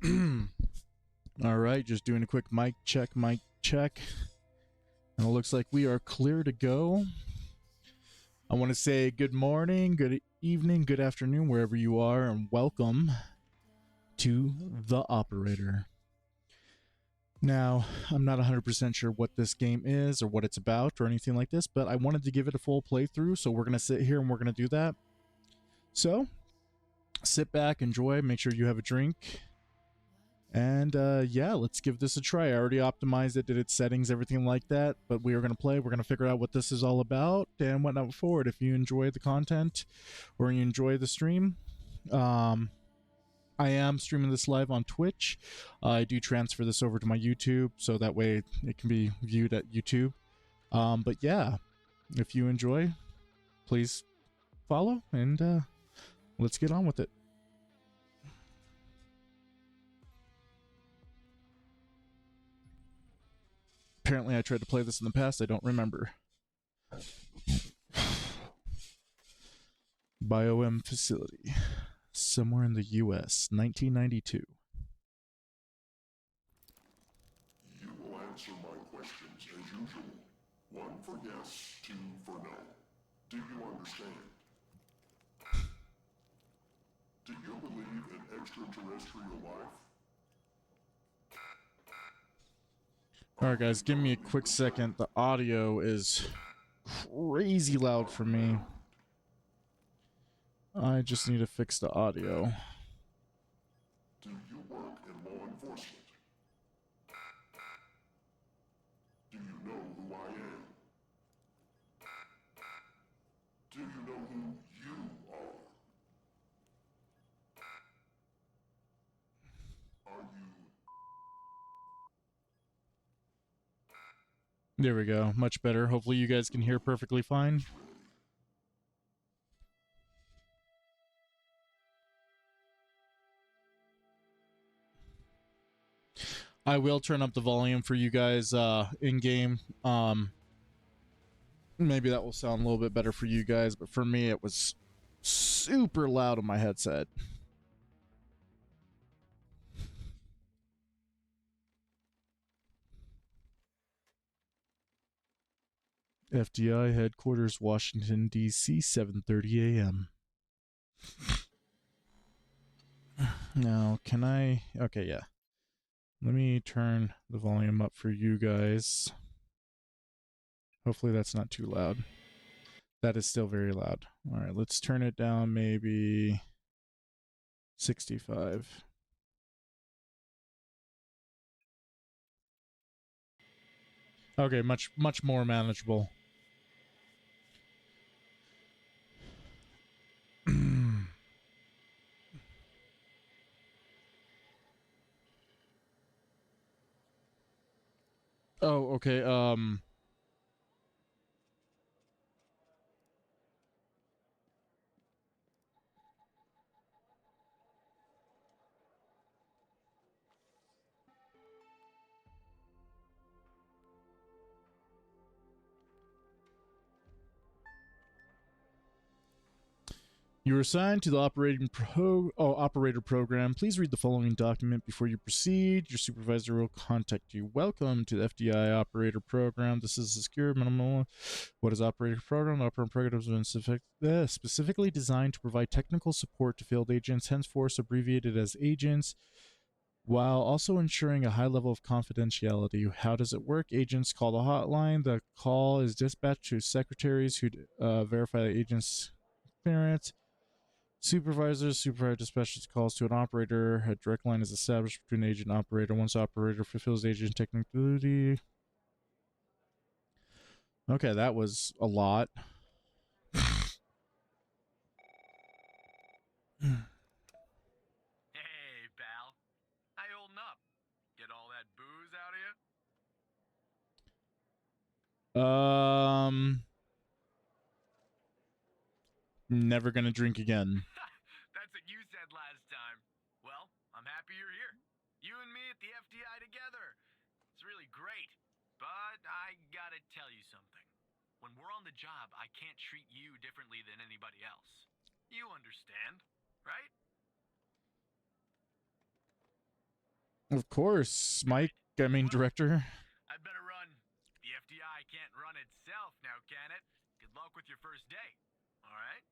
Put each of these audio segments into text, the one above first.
All right, just doing a quick mic check, And it looks like we are clear to go. I want to say good morning, good evening, good afternoon, wherever you are, and welcome to The Operator. Now, I'm not 100% sure what this game is or what it's about or anything like this, but I wanted to give it a full playthrough, so we're going to sit here and we're going to do that. So, sit back, enjoy, make sure you have a drink. And yeah, let's give this a try. I already optimized it, did its settings, everything like that. But we are going to play. We're going to figure out what this is all about and whatnot forward. If you enjoy the content or you enjoy the stream, I am streaming this live on Twitch. I do transfer this over to my YouTube, so that way it can be viewed at YouTube. But yeah, if you enjoy, please follow and let's get on with it. Apparently I tried to play this in the past. I don't remember. BioM facility. Somewhere in the U.S., 1992. You will answer my questions as usual. 1 for yes, 2 for no. Do you understand? Do you believe in extraterrestrial life? Alright guys, give me a quick second. The audio is crazy loud for me. I just need to fix the audio. Do you work in law enforcement? Do you know who I am? Do you know who you are? Are you... There we go. Much better. Hopefully you guys can hear perfectly fine. I will turn up the volume for you guys in-game. Maybe that will sound a little bit better for you guys, but for me it was super loud on my headset. FDI headquarters, Washington, D.C., 7:30 a.m. Now, can I... Okay, yeah. Let me turn the volume up for you guys. Hopefully that's not too loud. That is still very loud. All right, let's turn it down maybe 65. Okay, much more manageable. Oh, okay. You're assigned to the operator program. Please read the following document before you proceed. Your supervisor will contact you. Welcome to the FDI operator program. This is a secure minimal. What is operator program? The operator program has been specifically designed to provide technical support to field agents, henceforth abbreviated as agents, while also ensuring a high level of confidentiality. How does it work? Agents call the hotline. The call is dispatched to secretaries who verify the agent's clearance. Supervisor dispatches calls to an operator. A direct line is established between agent and operator. Once operator fulfills agent technical duty. Okay, that was a lot. Hey, pal. How you holding up? Get all that booze out of you? Never gonna drink again. That's what you said last time. Well, I'm happy you're here. You and me at the FDI together. It's really great. But I gotta tell you something. When we're on the job, I can't treat you differently than anybody else. You understand, right? Of course, Mike. I mean, director. I'd better run. The FDI can't run itself now, can it? Good luck with your first day. All right?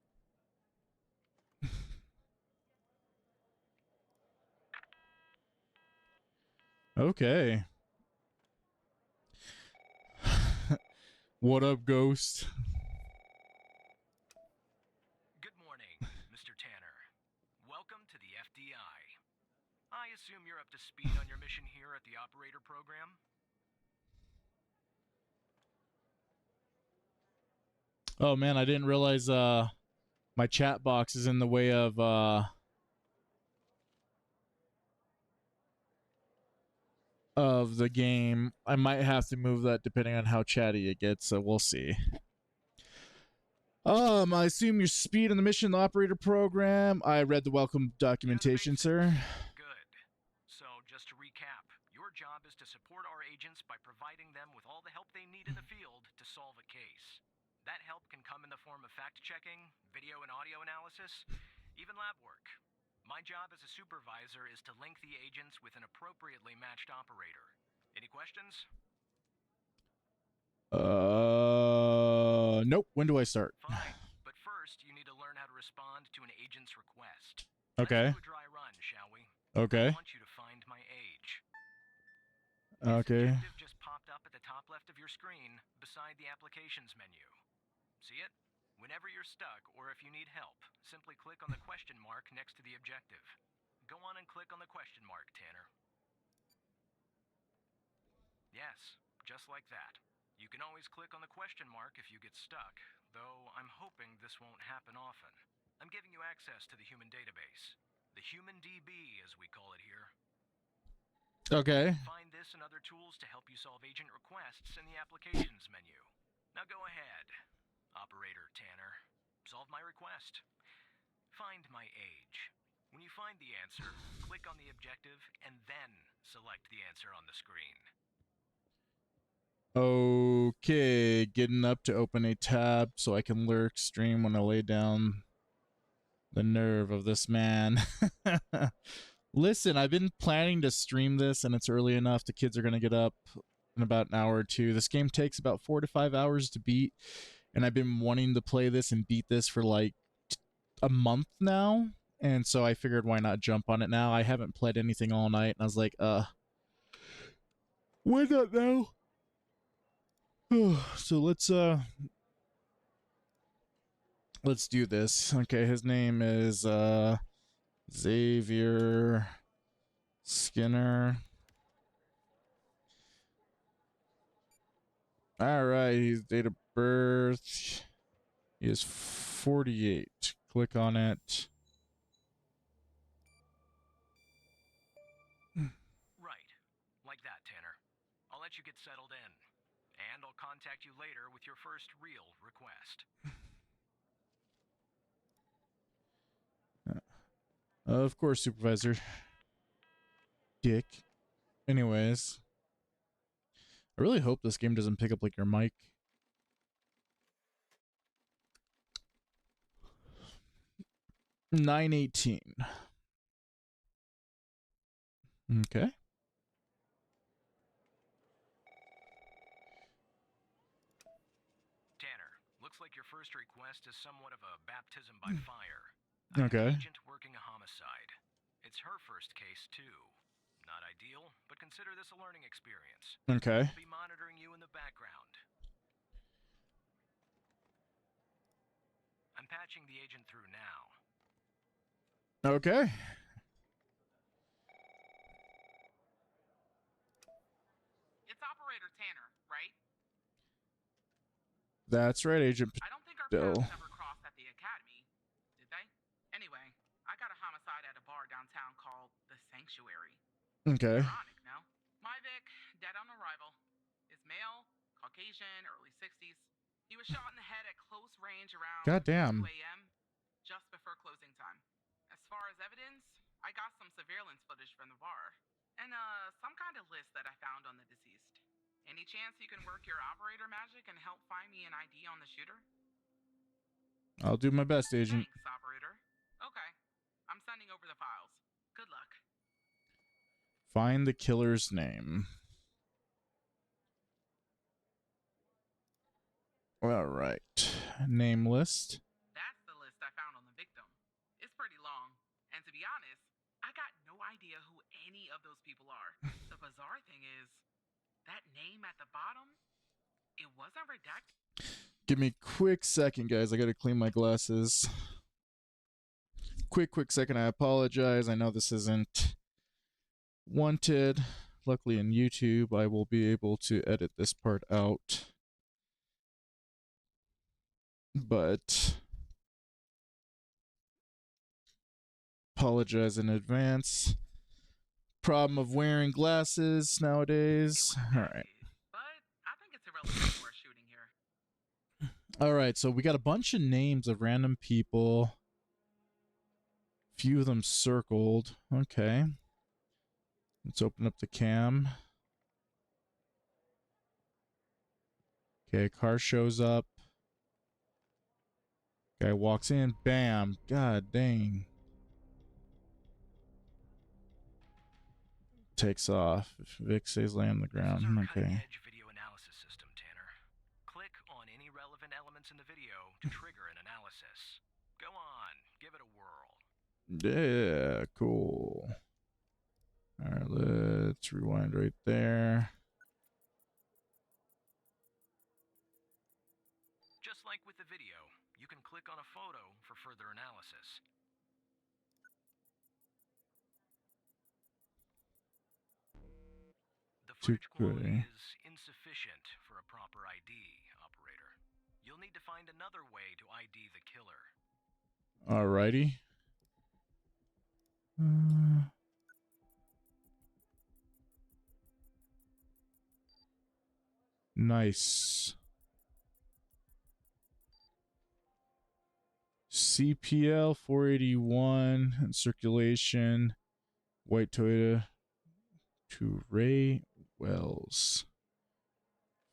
Okay. What up, Ghost? Good morning, Mr. Tanner. Welcome to the FDI. I assume you're up to speed on your mission here at the operator program? Oh man, I didn't realize my chat box is in the way of the game. I might have to move that depending on how chatty it gets, so we'll see. I assume your speed on the mission, the operator program. I read the welcome documentation, sir. Good. So, just to recap, your job is to support our agents by providing them with all the help they need in the field to solve a case. That help can come in the form of fact-checking, video and audio analysis, even lab work. My job as a supervisor is to link the agents with an appropriately matched operator. Any questions? Nope. When do I start? Fine, but first you need to learn how to respond to an agent's request. Okay. Let's do a dry run, shall we? Okay. I want you to find my age. Okay. Its objective just popped up at the top left of your screen, beside the applications menu. See it? Whenever you're stuck, or if you need help, simply click on the question mark next to the objective. Go on and click on the question mark, Tanner. Yes, just like that. You can always click on the question mark if you get stuck, though I'm hoping this won't happen often. I'm giving you access to the human database. The Human DB, as we call it here. Okay. Find this and other tools to help you solve agent requests in the applications menu. Now go ahead, Operator Tanner. Solve my request. Find my age. When you find the answer, click on the objective and then select the answer on the screen. Okay, getting up to open a tab so I can lurk stream when I lay down. The nerve of this man. Listen, I've been planning to stream this and it's early enough. The kids are going to get up in about an hour or two. This game takes about 4 to 5 hours to beat, and I've been wanting to play this and beat this for like a month now, and so I figured why not jump on it now. I haven't played anything all night, and I was like, why not now? So let's do this. Okay, his name is Xavier Skinner. All right, his date of birth is 48. Click on it. Right. Like that, Tanner. I'll let you get settled in. And I'll contact you later with your first real request. Of course, Supervisor. Dick. Anyways. I really hope this game doesn't pick up like your mic. $9.18. Okay. Tanner, looks like your first request is somewhat of a baptism by fire. Okay. An agent working a homicide. It's her first case, too. Not ideal, but consider this a learning experience. Okay. I'll be monitoring you in the background. I'm patching the agent through now. Okay. It's Operator Tanner, right? That's right, Agent I don't think our Bill. paths ever crossed at the academy, did they? Anyway, I got a homicide at a bar downtown called The Sanctuary. Okay. Ironic, no? My Vic, dead on arrival. Is male, Caucasian, early 60s. He was shot in the head at close range around Goddamn. 2 a.m., just before closing time. As far as evidence, I got some surveillance footage from the bar, and some kind of list that I found on the deceased. Any chance you can work your operator magic and help find me an ID on the shooter? I'll do my best, Agent. Thanks, Operator. Okay, I'm sending over the files. Good luck. Find the killer's name. All right. Name list. That's the list I found on the victim. It's pretty long. And to be honest, I got no idea who any of those people are. The bizarre thing is, that name at the bottom, it wasn't redacted. Give me a quick second, guys. I got to clean my glasses. Quick second. I apologize. I know this isn't wanted. Luckily in YouTube, I will be able to edit this part out. But apologize in advance. Problem of wearing glasses nowadays. All right. But I think it's irrelevant to our shooting here. All right, so we got a bunch of names of random people. Few of them circled. Okay. Let's open up the cam. Okay, car shows up. Guy walks in. Bam. God dang. Takes off. Vic says lay on the ground. This is our Okay. cutting-edge video analysis system, Tanner. Click on any relevant elements in the video to trigger an analysis. Go on, give it a whirl. Yeah, cool. All right, let's rewind right there. Just like with the video, you can click on a photo for further analysis. The Too footage quality good. is insufficient for a proper ID, operator. You'll need to find another way to ID the killer. Alrighty. Nice. CPL 481 in circulation. White Toyota to Ray Wells.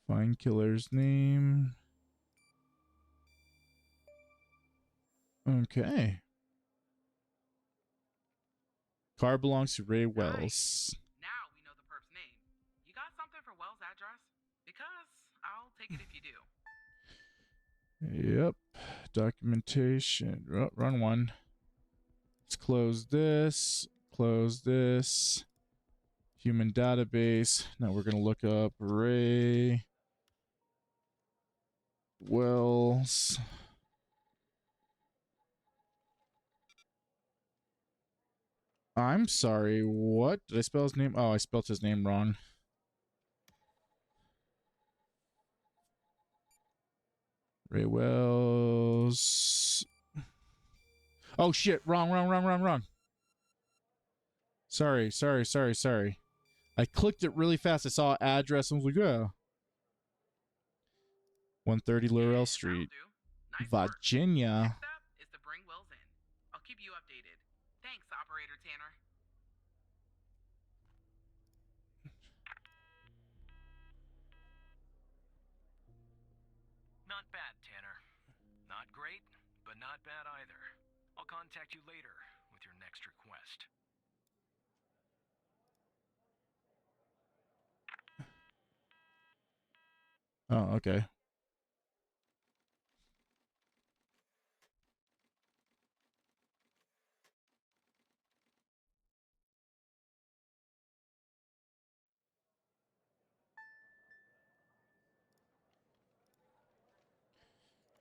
Find killer's name. Okay. Car belongs to Ray Wells. Now we know the perp's name. You got something for Wells' address? Because I'll take it if you do. Yep. Documentation. Run one. Let's close this. Close this. Human database. Now we're going to look up Ray Wells. I'm sorry. What? Did I spell his name? Oh, I spelled his name wrong. Ray Wells. Oh shit, wrong. Sorry. I clicked it really fast. I saw address and was like, yeah. 130 Laurel Street, Nice work. Virginia. Next step is to bring Wells in. I'll keep you updated. Thanks, Operator Tanner. Not bad, Tanner. Not great, but not bad either. I'll contact you later with your next request. Oh, okay.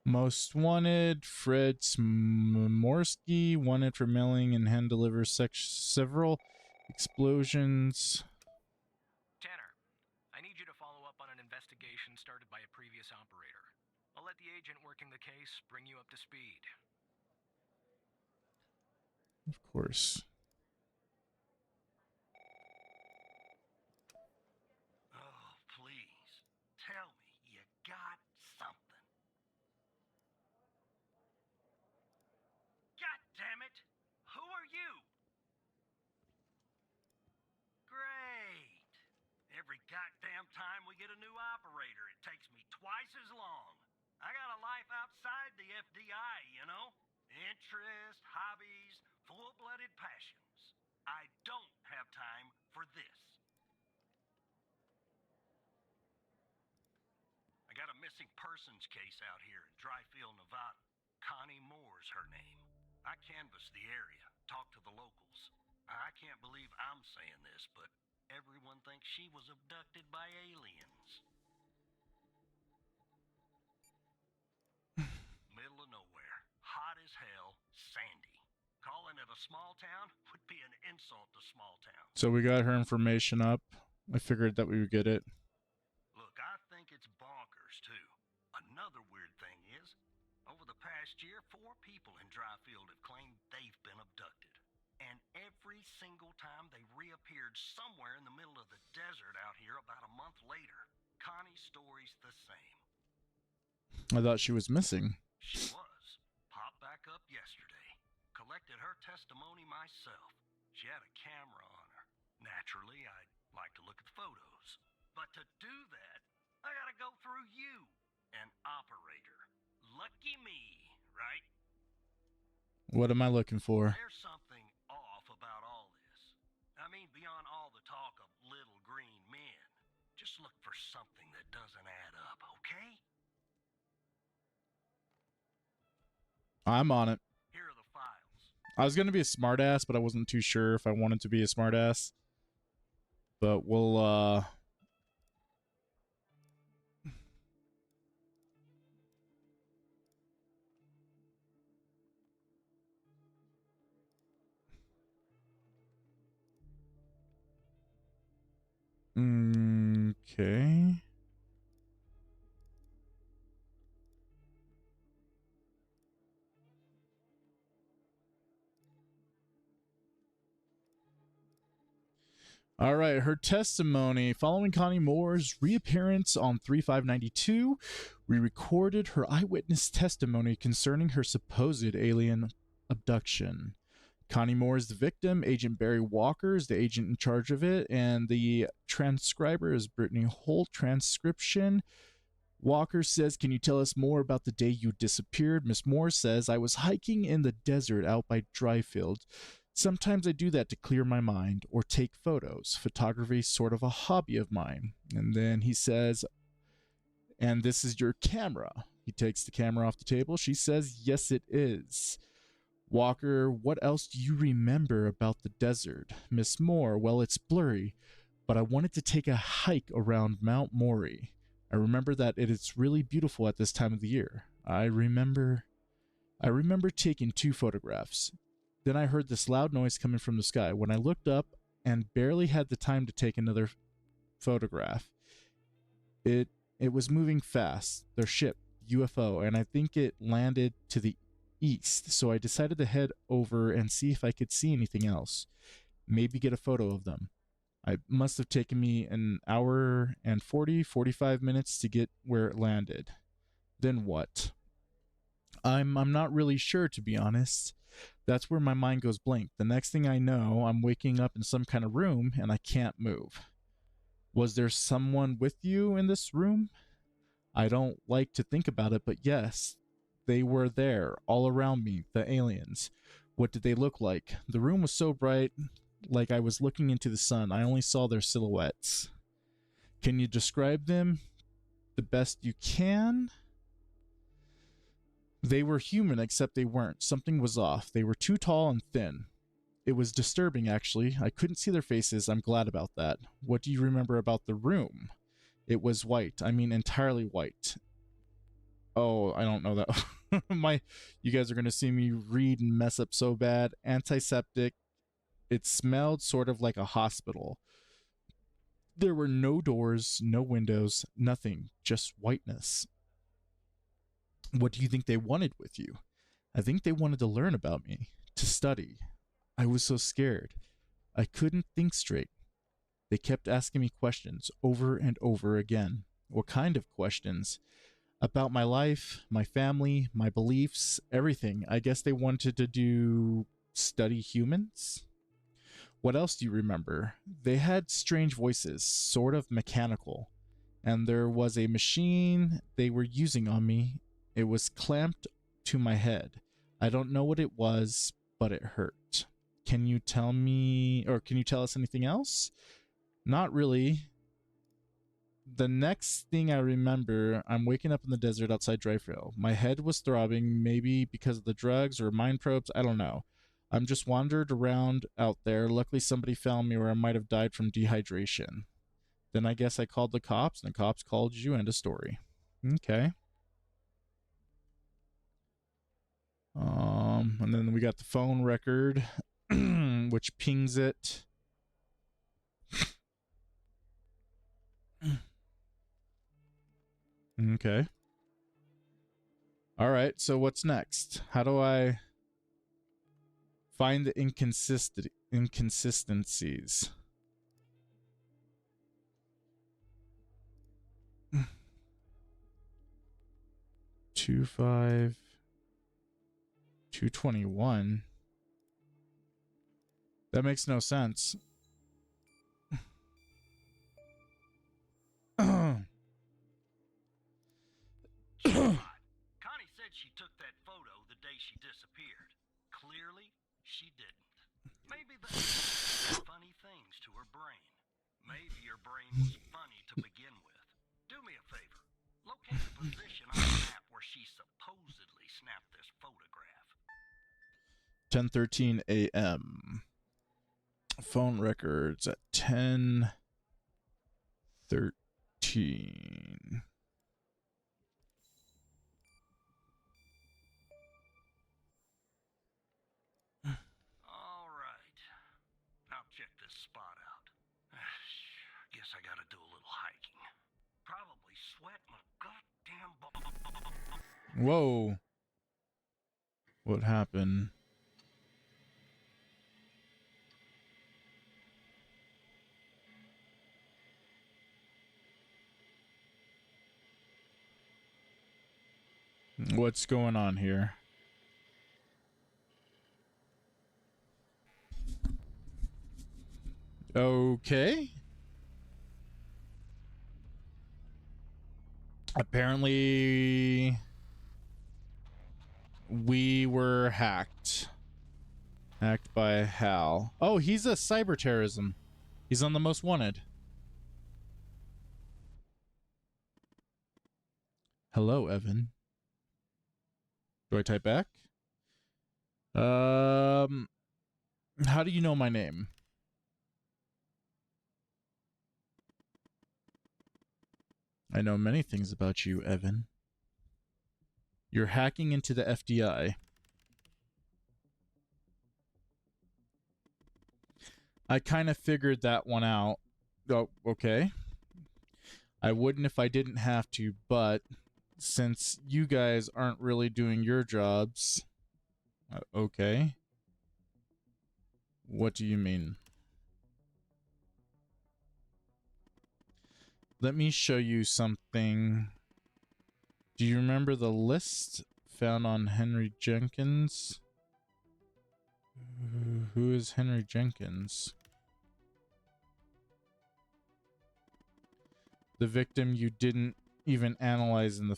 Most wanted, Fred Smorsky, wanted for mailing and hand deliver several explosions. Tanner, I need you to follow up on an investigation started by a previous operator. I'll let the agent working the case bring you up to speed. Of course. Oh, please. Tell me you got something. God damn it! Who are you? Great. Every goddamn time we get a new operator, it takes me twice as long. I got a life outside the FDI, you know? Interests, hobbies, full-blooded passions. I don't have time for for this. I got a missing persons case out here in Dryfield, Nevada. Connie Moore's her name. I canvassed the area, talked to the locals. I can't believe I'm saying this, but everyone thinks she was abducted by aliens. Middle of nowhere, hot as hell, sandy. Calling it a small town would be an insult to small town. So we got her information up. I figured that we would get it. Look, I think it's bonkers, too. Another weird thing is, over the past year, 4 people in Dryfield have claimed they've been abducted. And every single time they reappeared somewhere in the middle of the desert out here about a month later. Connie's story's the same. I thought she was missing. She was. Popped back up yesterday. Collected her testimony myself. She had a camera on her. Naturally, I'd like to look at the photos. But to do that, I gotta go through you, an operator. Lucky me, right? What am I looking for? There's something off about all this. I mean, beyond all the talk of little green men. Just look for something that doesn't add up, okay? I'm on it. Here are the files. I was gonna be a smartass, but I wasn't too sure if I wanted to be a smartass. But we'll okay. All right, her testimony. Following Connie Moore's reappearance on 3/5/92, we recorded her eyewitness testimony concerning her supposed alien abduction. Connie Moore is the victim. Agent Barry Walker is the agent in charge of it, and the transcriber is Brittany Holt. Transcription. Walker says, "Can you tell us more about the day you disappeared?" Miss Moore says, "I was hiking in the desert out by Dryfield. Sometimes I do that to clear my mind or take photos. Photography is sort of a hobby of mine." And then he says, "And this is your camera?" He takes the camera off the table. She says, "Yes, it is." Walker, "What else do you remember about the desert?" Miss Moore, "Well, it's blurry, but I wanted to take a hike around Mount Maury. I remember that it is really beautiful at this time of the year. I remember taking 2 photographs. Then I heard this loud noise coming from the sky. When I looked up and barely had the time to take another photograph, it was moving fast, their ship, UFO, and I think it landed to the east. So I decided to head over and see if I could see anything else. Maybe get a photo of them. It must have taken me an hour and 45 minutes to get where it landed. Then what? I'm not really sure, to be honest. That's where my mind goes blank. The next thing I know, I'm waking up in some kind of room and I can't move. Was there someone with you in this room? I don't like to think about it, but yes, they were there, all around me, the aliens. What did they look like? The room was so bright, like I was looking into the sun. I only saw their silhouettes. Can you describe them the best you can? They were human, except they weren't. Something was off. They were too tall and thin. It was disturbing, actually. I couldn't see their faces. I'm glad about that. What do you remember about the room? It was white. I mean, entirely white. Oh, I don't know that. You guys are going to see me read and mess up so bad. Antiseptic. It smelled sort of like a hospital. There were no doors, no windows, nothing, just whiteness. What do you think they wanted with you? I think they wanted to learn about me, to study. I was so scared. I couldn't think straight. They kept asking me questions over and over again. What kind of questions? About my life, my family, my beliefs, everything. I guess they wanted to study humans? What else do you remember? They had strange voices, sort of mechanical. And there was a machine they were using on me. It was clamped to my head. I don't know what it was, but it hurt. can you tell me, or can you tell us anything else? Not really. The next thing I remember, I'm waking up in the desert outside Dryfrail. My head was throbbing, maybe because of the drugs or mind probes, I don't know. I'm just wandered around out there. Luckily, somebody found me, or I might have died from dehydration. Then I guess I called the cops, and the cops called you. End of story. Okay. And then we got the phone record, which pings it. Okay. All right. So what's next? How do I find the inconsistencies? 25 221. That makes no sense. She lied. Connie said she took that photo the day she disappeared. Clearly, she didn't. Maybe the funny things to her brain. Maybe her brain was funny to begin with. Do me a favor. Locate the position on the map where she supposedly snapped this photograph. 10:13 a.m. Phone records at 10:13. All right. I'll check this spot out. Guess I gotta do a little hiking. Probably sweat my goddamn Whoa. What happened? What's going on here? Okay. Apparently, we were hacked. Hacked by Hal. Oh, he's a cyber terrorism. He's on the most wanted. Hello, Evan. Do I type back? How do you know my name? I know many things about you, Evan. You're hacking into the FDI. I kind of figured that one out. Oh, okay. I wouldn't if I didn't have to, but since you guys aren't really doing your jobs... okay. What do you mean? Let me show you something. Do you remember the list found on Henry Jenkins? Who is Henry Jenkins? The victim you didn't even analyze in the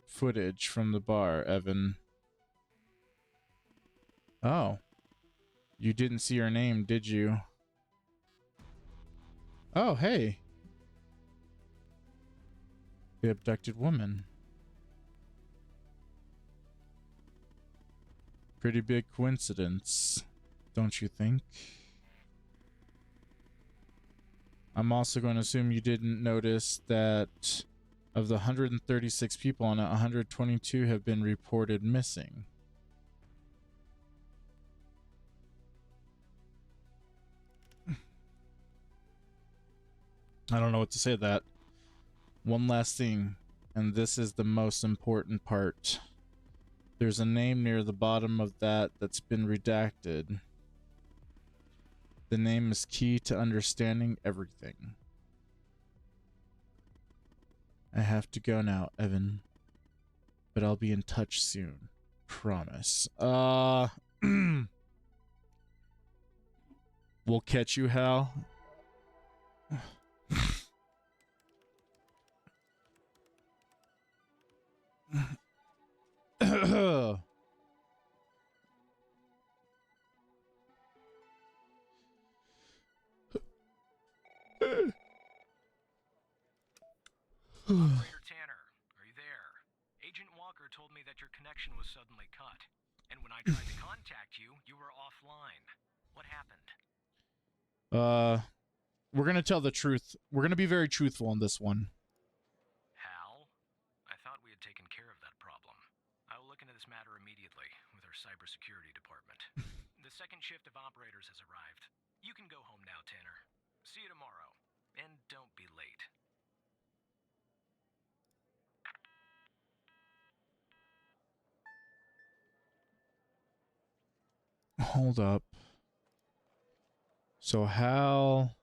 footage from the bar, Evan. Oh. You didn't see her name, did you? Oh, hey. The abducted woman. Pretty big coincidence, don't you think? I'm also going to assume you didn't notice that of the 136 people on it, 122 have been reported missing. I don't know what to say to that. One last thing, and this is the most important part. There's a name near the bottom of that that's been redacted. The name is key to understanding everything. I have to go now, Evan. But I'll be in touch soon. Promise. We'll catch you, Hal. Operator Tanner, are you there? Agent Walker told me that your connection was suddenly cut. And when I tried to contact you, you were offline. What happened? We're gonna tell the truth. We're gonna be very truthful on this one. Hal? I thought we had taken care of that problem. I will look into this matter immediately with our cybersecurity department. The second shift of operators has arrived. You can go home now, Tanner. See you tomorrow. And don't be late. Hold up. So Hal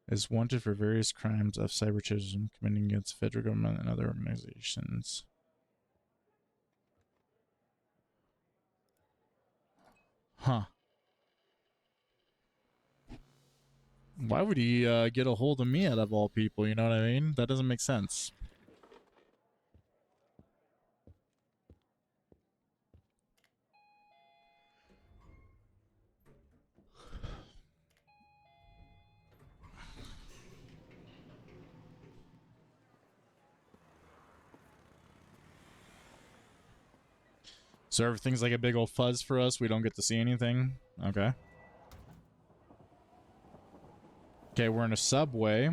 is wanted for various crimes of cyber terrorism committed against federal government and other organizations. Huh. Why would he get a hold of me out of all people? You know what I mean? That doesn't make sense. So everything's like a big old fuzz for us. We don't get to see anything. Okay. Okay, we're in a subway.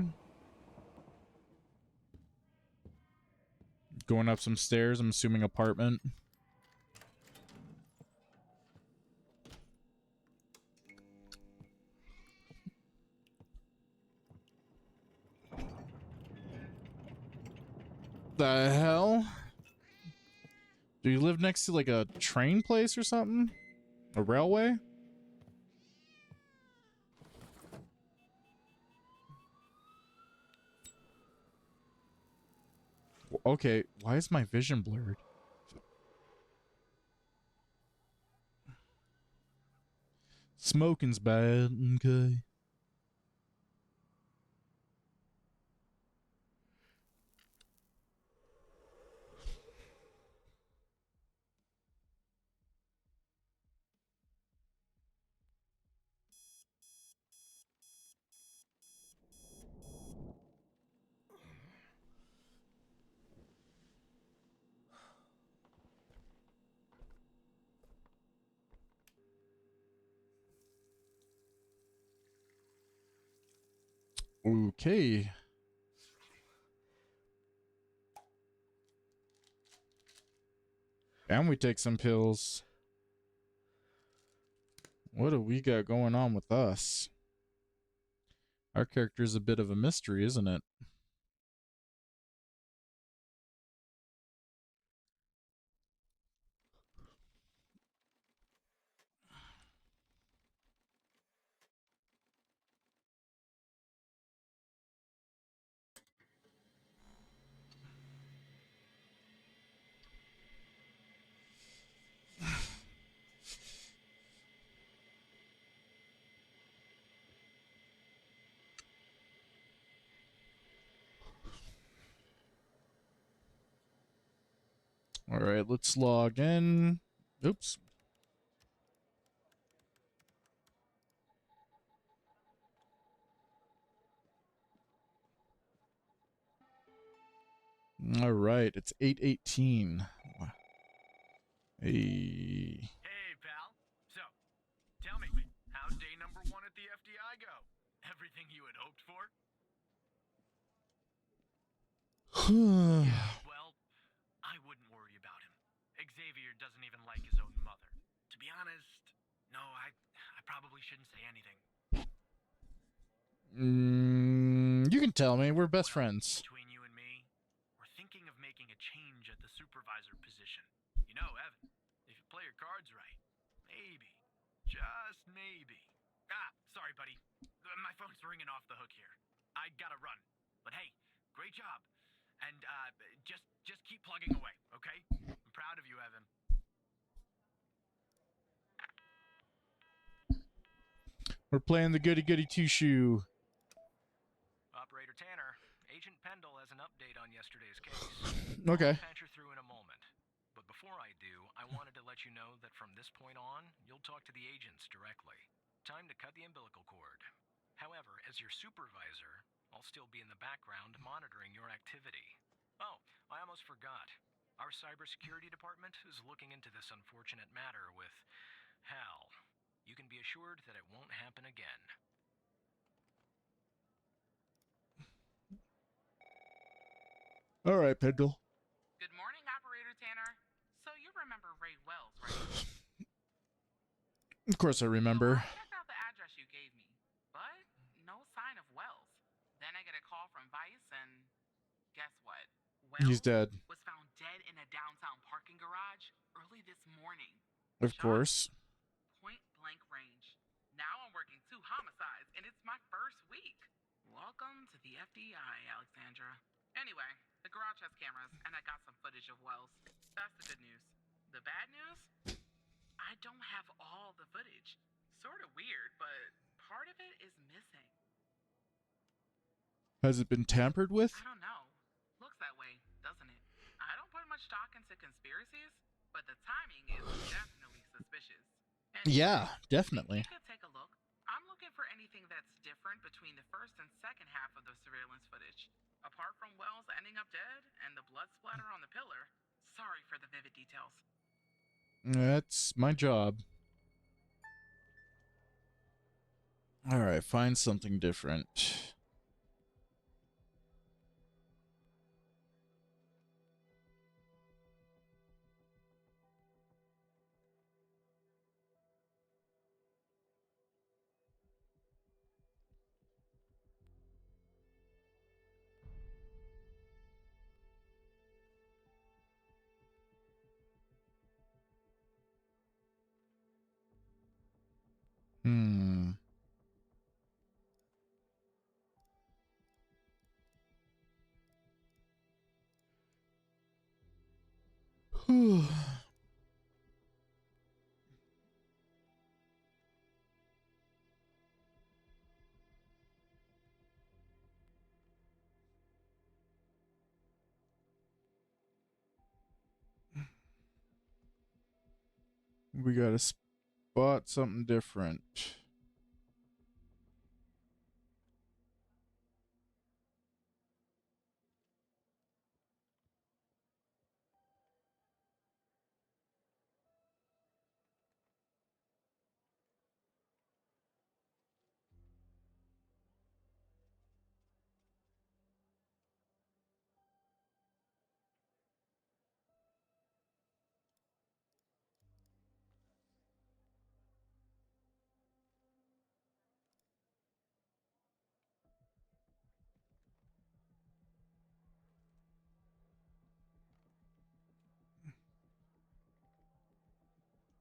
Going up some stairs. I'm assuming apartment. The hell? Do you live next to like a train place or something? A railway? Okay, why is my vision blurred? Smoking's bad, okay. Okay. And we take some pills. What do we got going on with us? Our character's a bit of a mystery, isn't it? All right, let's log in. Oops. All right, it's 8:18. Hey. Hey, pal. So, tell me, how'd day number 1 at the FDI go? Everything you had hoped for? Well, I wouldn't worry about him. Xavier doesn't even like his own mother. To be honest, no, I probably shouldn't say anything. You can tell me. We're best friends. Between you and me, we're thinking of making a change at the supervisor position. You know, Evan, if you play your cards right, maybe, just maybe. Sorry, buddy. My phone's ringing off the hook here. I gotta run. But hey, great job. And just keep plugging away, okay? I'm proud of you, Evan. We're playing the goody-goody two-shoe. Operator Tanner, Agent Pendle has an update on yesterday's case. Okay. I'll patch her through in a moment. But before I do, I wanted to let you know that from this point on, you'll talk to the agents directly. Time to cut the umbilical cord. However, as your supervisor, I'll still be in the background monitoring your activity. Oh, I almost forgot. Our cybersecurity department is looking into this unfortunate matter with Hal. You can be assured that it won't happen again. All right, Pendle. Good morning, Operator Tanner. So you remember Ray Wells, right? Of course I remember. Well, I checked out the address you gave me, but no sign of Wells. Then I get a call from Vice, and guess what? He's dead. Was found dead in a downtown parking garage early this morning. Of course. Point blank range. Now I'm working 2 homicides, and it's my first week. Welcome to the FDI, Alexandra. Anyway, the garage has cameras, and I got some footage of Wells. That's the good news. The bad news? I don't have all the footage. Sort of weird, but part of it is missing. Has it been tampered with? I don't know. Looks that way, doesn't it? I don't put much stock into conspiracies, but the timing is definitely suspicious. Anyway, Yeah, definitely. you could take a look. I'm looking for anything that's different between the first and second half of the surveillance footage. Apart from Wells ending up dead and the blood splatter on the pillar. Sorry for the vivid details. That's my job. All right, find something different. Hmm. Whew. We gotta spot something different.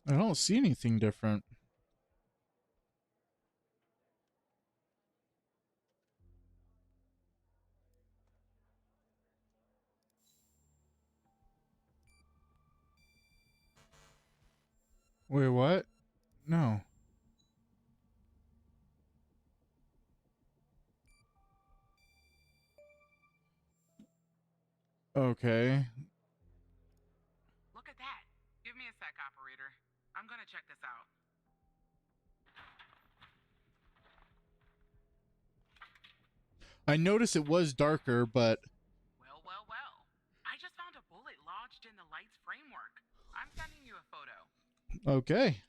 I don't see anything different. Wait, what? No. Okay. Look at that. Give me a sec, operator. I'm gonna check this out. I noticed it was darker, but Well. I just found a bullet lodged in the light's framework. I'm sending you a photo. okay.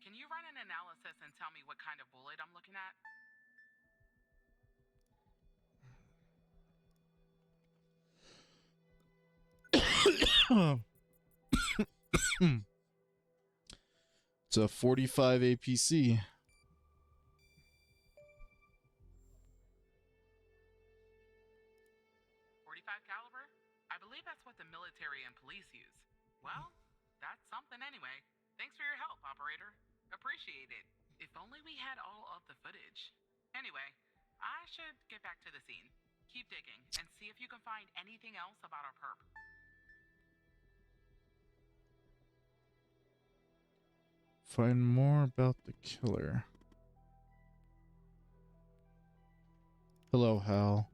Can you run an analysis and tell me what kind of bullet I'm looking at? It's a 45 APC. 45 caliber? I believe that's what the military and police use. Well, that's something anyway. Thanks for your help, operator. Appreciate it. If only we had all of the footage. Anyway, I should get back to the scene. Keep digging and see if you can find anything else about our perp. Find more about the killer. Hello, Hal.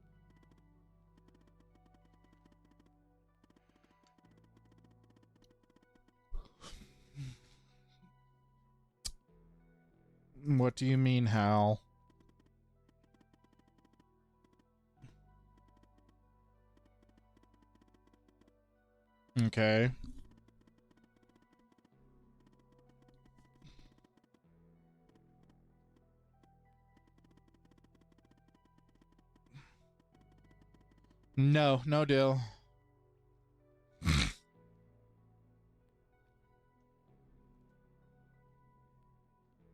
What do you mean, Hal? Okay. No, no deal.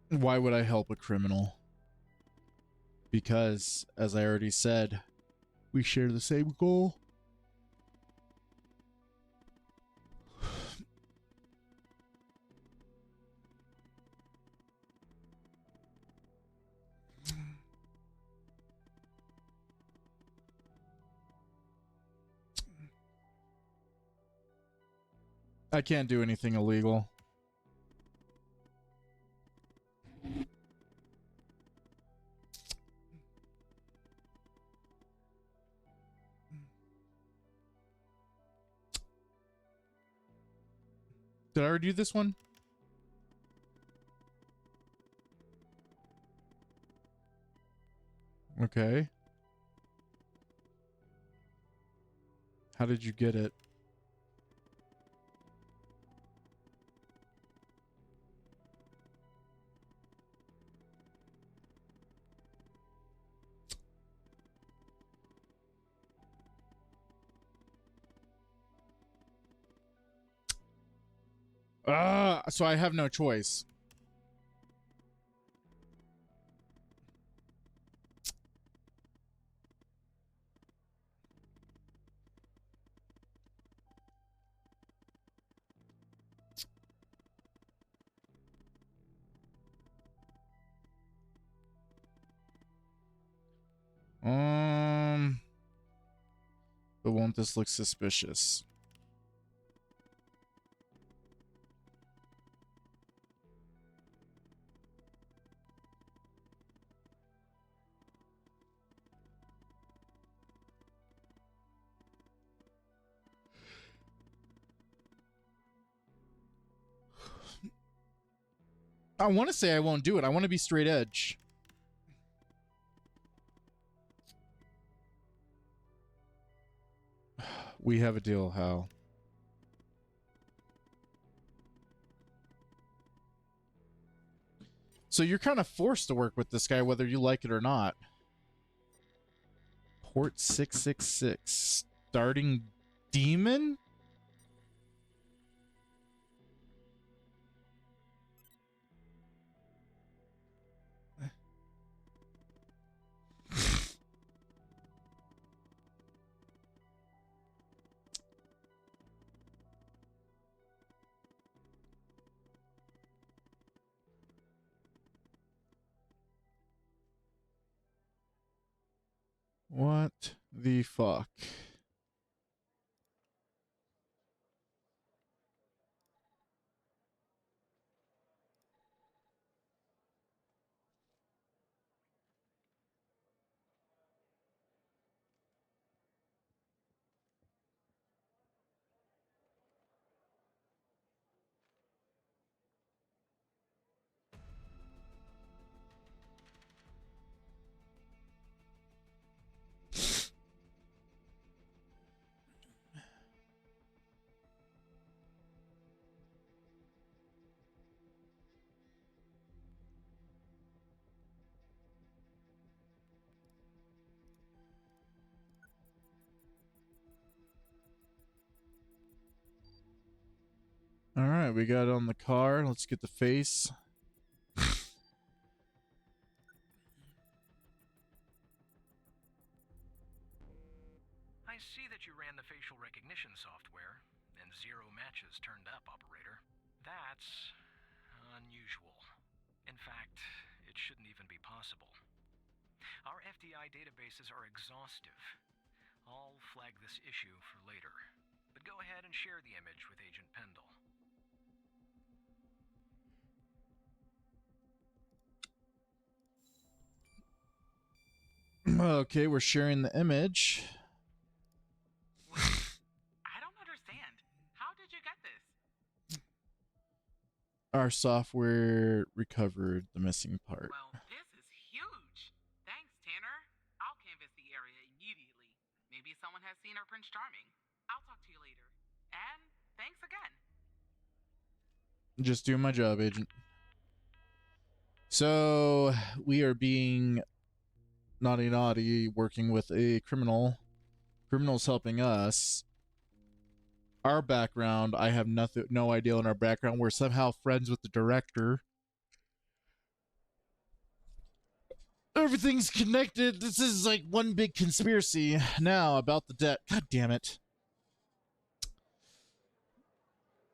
Why would I help a criminal? Because, as I already said, we share the same goal. I can't do anything illegal. Did I already do this one? Okay. How did you get it? So I have no choice. But won't this look suspicious? I want to say I won't do it. I want to be straight edge. We have a deal, Hal. So you're kind of forced to work with this guy whether you like it or not. Port 666. Starting demon? What the fuck? All right, we got it on the car. Let's get the face. I see that you ran the facial recognition software, and 0 matches turned up, operator. That's unusual. In fact, it shouldn't even be possible. Our FDI databases are exhaustive. I'll flag this issue for later. But go ahead and share the image with Agent Pendle. Okay, we're sharing the image. I don't understand. How did you get this? Our software recovered the missing part. Well, this is huge. Thanks, Tanner. I'll canvass the area immediately. Maybe someone has seen our Prince Charming. I'll talk to you later. And thanks again. Just doing my job, Agent. So we are being naughty, working with a criminal. Criminal's helping us. Our background, I have no idea on our background. We're somehow friends with the director. Everything's connected. This is like one big conspiracy. Now about the debt. God damn it.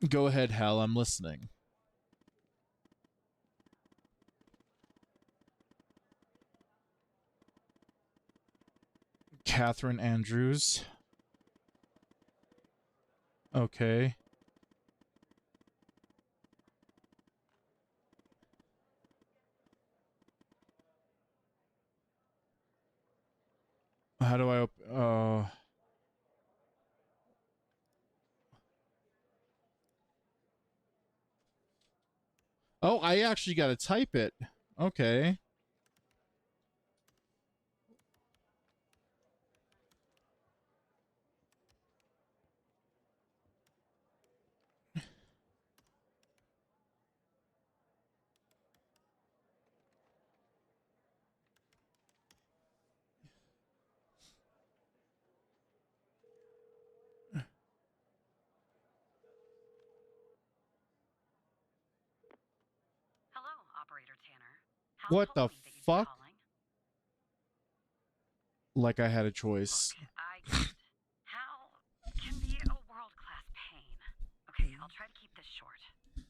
Go ahead, Hal. I'm listening. Catherine Andrews. Okay. How do I open? Oh, I actually got to type it. Okay. Hello, Operator Tanner. Hal What the told me that you'd be fuck? calling. Like I had a choice. Look, I get it. Hal can be a world-class pain. Okay, I'll try to keep this short.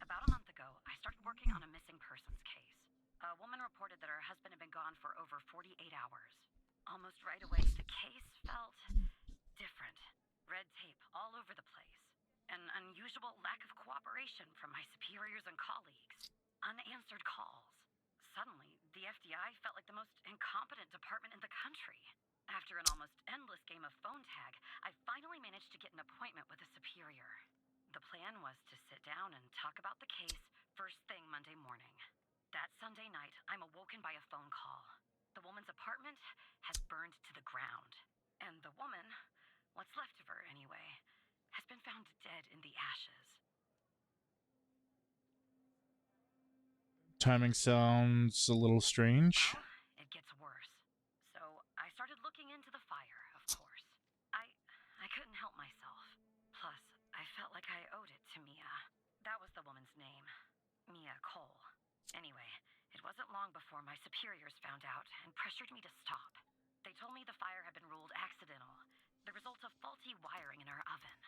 About a month ago, I started working on a missing persons case. A woman reported that her husband had been gone for over 48 hours. Almost right away, the case felt different. Red tape all over the place. An unusual lack of cooperation from my superiors and colleagues. Unanswered calls. Suddenly, the FBI felt like the most incompetent department in the country. After an almost endless game of phone tag, I finally managed to get an appointment with a superior. The plan was to sit down and talk about the case first thing Monday morning. That Sunday night, I'm awoken by a phone call. The woman's apartment has burned to the ground. And the woman, what's left of her anyway, has been found dead in the ashes. Timing sounds a little strange. Well, it gets worse. So I started looking into the fire, of course. I couldn't help myself. Plus, I felt like I owed it to Mia. That was the woman's name. Mia Cole. Anyway, it wasn't long before my superiors found out and pressured me to stop. They told me the fire had been ruled accidental, the result of faulty wiring in our oven.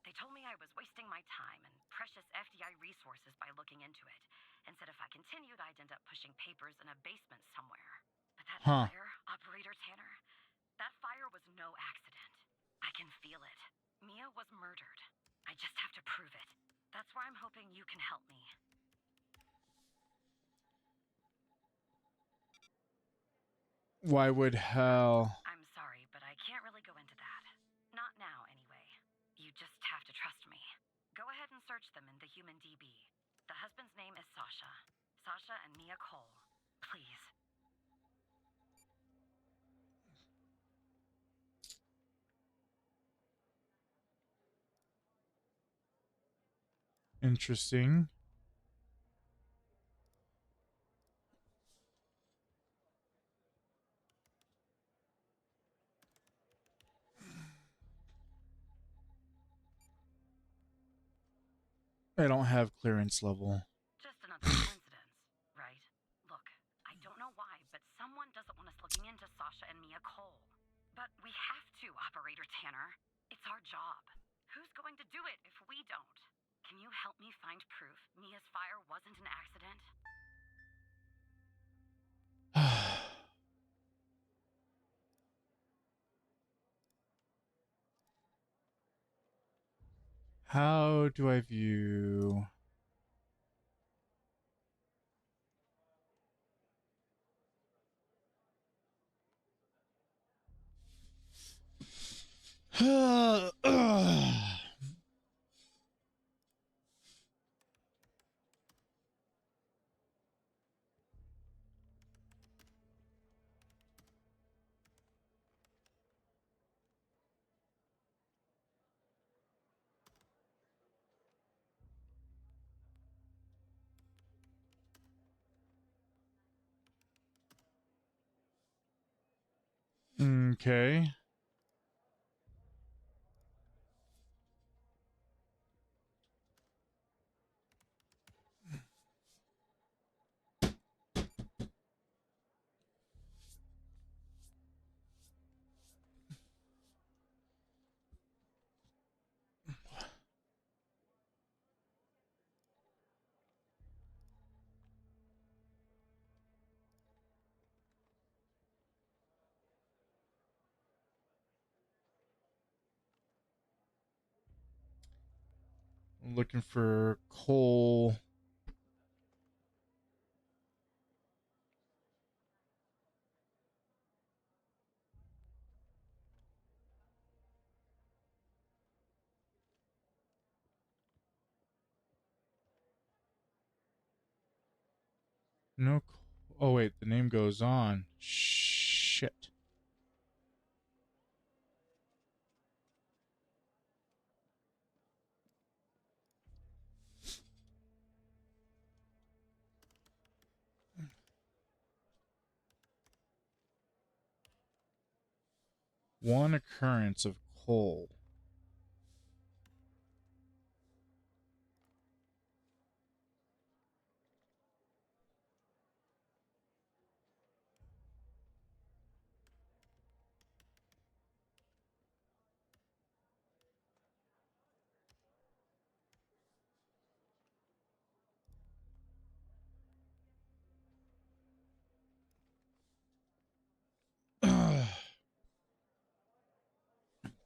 They told me I was wasting my time and precious FDI resources by looking into it, and said if I continued, I'd end up pushing papers in a basement somewhere. But that fire, Operator Tanner, that fire was no accident. I can feel it. Mia was murdered. I just have to prove it. That's why I'm hoping you can help me. Why would Hal? I'm sorry, but I can't really go into that. Not now, anyway. You just have to trust me. Go ahead and search them in the Human DB. The husband's name is Sasha. Sasha and Mia Cole. Please. Interesting. I don't have clearance level. Just another coincidence, right? Look, I don't know why, but someone doesn't want us looking into Sasha and Mia Cole. But we have to, Operator Tanner. It's our job. Who's going to do it if we don't? Can you help me find proof Mia's fire wasn't an accident? How do I view? Okay. I'm looking for coal. No. Oh, wait. The name goes on. Shit. One occurrence of coal.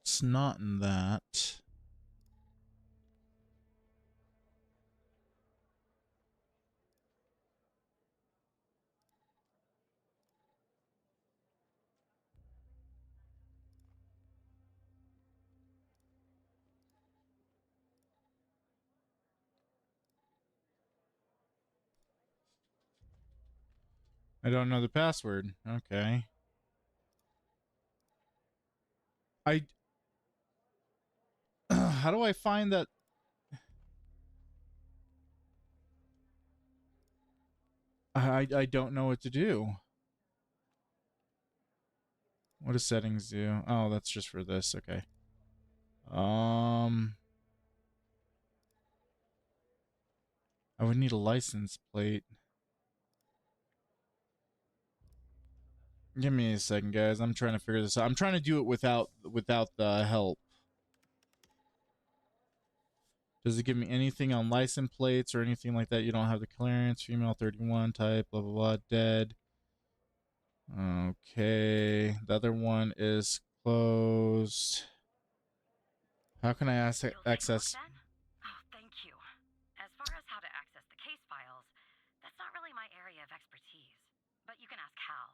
It's not in that. I don't know the password. Okay. How do I find that? I don't know what to do. What does settings do? Oh, that's just for this. Okay. I would need a license plate. Give me a second, guys. I'm trying to figure this out. I'm trying to do it without the help. Does it give me anything on license plates or anything like that? You don't have the clearance. Female 31 type, blah, blah, blah. Dead. Okay. The other one is closed. How can I access? You'll take a look then? Oh, thank you. As far as how to access the case files, that's not really my area of expertise. But you can ask Hal.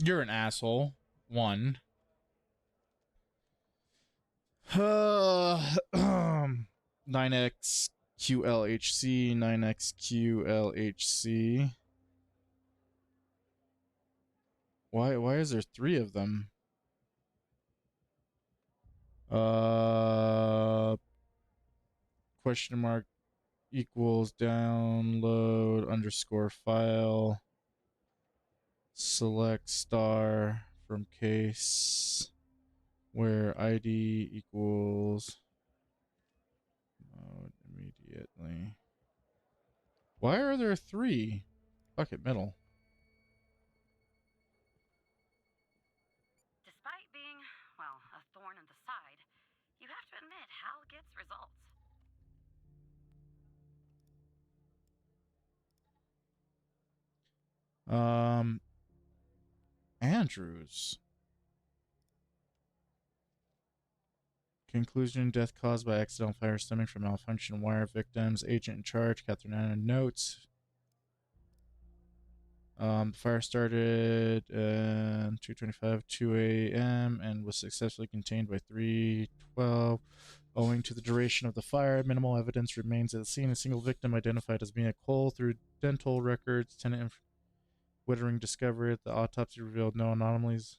You're an asshole. One. 9X QLHC, 9X QLHC. Why is there 3 of them? Question mark equals download underscore file. Select star from case where ID equals mode immediately. Why are there 3? Bucket middle. Despite being, well, a thorn in the side, you have to admit Hal gets results. Andrews. Conclusion: death caused by accidental fire stemming from malfunction wire. Victims: agent in charge, Catherine Anna. Notes: the fire started at 2:25, 2 a.m. and was successfully contained by 3:12. Owing to the duration of the fire, minimal evidence remains at the scene. A single victim identified as Mia Cole through dental records. Tenant Wittering discovered the autopsy revealed no anomalies.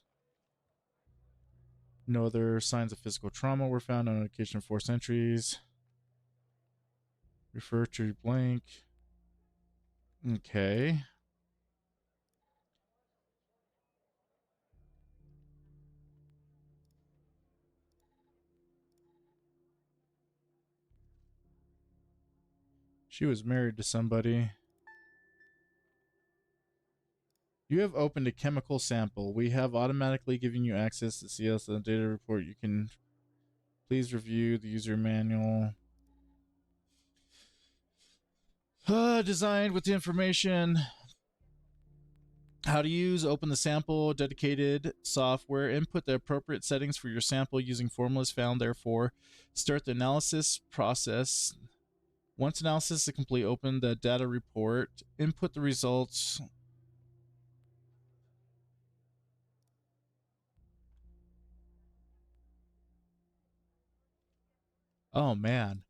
No other signs of physical trauma were found on occasion of forced entries. Refer to blank. Okay. She was married to somebody. You have opened a chemical sample. We have automatically given you access to CS and data report. You can please review the user manual. Designed with the information. How to use, open the sample, dedicated software, input the appropriate settings for your sample using formulas found therefore. Start the analysis process. Once analysis is complete, open the data report, input the results. Oh man.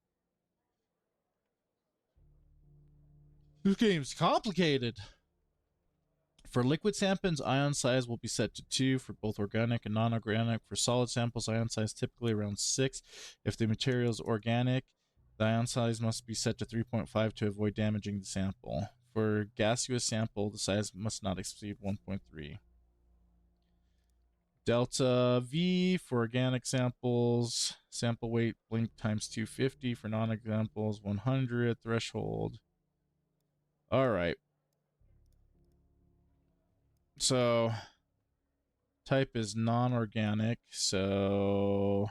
This game's complicated. For liquid samples, ion size will be set to 2 for both organic and non-organic. For solid samples, ion size typically around 6. If the material is organic, the ion size must be set to 3.5 to avoid damaging the sample. For gaseous sample, the size must not exceed 1.3. Delta V for organic samples, sample weight blink times 250. For non-organic samples, 100 threshold. All right. So type is non-organic, so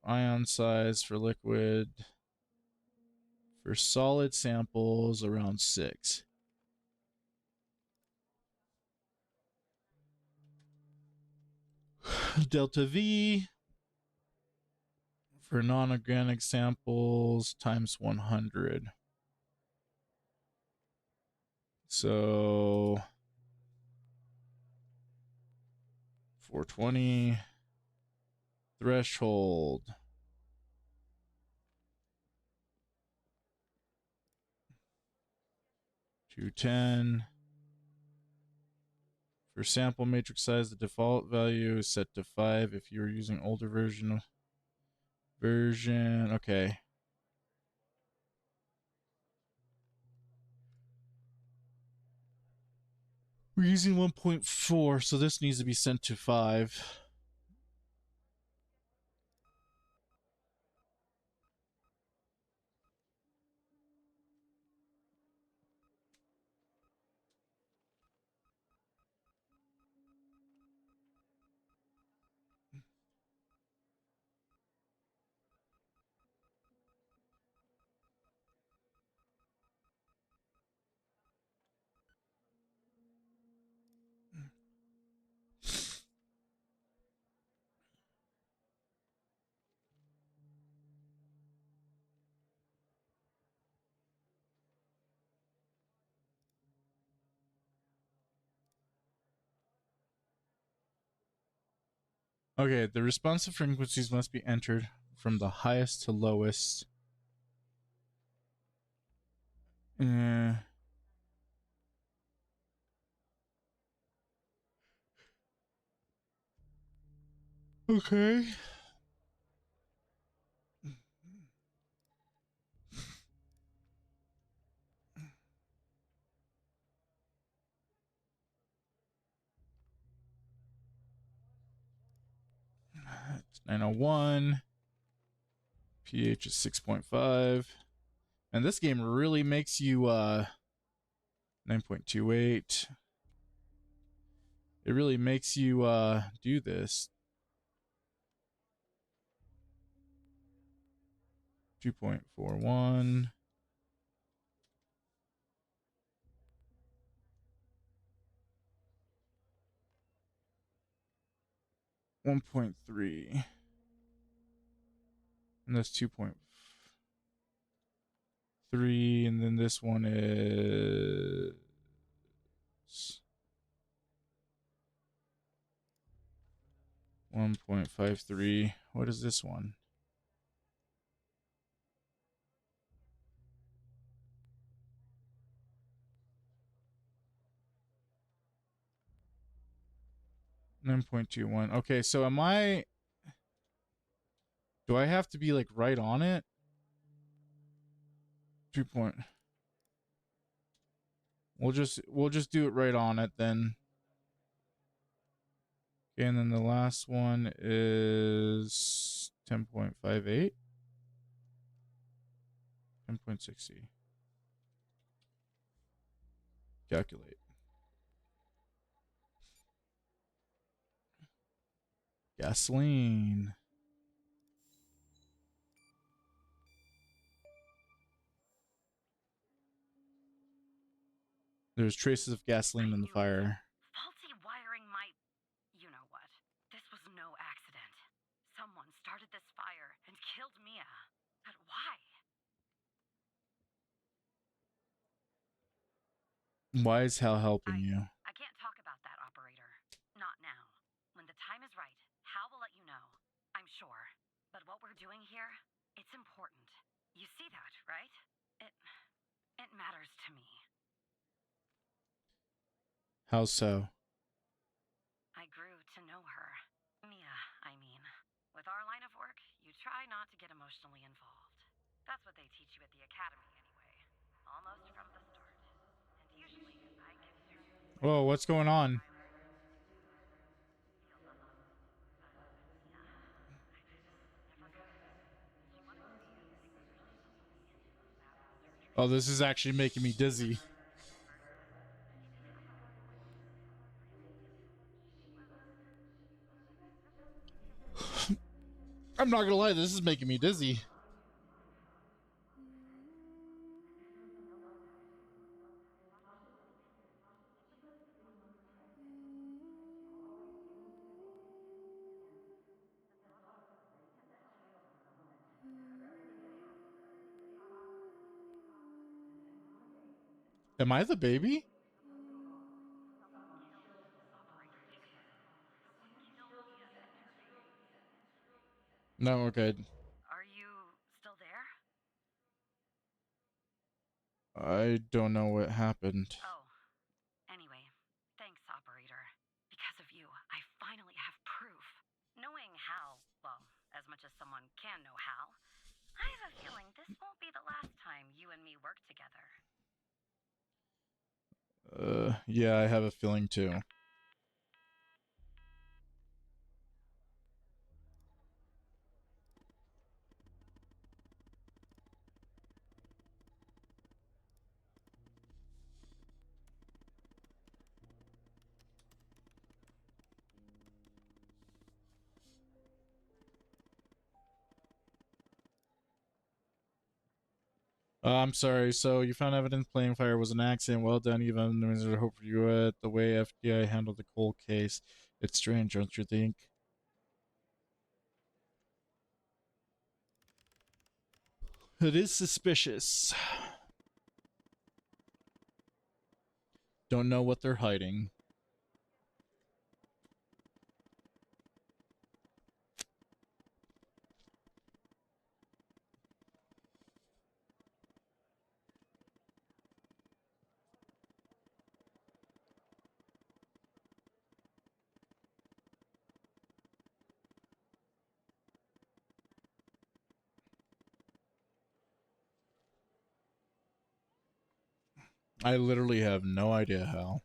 ion size for liquid. For solid samples, around 6. Delta V for non-organic samples times 100. So 420 threshold. $210. For sample matrix size, the default value is set to 5 if you're using older version. Okay. We're using 1.4, so this needs to be sent to 5. Okay, the responsive frequencies must be entered from the highest to lowest. Okay. It's 901. pH is 6.5. And this game really makes you 9.28. It really makes you do this. 2.41. 1.3. And that's 2.3. And then this one is 1.53. What is this one? $9.21. Okay, so am I... Do I have to be like right on it? 2 point. We'll just do it right on it then. Okay, and then the last one is 10.58. 10.60. Calculate. Gasoline. There's traces of gasoline in the fire. Faulty wiring might... You know what? This was no accident. Someone started this fire and killed Mia. But why? Why is Hal helping you? I can't talk about that, operator. Not now. When the time is right, Hal will let you know. I'm sure. But what we're doing here, it's important. You see that, right? It matters to me. How so? I grew to know her. Mia, I mean. With our line of work, you try not to get emotionally involved. That's what they teach you at the academy, anyway. Almost from the start. And usually, I give certain... Whoa, what's going on? Oh, this is actually making me dizzy. I'm not gonna lie, this is making me dizzy. Am I the baby? No, okay. Are you still there? I don't know what happened. Oh. Anyway, thanks, operator. Because of you, I finally have proof. Knowing Hal, well, as much as someone can know Hal, I have a feeling this won't be the last time you and me work together. Yeah, I have a feeling too. I'm sorry. So you found evidence playing fire was an accident. Well done. You've unlimited hope for you at the way FBI handled the cold case. It's strange, don't you think? It is suspicious. Don't know what they're hiding. I literally have no idea how.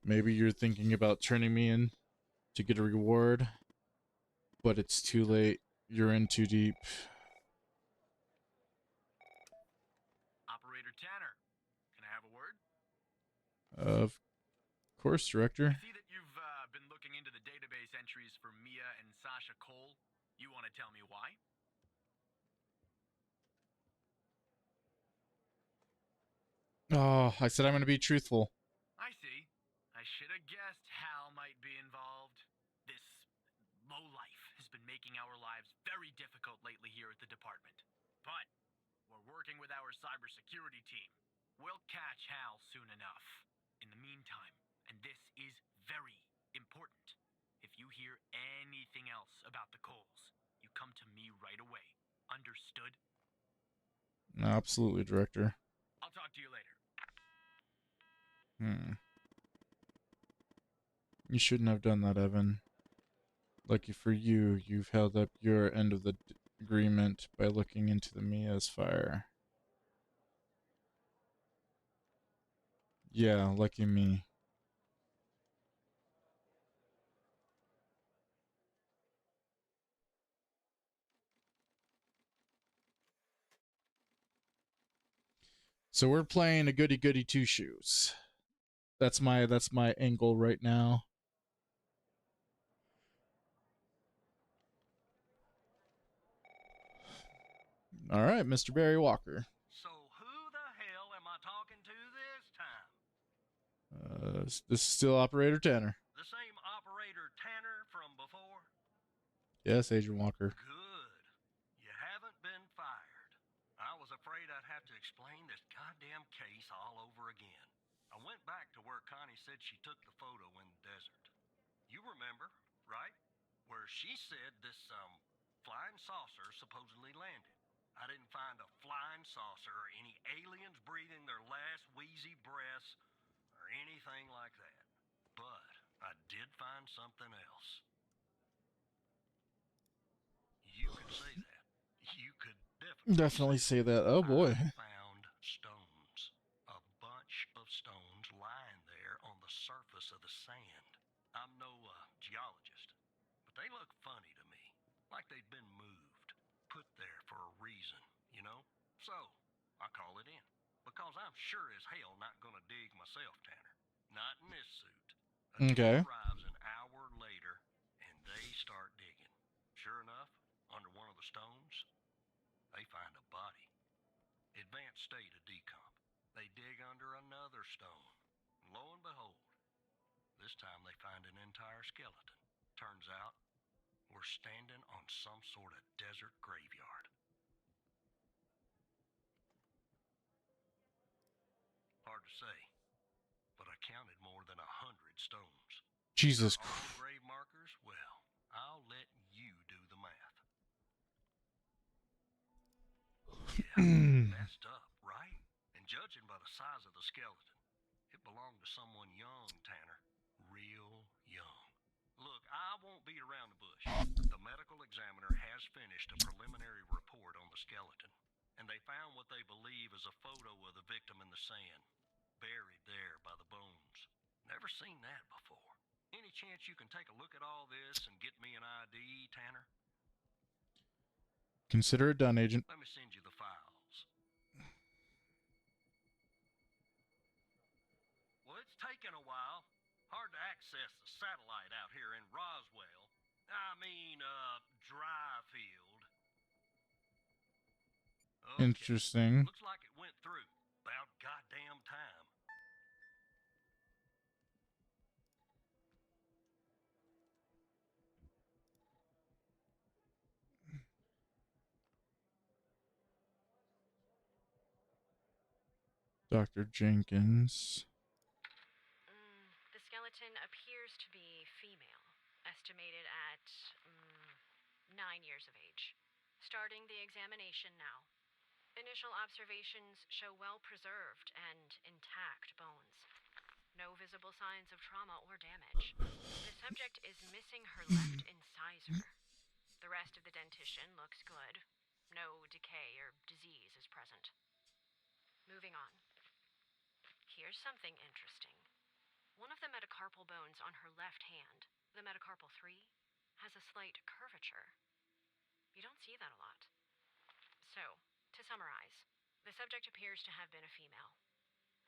Maybe you're thinking about turning me in to get a reward, but it's too late. You're in too deep. Operator Tanner, can I have a word? Of course, Director. I see that you've been looking into the database entries for Mia and Sasha Cole. You want to tell me why? Oh, I said I'm going to be truthful. I see. I should have guessed cybersecurity team. We'll catch Hal soon enough. In the meantime, and this is very important, if you hear anything else about the Coles, you come to me right away. Understood? Absolutely, Director. I'll talk to you later. You shouldn't have done that, Evan. Lucky for you, you've held up your end of the agreement by looking into the Mia's fire. Yeah, lucky me. So we're playing a goody goody two shoes. That's my angle right now. All right, Mr. Barry Walker. So who the hell am I talking to this time? This is still Operator Tanner. The same operator Tanner from before? Yes, Agent Walker. Good. You haven't been fired. I was afraid I'd have to explain this goddamn case all over again. I went back to where Connie said she took the photo in the desert. You remember, right? Where she said this, flying saucer supposedly landed. I didn't find a flying saucer or any aliens breathing their last wheezy breaths or anything like that. But I did find something else. You could say that. You could Definitely say that. Oh boy. I found stones. A bunch of stones lying there on the surface of the sand. I'm no geologist, but they look funny to me. Like they'd been moved. Put there for a reason, you know? So, I call it in. Because I'm sure as hell not gonna dig myself, Tanner. Not in this suit. A Okay. team arrives an hour later, and they start digging. Sure enough, under one of the stones, they find a body. Advanced state of decomp. They dig under another stone. And lo and behold, this time they find an entire skeleton. Turns out, we're standing on some sort of desert graveyard. Hard to say, but I counted more than 100 stones. Jesus All Christ. the grave markers? Well, I'll let you do the math. Yeah, messed up, right? And judging by the size of the skeleton, it belonged to someone young, Tanner. Real young. Look, I won't beat around the bush. The medical examiner has finished a preliminary report on the skeleton, and they found what they believe is a photo of the victim in the sand, buried there by the bones. Never seen that before. Any chance you can take a look at all this and get me an ID, Tanner? Consider it done, Agent. Let me send you the files. Well, it's taken a while. Hard to access the satellite out here in Roswell. Dryfield. Okay. Interesting. Looks like it went through. About goddamn time. Dr. Jenkins. The skeleton appears to be female, estimated at 9 years of age. Starting the examination now. Initial observations show well-preserved and intact bones. No visible signs of trauma or damage. The subject is missing her left incisor. The rest of the dentition looks good. No decay or disease is present. Moving on. Here's something interesting. One of the metacarpal bones on her left hand, the metacarpal 3, has a slight curvature. You don't see that a lot. So, to summarize, the subject appears to have been a female,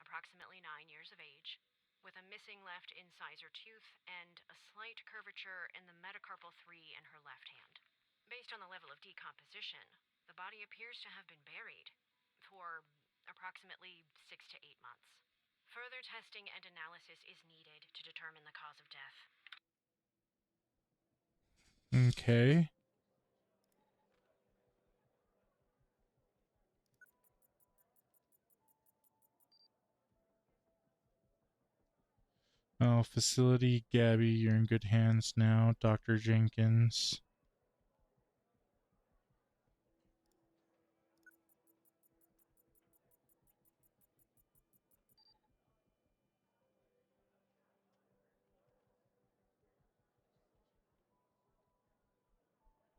approximately 9 years of age, with a missing left incisor tooth and a slight curvature in the metacarpal 3 in her left hand. Based on the level of decomposition, the body appears to have been buried for approximately 6 to 8 months. Further testing and analysis is needed to determine the cause of death. Okay. Oh, facility, Gabby, you're in good hands now. Dr. Jenkins.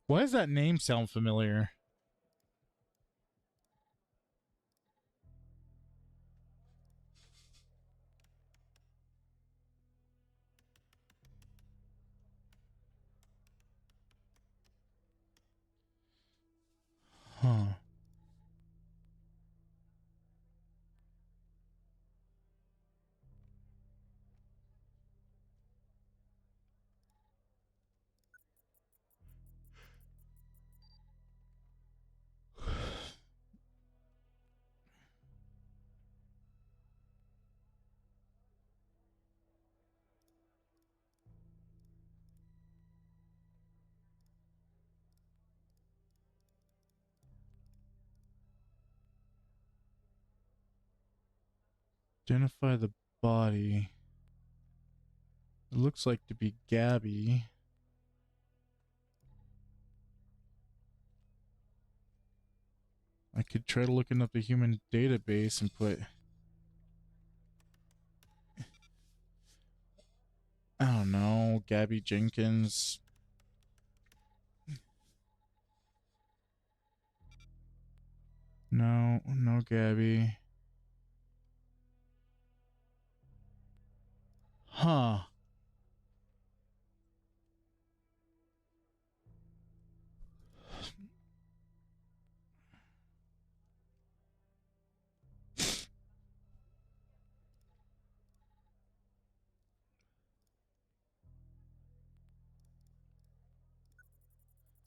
Why does that name sound familiar? Huh. Identify the body. It looks like to be Gabby. I could try looking up a human database and put... I don't know, Gabby Jenkins. No, no Gabby. Huh.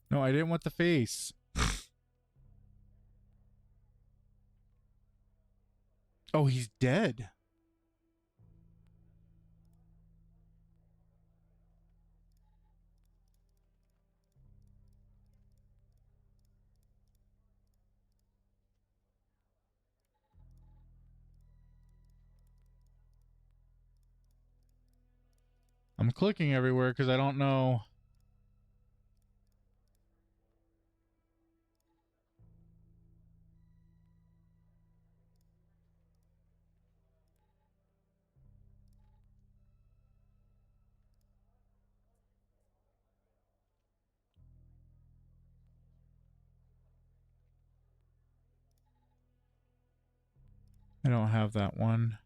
No, I didn't want the face. Oh, he's dead. I'm clicking everywhere because I don't know. I don't have that one.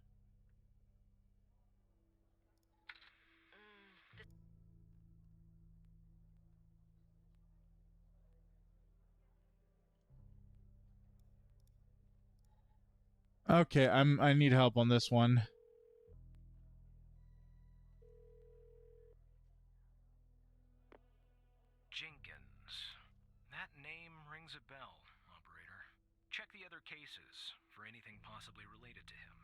Okay, I need help on this one. Jenkins. That name rings a bell, operator. Check the other cases for anything possibly related to him.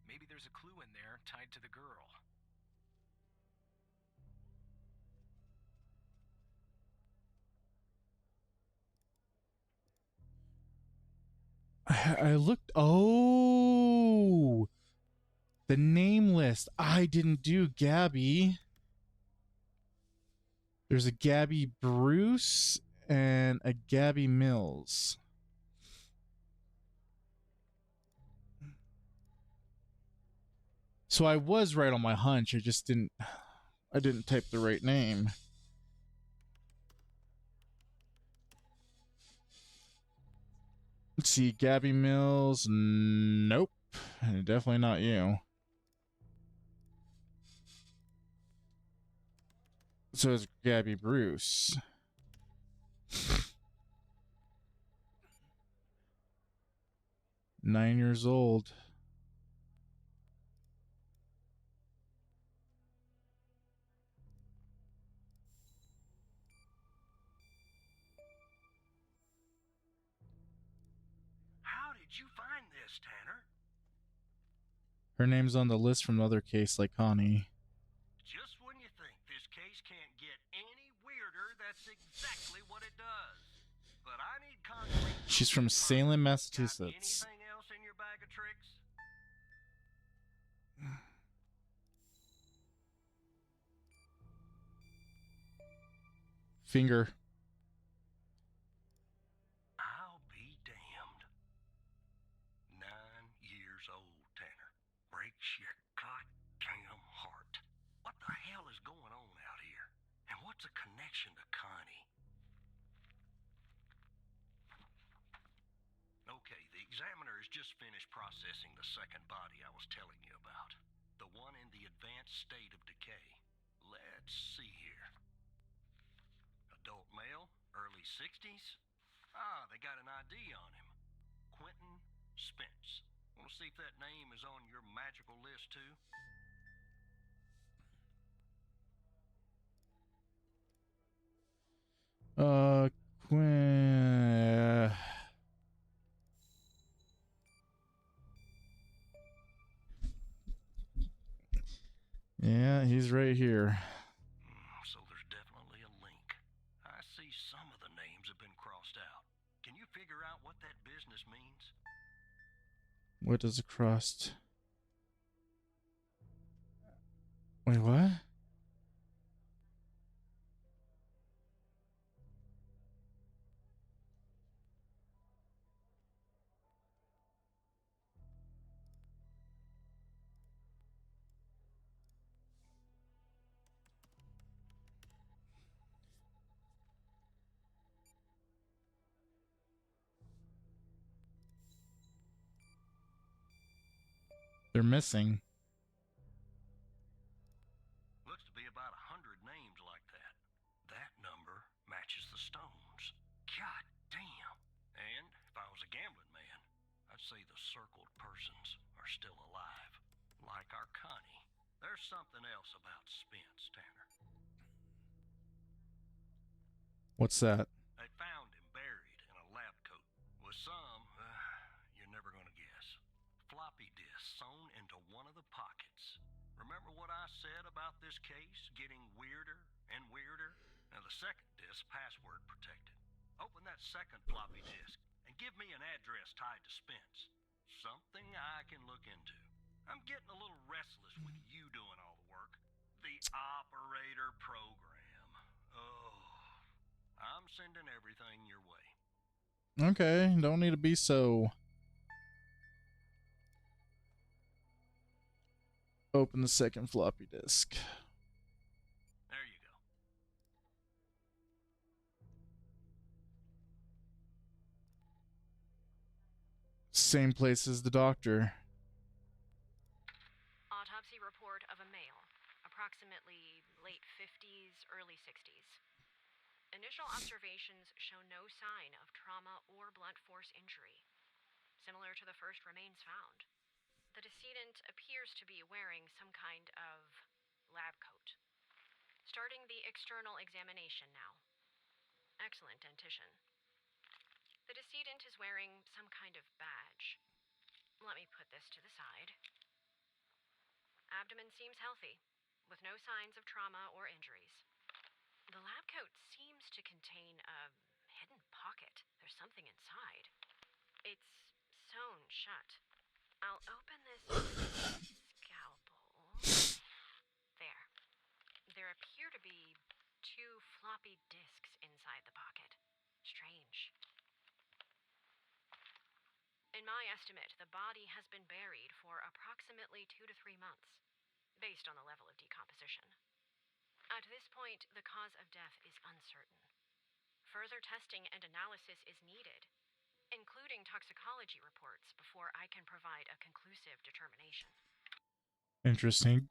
Maybe there's a clue in there tied to the girl. I looked. Oh, the name list. I didn't do Gabby. There's a Gabby Bruce and a Gabby Mills. So I was right on my hunch. I just didn't. I didn't type the right name. Let's see, Gabby Mills. Nope, definitely not you. So it's Gabby Bruce. Nine years old. How did you find this, Tanner? Her name's on the list from the other case, like Connie. Just when you think this case can't get any weirder, that's exactly what it does. But I need concrete. She's from Salem, Got Massachusetts. anything else in your bag of tricks? finger. I'll be damned. 9 years old, Tanner. Breaks your goddamn heart. What the hell is going on out here? And what's the connection to Connie? Okay, the examiner has just finished processing the second body I was telling you about. The one in the advanced state of decay. Let's see here. Adult male, early 60s. Ah, they got an ID on him. Quentin Spence. Want to see if that name is on your magical list too? Quinn. Yeah, he's right here. So there's definitely a link. I see some of the names have been crossed out. Can you figure out what that business means? What does a crossed? Wait, what? They're missing. Looks to be about 100 names like that. That number matches the stones. God damn. And if I was a gambling man, I'd say the circled persons are still alive. Like our Connie. There's something else about Spence, Tanner. What's that? They found him buried in a lab coat with some, you're never gonna guess, floppy disk sewn into one of the pockets. Remember what I said about this case getting weirder and weirder? Now the second disk password protected. Open that second floppy disk and give me an address tied to Spence. Something I can look into. I'm getting a little restless with you doing all the work. The operator program. Oh, I'm sending everything your way. Okay, don't need to be so. Open the second floppy disk. There you go. Same place as the doctor. Autopsy report of a male, approximately late 50s, early 60s. Initial observations show no sign of trauma or blunt force injury, similar to the first remains found. The decedent appears to be wearing some kind of lab coat. Starting the external examination now. Excellent dentition. The decedent is wearing some kind of badge. Let me put this to the side. Abdomen seems healthy, with no signs of trauma or injuries. The lab coat seems to contain a hidden pocket. There's something inside. It's sewn shut. I'll open this scalpel. There. There appear to be 2 floppy disks inside the pocket. Strange. In my estimate, the body has been buried for approximately 2 to 3 months, based on the level of decomposition. At this point, the cause of death is uncertain. Further testing and analysis is needed, including toxicology reports, before I can provide a conclusive determination. Interesting.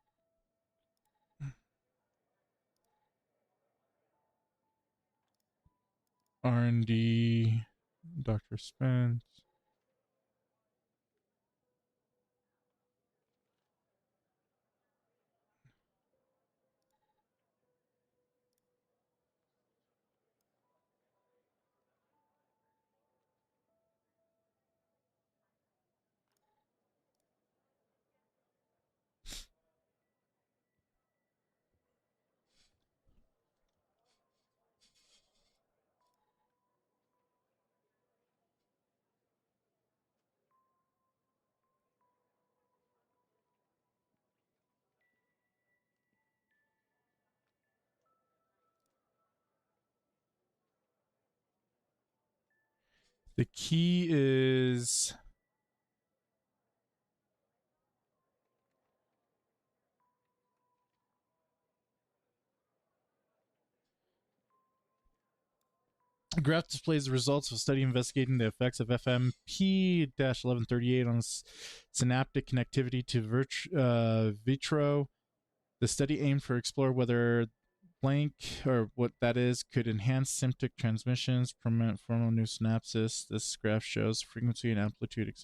R&D, Dr. Spence. The key is... The graph displays the results of a study investigating the effects of FMP-1138 on synaptic connectivity to vitro. The study aimed to explore whether blank, or what that is, could enhance symptomatic transmissions, promote formal new synapses. This graph shows frequency and amplitude.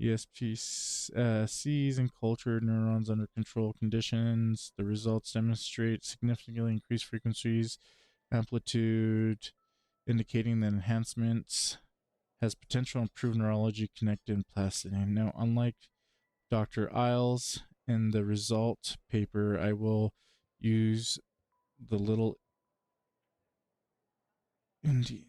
ESPCs and cultured neurons under control conditions. The results demonstrate significantly increased frequencies, amplitude, indicating that enhancements has potential to improve neurology connected and plasticity. Now, unlike Dr. Isles in the result paper, I will use the little indie.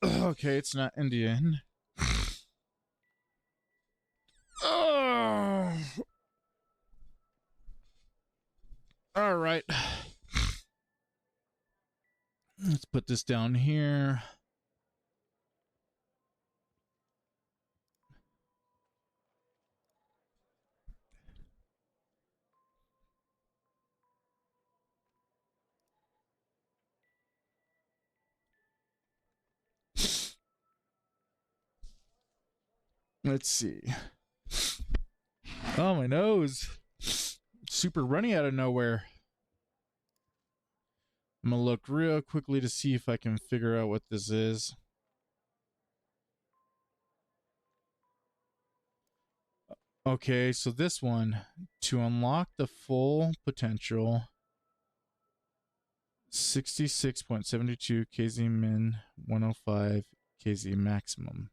Okay, it's not Indian. All right. Let's put this down here. Let's see. Oh, my nose. Super runny out of nowhere. I'm going to look real quickly to see if I can figure out what this is. Okay, so this one, to unlock the full potential, 66.72 kz min, 105 kz maximum.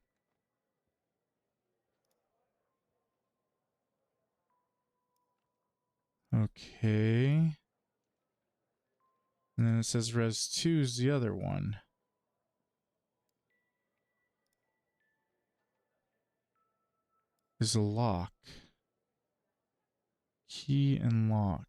Okay. And then it says Res 2 is the other one. Is a lock. Key and lock.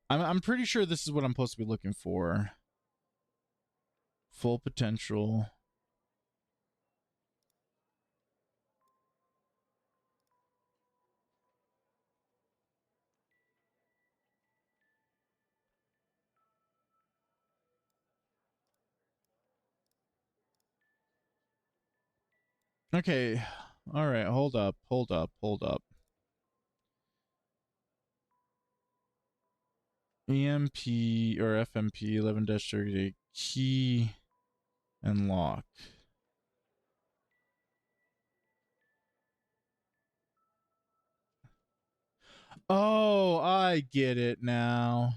I'm pretty sure this is what I'm supposed to be looking for. Full potential. Okay. All right. Hold up. EMP or FMP 11-38 key and lock. Oh, I get it now.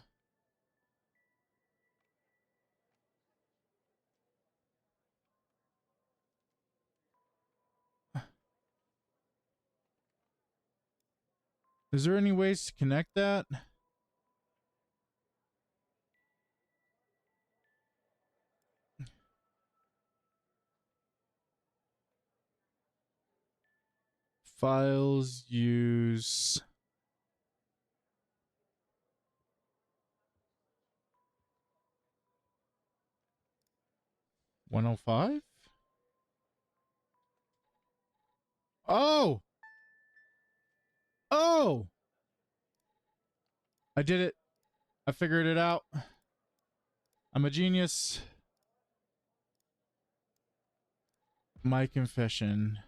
Is there any ways to connect that? Files use 105? Oh! Oh! I did it. I figured it out. I'm a genius. My confession.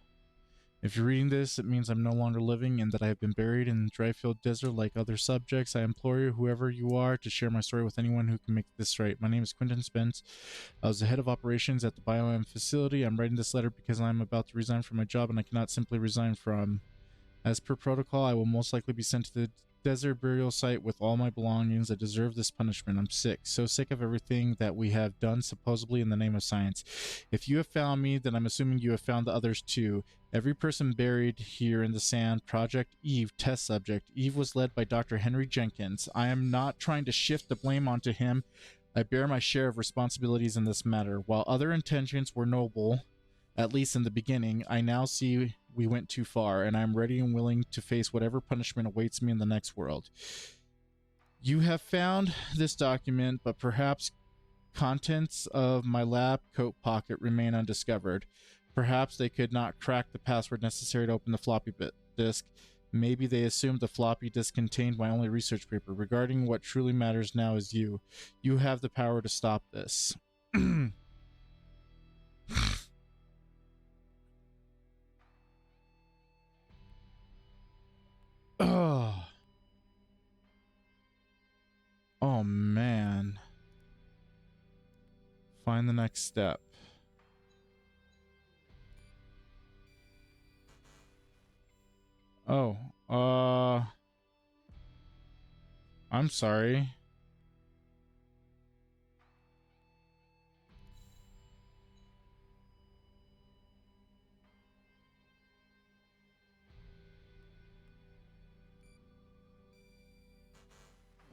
If you're reading this, it means I'm no longer living and that I have been buried in the Dryfield Desert like other subjects. I implore you, whoever you are, to share my story with anyone who can make this right. My name is Quentin Spence. I was the head of operations at the BioM facility. I'm writing this letter because I'm about to resign from my job and I cannot simply resign from. As per protocol, I will most likely be sent to the desert burial site with all my belongings. I deserve this punishment. I'm sick. So sick of everything that we have done supposedly in the name of science. If you have found me, then I'm assuming you have found the others too. Every person buried here in the sand. Project Eve test subject. Eve was led by Dr. Henry Jenkins. I am not trying to shift the blame onto him. I bear my share of responsibilities in this matter. While other intentions were noble, at least in the beginning, I now see we went too far, and I'm ready and willing to face whatever punishment awaits me in the next world. You have found this document, but perhaps contents of my lab coat pocket remain undiscovered. Perhaps they could not crack the password necessary to open the floppy disk. Maybe they assumed the floppy disk contained my only research paper. Regarding what truly matters now is you. You have the power to stop this. Oh. Oh man. Find the next step. Oh, I'm sorry.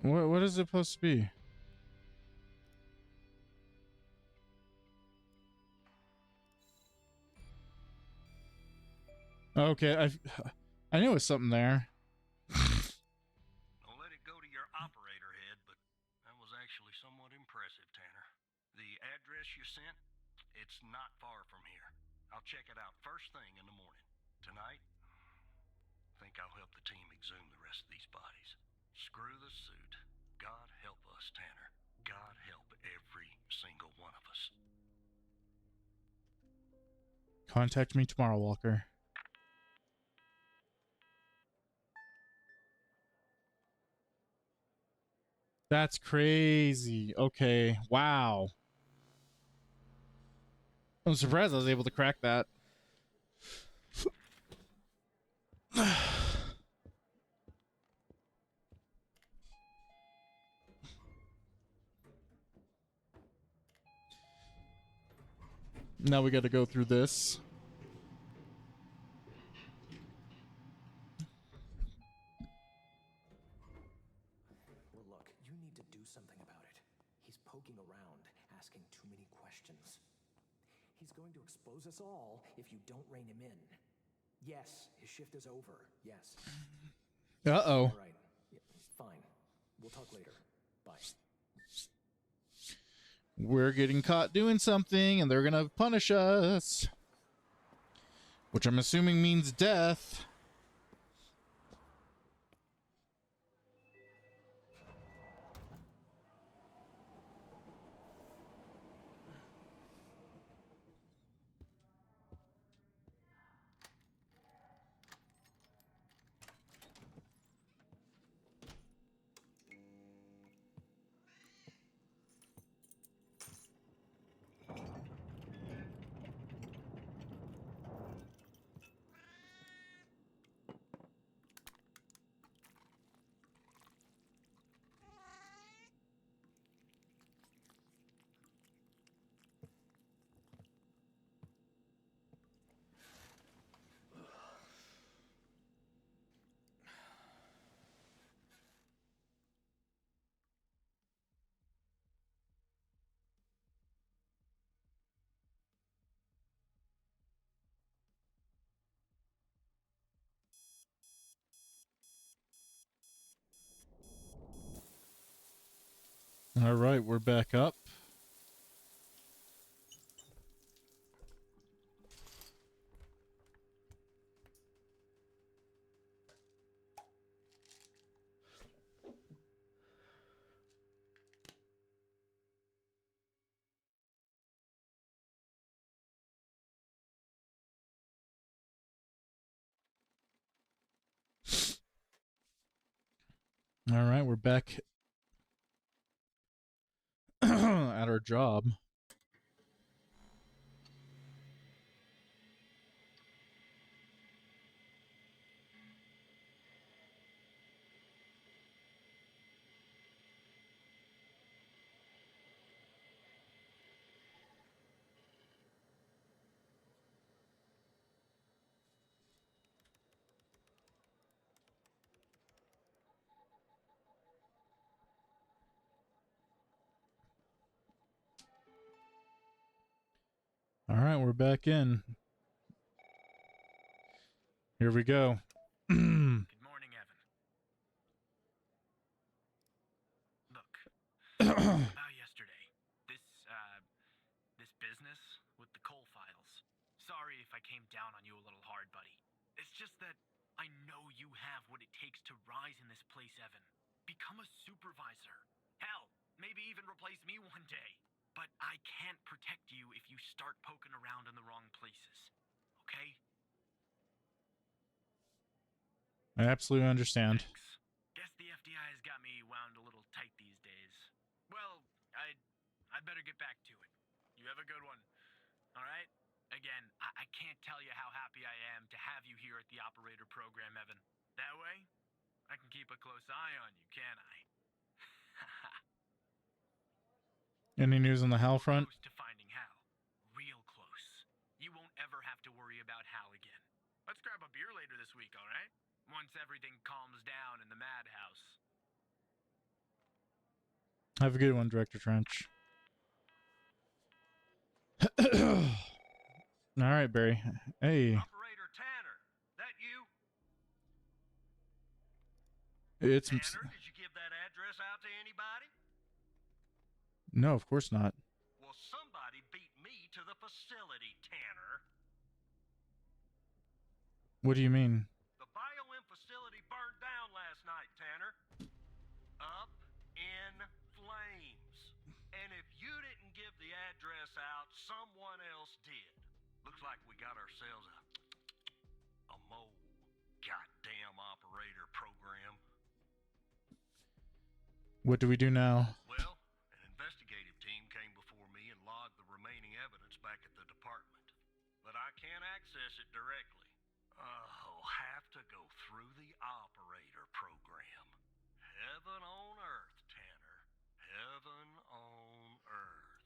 What is it supposed to be? Okay, I knew it was something there. Don't let it go to your operator head, but that was actually somewhat impressive, Tanner. The address you sent, it's not far from here. I'll check it out first thing in the morning. Tonight, I think I'll help the team exhume the rest of these bodies. Screw the suit. God help us, Tanner. God help every single one of us. Contact me tomorrow, Walker. That's crazy. Okay. Wow. I'm surprised I was able to crack that. Now we got to go through this. Well, look, you need to do something about it. He's poking around, asking too many questions. He's going to expose us all if you don't rein him in. Yes, his shift is over. Yes. Uh-oh. All right. Yeah, fine. We'll talk later. Bye. We're getting caught doing something and they're gonna punish us, which I'm assuming means death. All right, we're back up. All right, we're back at our job. All right, we're back in. Here we go. Good morning, Evan. Look, about yesterday, this business with the coal files. Sorry if I came down on you a little hard, buddy. It's just that I know you have what it takes to rise in this place, Evan. Become a supervisor. Hell, maybe even replace me one day. But I can't protect you if you start poking around in the wrong places. Okay? I absolutely understand. Thanks. Guess the FDI has got me wound a little tight these days. Well, I'd better get back to it. You have a good one. All right? Again, I can't tell you how happy I am to have you here at the operator program, Evan. That way, I can keep a close eye on you, can't I? Any news on the Hal front? Close to finding Hal. Real close. You won't ever have to worry about Hal again. Let's grab a beer later this week, all right? Once everything calms down in the madhouse. Have a good one, Director Trench. All right, Barry. Hey. Operator Tanner, that you? It's Tanner, did you give that address out to anybody? No, of course not. Well, somebody beat me to the facility, Tanner. What do you mean? The BioM facility burned down last night, Tanner. Up in flames. And if you didn't give the address out, someone else did. Looks like we got ourselves a mole goddamn operator program. What do we do now? Well, an investigative team came before me and logged the remaining evidence back at the department. But I can't access it directly. I'll have to go through the operator program. Heaven on earth, Tanner. Heaven on earth.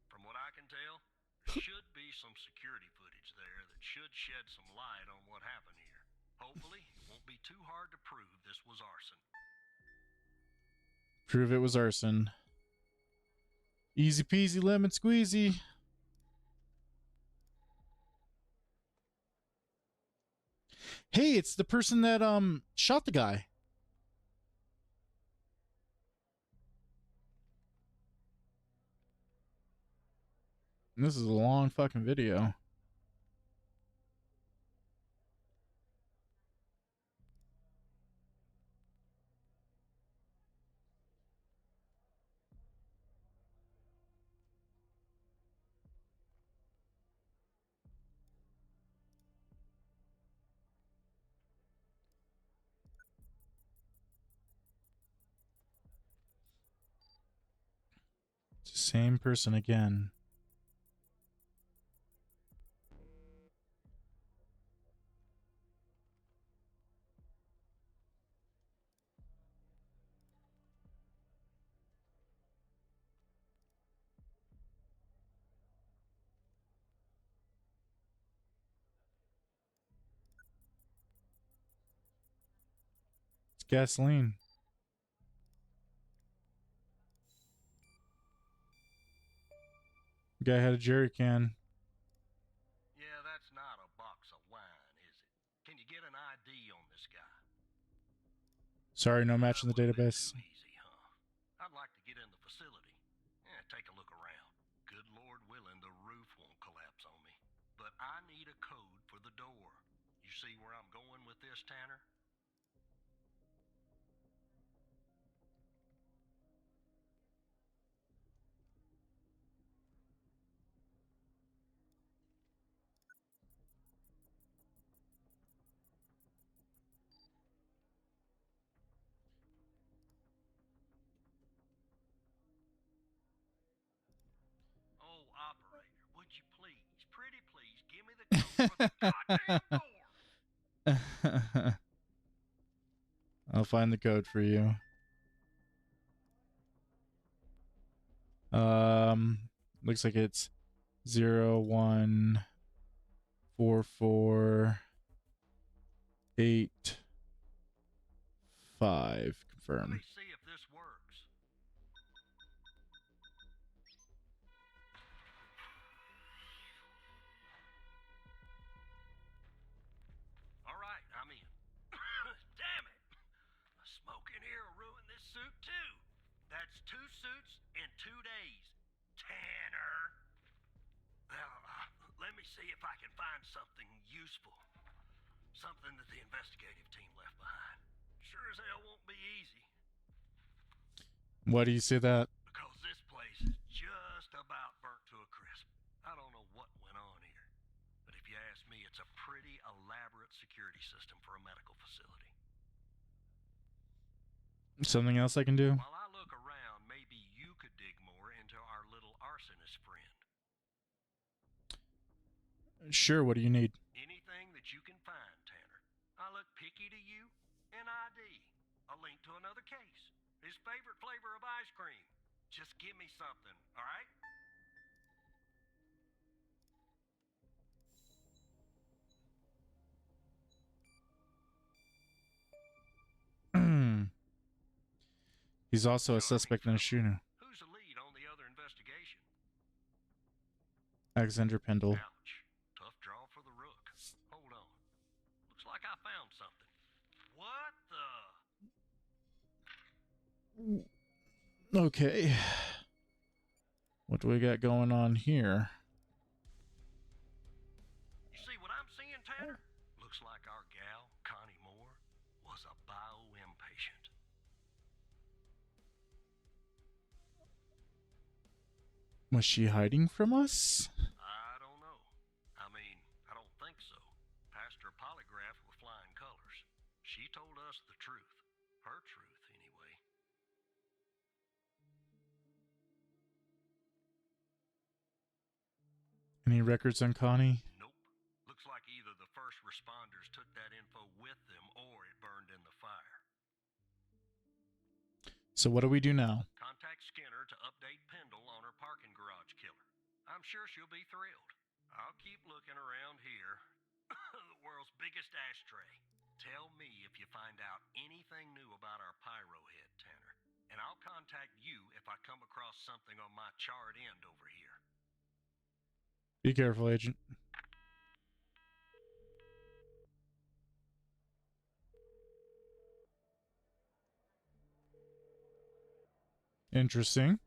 From what I can tell, there should be some security footage there that should shed some light on what happened here. Hopefully, it won't be too hard to prove this was arson. Prove it was arson. Easy peasy lemon squeezy. Hey, it's the person that shot the guy. This is a long fucking video. It's the same person again. It's gasoline. Guy had a jerry can. Yeah, that's not a box of wine, is it? Can you get an ID on this guy? Sorry, no match in the That would've been database. too easy, huh? I'd like to get in the facility. Yeah, take a look around. Good Lord willing, the roof won't collapse on me. But I need a code for the door. You see where I'm going with this, Tanner? goddamn door. I'll find the code for you. Looks like it's 01448 5. Let Confirm. me see if this works. All right, I'm in. Damn it! A smoke in here will ruin this suit too. That's 2 suits in 2 days. Tanner. Well, let me see if I can find something useful. Something that the investigative team left behind. Sure as hell won't be easy. Why do you say that? Because this place is just about burnt to a crisp. I don't know what went on here. But if you ask me, it's a pretty elaborate security system for a medical facility. Something else I can do? While I look around, maybe you could dig more into our little arsonist friend. Sure, what do you need? Anything that you can find, Tanner. I look picky to you. An ID. A link to another case. His favorite flavor of ice cream. Just give me something, all right? He's also a suspect in a shooting. Who's the lead on the other investigation? Alexander Pendle. Ouch. Tough draw for the rook. Hold on. Looks like I found something. What the? Okay. What do we got going on here? You see what I'm seeing, Tanner? Looks like our gal, Connie Moore, was a bio-impatient. Was she hiding from us? I don't know. I mean, I don't think so. Passed her polygraph with flying colors. She told us the truth. Her truth, anyway. Any records on Connie? Nope. Looks like either the first responders took that info with them or it burned in the fire. So what do we do now? Contact Skinner to update Pendle on her parking garage killer. I'm sure she'll be thrilled. I'll keep looking around here. The world's biggest ashtray. Tell me if you find out anything new about our pyro head, Tanner. And I'll contact you if I come across something on my charred end over here. Be careful, Agent. Interesting.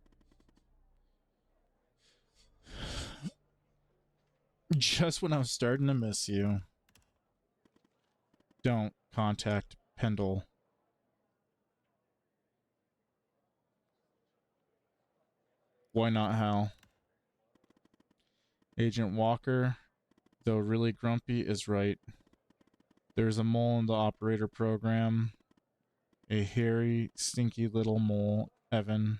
Just when I was starting to miss you. Don't contact Pendle. Why not, Hal? Agent Walker, though really grumpy, is right. There's a mole in the operator program. A hairy, stinky little mole, Evan.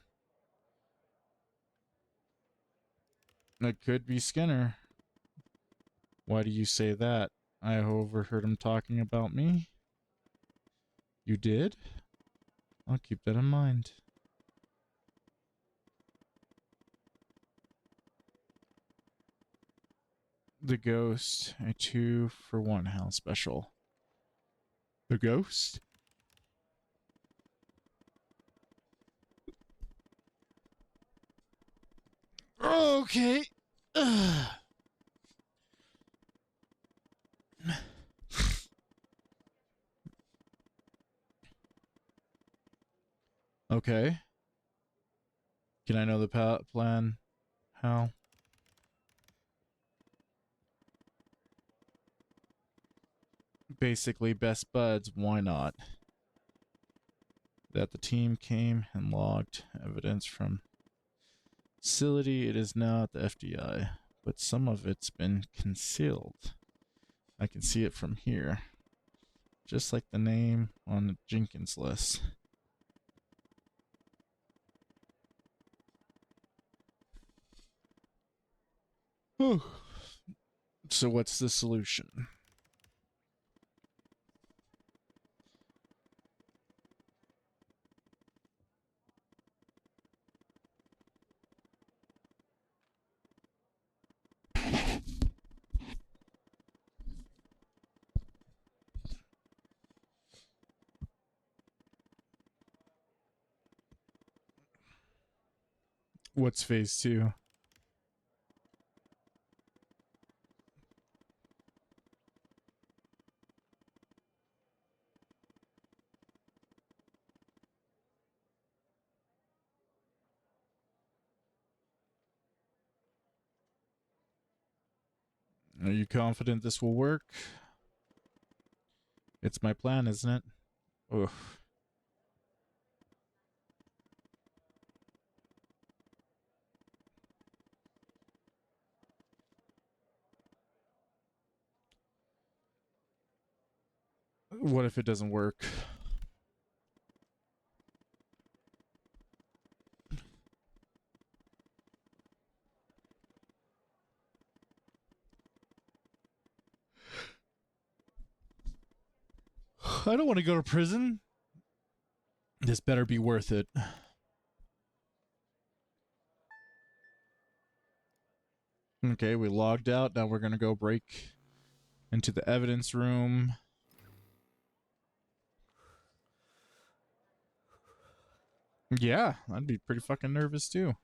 It could be Skinner. Why do you say that? I overheard him talking about me. You did? I'll keep that in mind. The Ghost, a 2-for-1 Hal special. The Ghost? Okay. Okay. Can I know the plan, Hal? Basically, best buds, why not? That the team came and logged evidence from facility. It is now at the FDI, but some of it's been concealed. I can see it from here, just like the name on the Jenkins list. Oh, So what's the solution? What's phase 2? Are you confident this will work? It's my plan, isn't it? Ugh. What if it doesn't work? I don't want to go to prison. This better be worth it. Okay, we logged out. Now we're going to go break into the evidence room. Yeah, I'd be pretty fucking nervous too.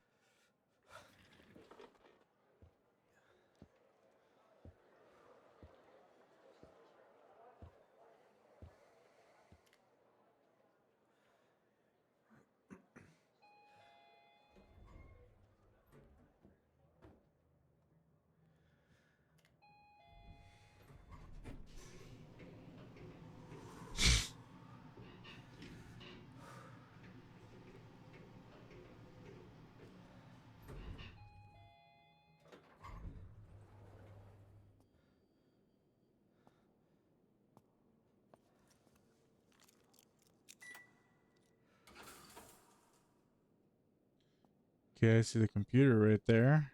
Okay, I see the computer right there.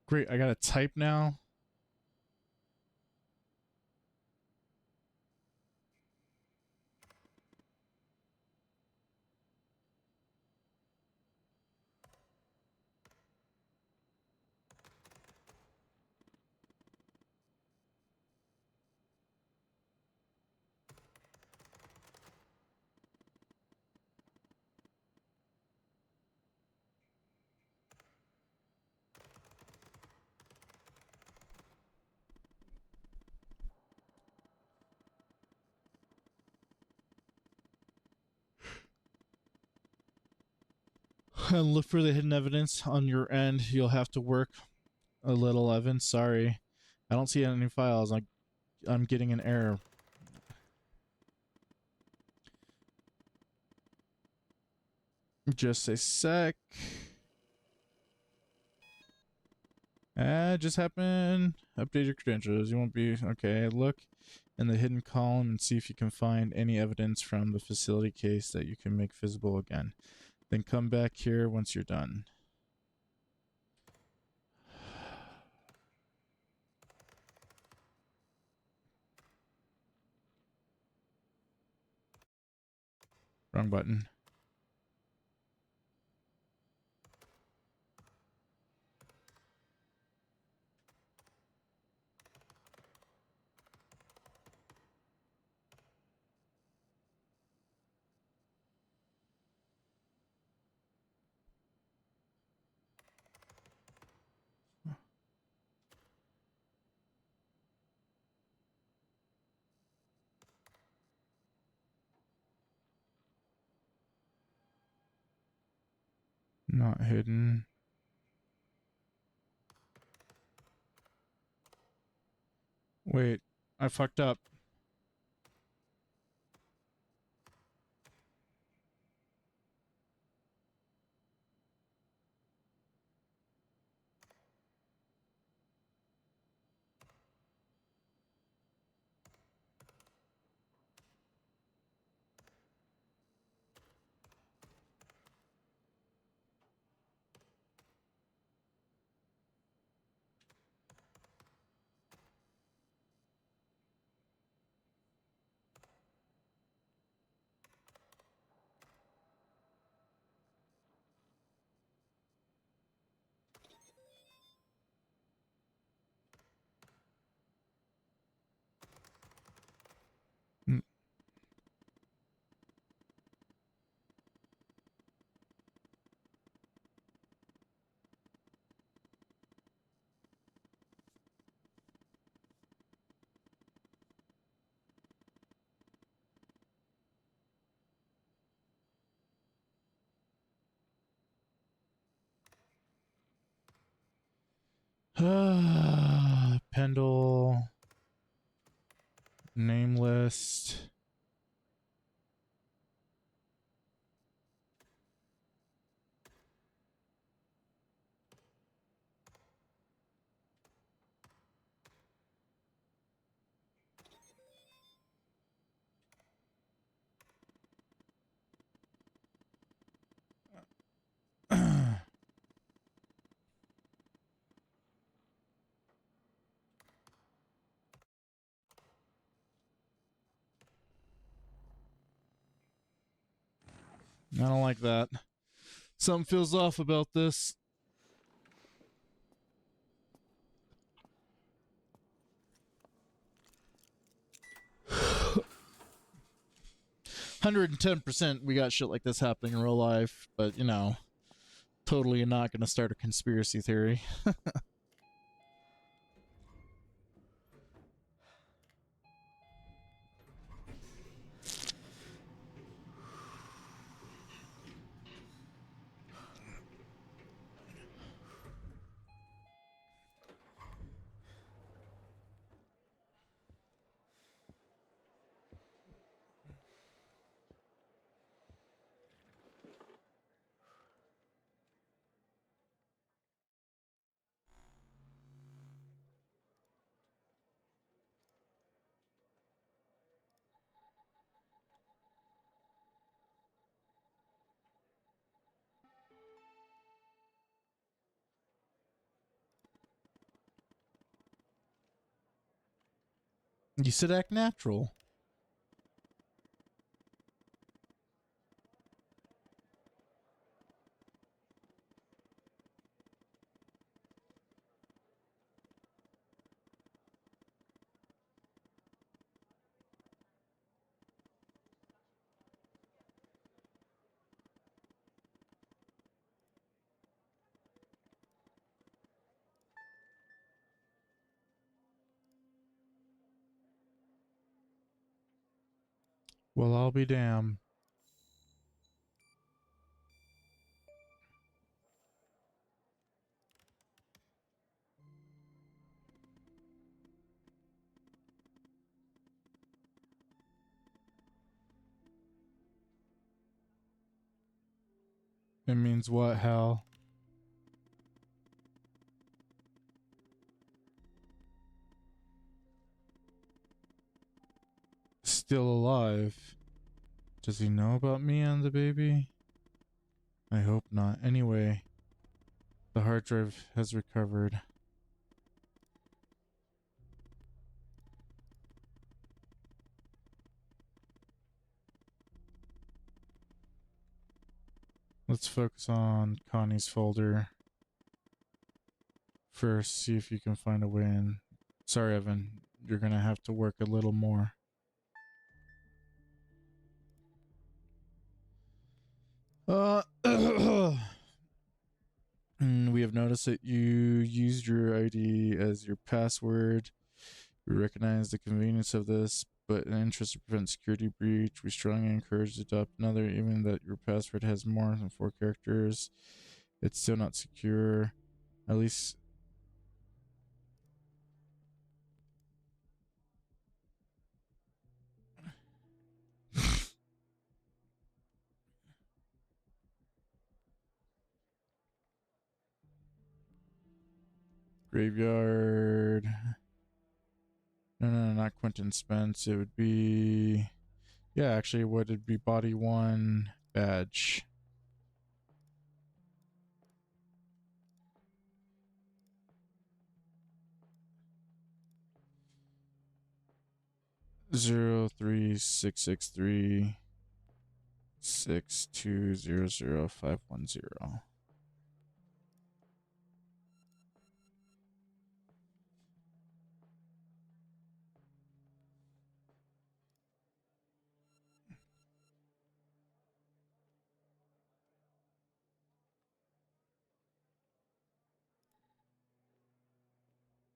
Great, I gotta type now. And look for the hidden evidence on your end. You'll have to work a little, Evan. Sorry. I don't see any files. I'm getting an error. Just a sec. Just happened. Update your credentials. You won't be... Okay, look in the hidden column and see if you can find any evidence from the facility case that you can make visible again. Then come back here once you're done. Wrong button. Not hidden. Wait, I fucked up. Pendle. Name list. I don't like that. Something feels off about this. $110% we got shit like this happening in real life, but you know, totally not gonna start a conspiracy theory. You said act natural. Well, I'll be damned. It means what, Hal? Still alive. Does he know about me and the baby? I hope not. Anyway, the hard drive has recovered. Let's focus on Connie's folder first, see if you can find a way in. Sorry, Evan, you're gonna have to work a little more. We have noticed that you used your ID as your password. We recognize the convenience of this, but in the interest to prevent security breach, we strongly encourage you to adopt another, even that your password has more than 4 characters. It's still not secure. At least... Graveyard. No, not Quentin Spence. It would be... Yeah, actually, would it be body 1 badge? Zero 3 6 6 3 6 2 0 0 5 1 0.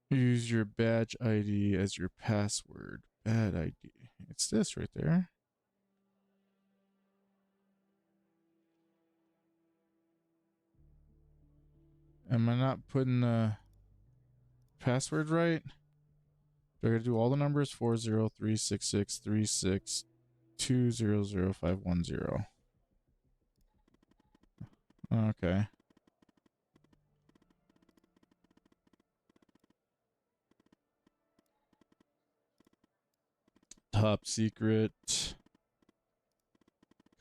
Use your badge ID as your password. Bad ID. It's this right there. Am I not putting the password right? Do I gotta do all the numbers? 40 366 36 200 510. Okay. Top secret.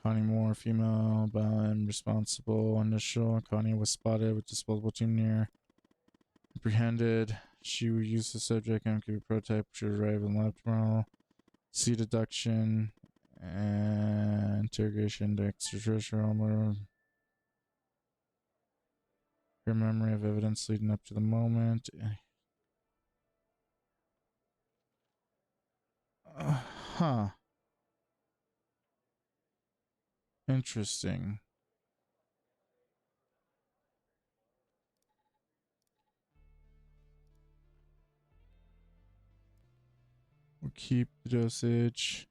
Connie Moore, female, Ballin, responsible, initial. Connie was spotted with disposable team near. Apprehended. She will use the subject and give a prototype. Should arrive in lab tomorrow. C deduction. And interrogation to extraterrestrial. Her memory of evidence leading up to the moment. Huh. Interesting. We'll keep the dosage.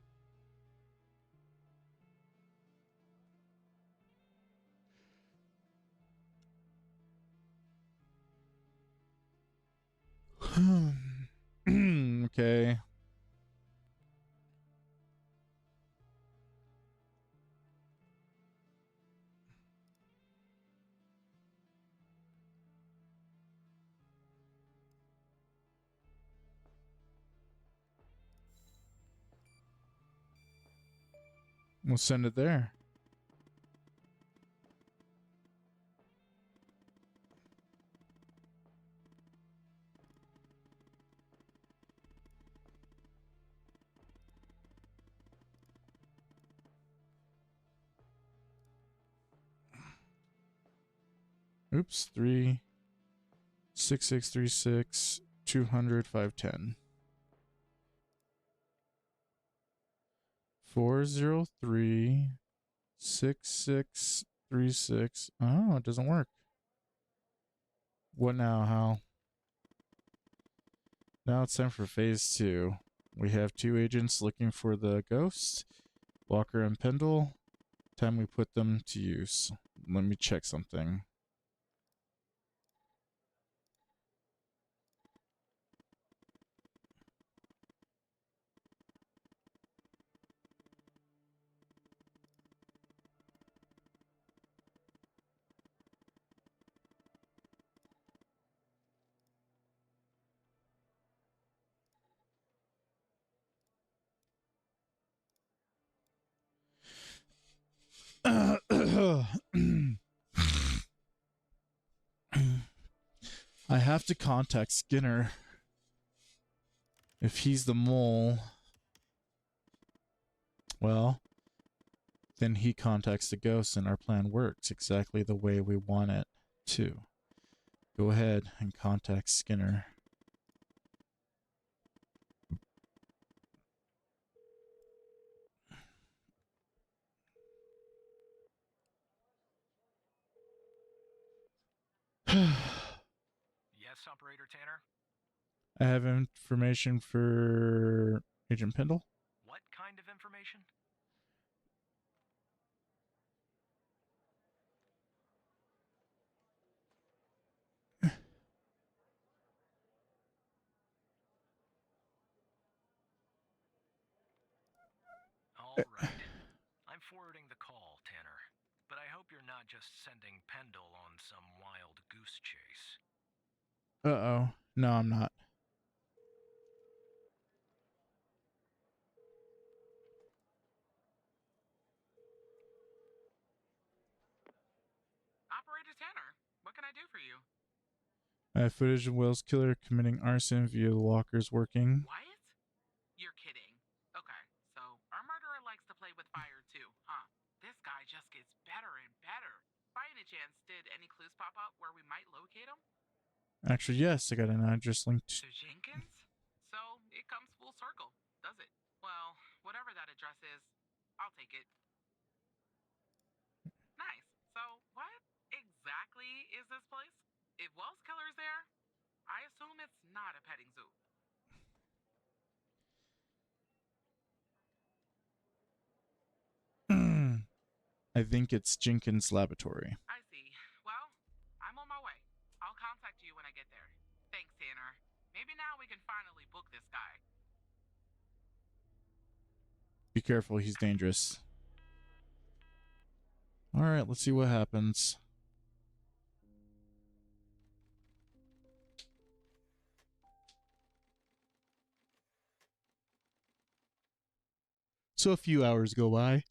Okay. We'll send it there. Oops, 3 6 6 3 6 200 510 403 6 6 3 6. Oh, it doesn't work. What now, Hal? Now it's time for phase 2. We have 2 agents looking for the ghost, Walker and Pendle. Time we put them to use. Let me check something. I have to contact Skinner. If he's the mole, well, then he contacts the ghost and our plan works exactly the way we want it to. Go ahead and contact Skinner. Yes, Operator Tanner? I have information for Agent Pendle. What kind of information? right. I'm forwarding the call, Tanner. But I hope you're not just sending Pendle on some wild goose chase. Uh-oh. No, I'm not. Operator Tanner, what can I do for you? I have footage of Will's killer committing arson via the walkers working. What? You're kidding. Okay, so our murderer likes to play with fire too, huh? This guy just gets better and better. By any chance, did any clues pop up where we might locate him? Actually, yes, I got an address linked. To Jenkins? So it comes full circle, does it? Well, whatever that address is, I'll take it. Nice. So what exactly is this place? If Wells Killer's there, I assume it's not a petting zoo. I think it's Jenkins Laboratory. I see. Well, I'm on my way. I'll contact you when I get there. Thanks, Tanner. Maybe now we can finally book this guy. Be careful, he's dangerous. Alright, let's see what happens. So a few hours go by.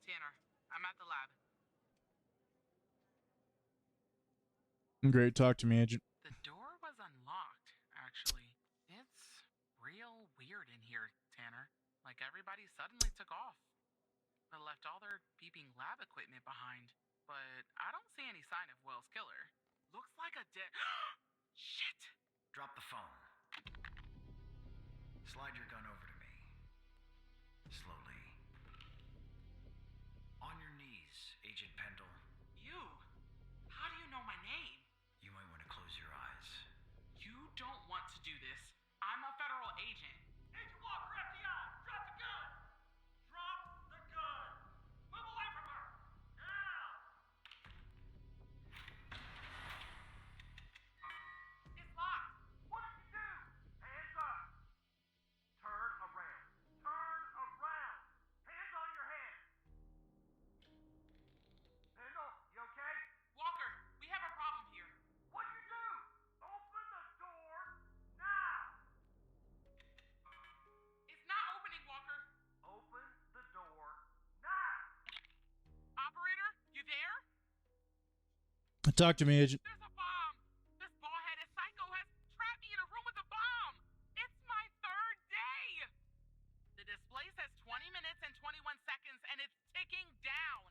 Tanner, I'm at the lab. Great, talk to me, Agent. The door was unlocked, actually. It's real weird in here, Tanner. Like everybody suddenly took off. They left all their beeping lab equipment behind. But I don't see any sign of Wells' killer. Looks like a dead... Shit! Drop the phone. Slide your gun over to me. Slowly. On your knees, Agent Pendle. You? How do you know my name? You might want to close your eyes. You don't want to do this. I'm a federal agent. Agent Walker, FBI! Drop the gun! Drop the gun! Move away from her! Now! It's locked! What did you do? Hands up! Turn around! Turn around! Hands on your head! Pendle, you okay? Walker, we have a problem here. What'd you do? Open the door now! It's not opening, Walker. Open the door now! Operator, you there? Talk to me, Agent. There's a bomb! This bald-headed psycho has trapped me in a room with a bomb! It's my third day! The display says 20 minutes and 21 seconds, and it's ticking down!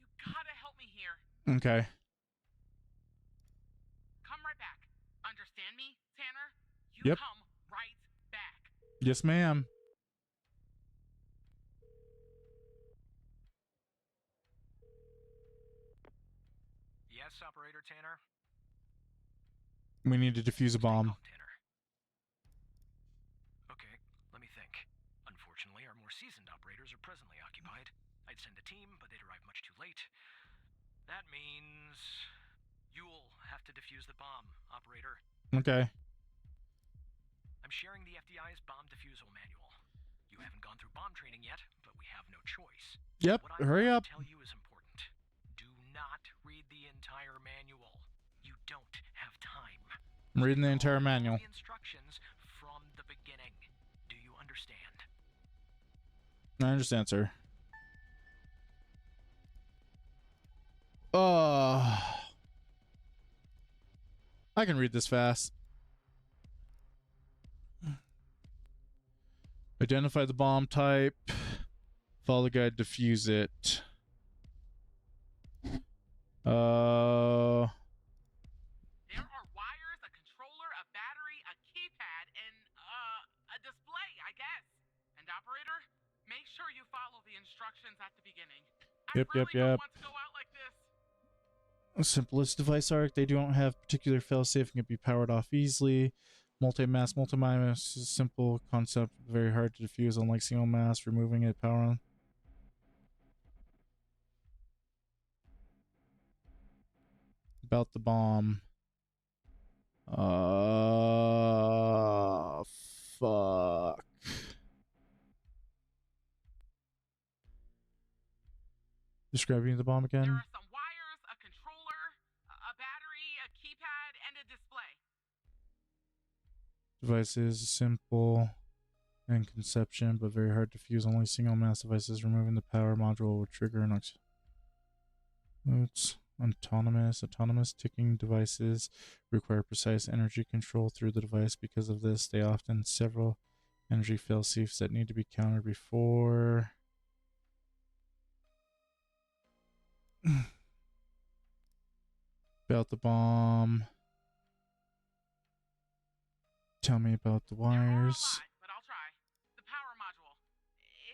You gotta help me here. Okay. Come right back. Understand me, Tanner? You Yep. come right back. Yes, ma'am. Yes, Operator Tanner? We need to defuse a bomb. Stay calm, Tanner. Okay, let me think. Unfortunately, our more seasoned operators are presently occupied. I'd send a team, but they'd arrive much too late. That means you'll have to defuse the bomb, Operator. Okay. I'm sharing the FDI's bomb defusal manual. You haven't gone through bomb training yet, but we have no choice. Yep, What I'm hurry about up. to tell you is important. Do not read the entire manual. You don't have time. I'm reading the entire Follow all manual. the instructions from the beginning. Do you understand? I understand, sir. I can read this fast. Identify the bomb type. Follow the guide, defuse it. There are wires, a controller, a battery, a keypad, and a display, I guess. And operator, make sure you follow the instructions at the beginning. Yep, I really yep. don't want to go out like this. Simplest device arc. They don't have particular failsafe and can be powered off easily. Multi-mass is a simple concept, very hard to defuse, unlike single mass. Removing it, power on. About the bomb. Fuck. Describing the bomb There again. are some wires, a controller, a battery, a keypad, and a display. Device is simple in conception, but very hard to fuse. Only single mass devices. Removing the power module will trigger an autonomous ticking devices require precise energy control through the device. Because of this, they often several energy fail-safes that need to be countered before. About the bomb. Tell me about the There are a wires. lot, but I'll try. The power module.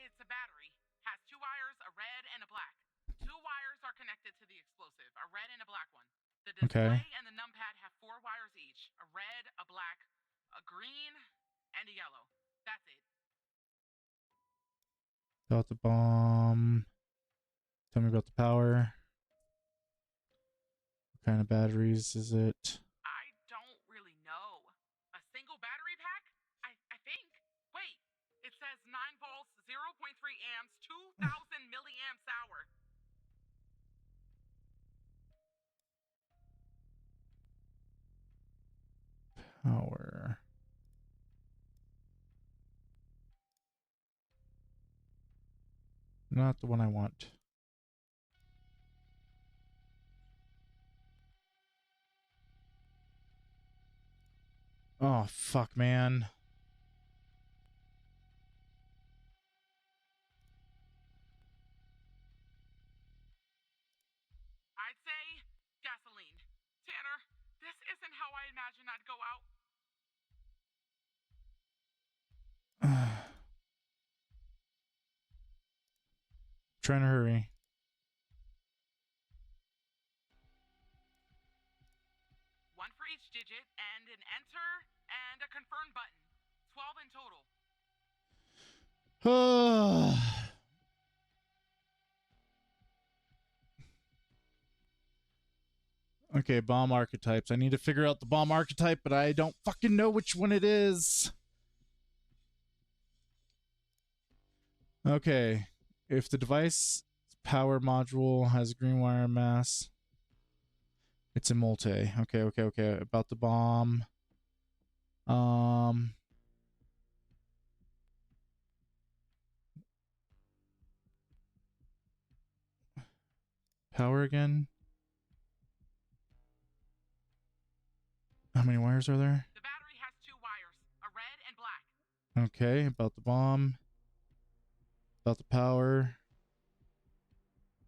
It's a battery. Has two wires, a red and a black. Two wires are connected to the explosive, a red and a black one. The display Okay. and the numpad have four wires each, a red, a black, a green, and a yellow. That's it. About the bomb. Tell me about the power. What kind of batteries is it? I don't really know. A single battery pack? I think. Wait, it says 9 volts, 0.3 amps, 2,000 milliamps hour. Power. Not the one I want. Oh, fuck, man. I'd say gasoline. Tanner, this isn't how I imagined I'd go out. Trying to hurry. One for each digit, and an enter and a confirm button. 12 in total. Okay, bomb archetypes. I need to figure out the bomb archetype, but I don't fucking know which one it is. Okay. If the device power module has green wire mass, it's a multi. Okay. About the bomb. Power again. How many wires are there? The battery has two wires, a red and black. Okay, about the bomb. About the power.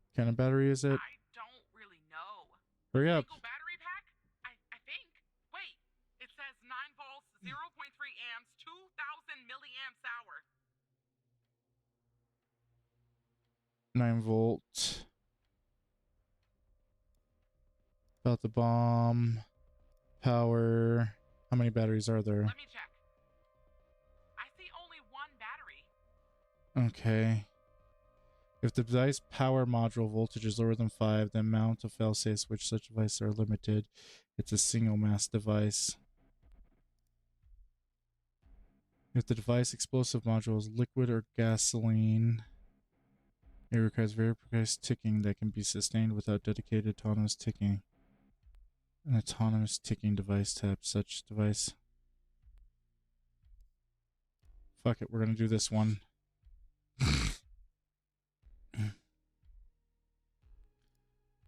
What kind of battery is it? I don't really know. Hurry up. Single battery pack? I think. Wait, it says 9 volts, 0.3 amps, 2,000 milliamps hour. 9 volt. About the bomb. Power. How many batteries are there? Let me check. I see only one battery. Okay. If the device power module voltage is lower than 5, the amount of fail-safes which such devices are limited. It's a single mass device. If the device explosive module is liquid or gasoline, it requires very precise ticking that can be sustained without dedicated autonomous ticking. An autonomous ticking device type. Such device. Fuck it, we're gonna do this one. I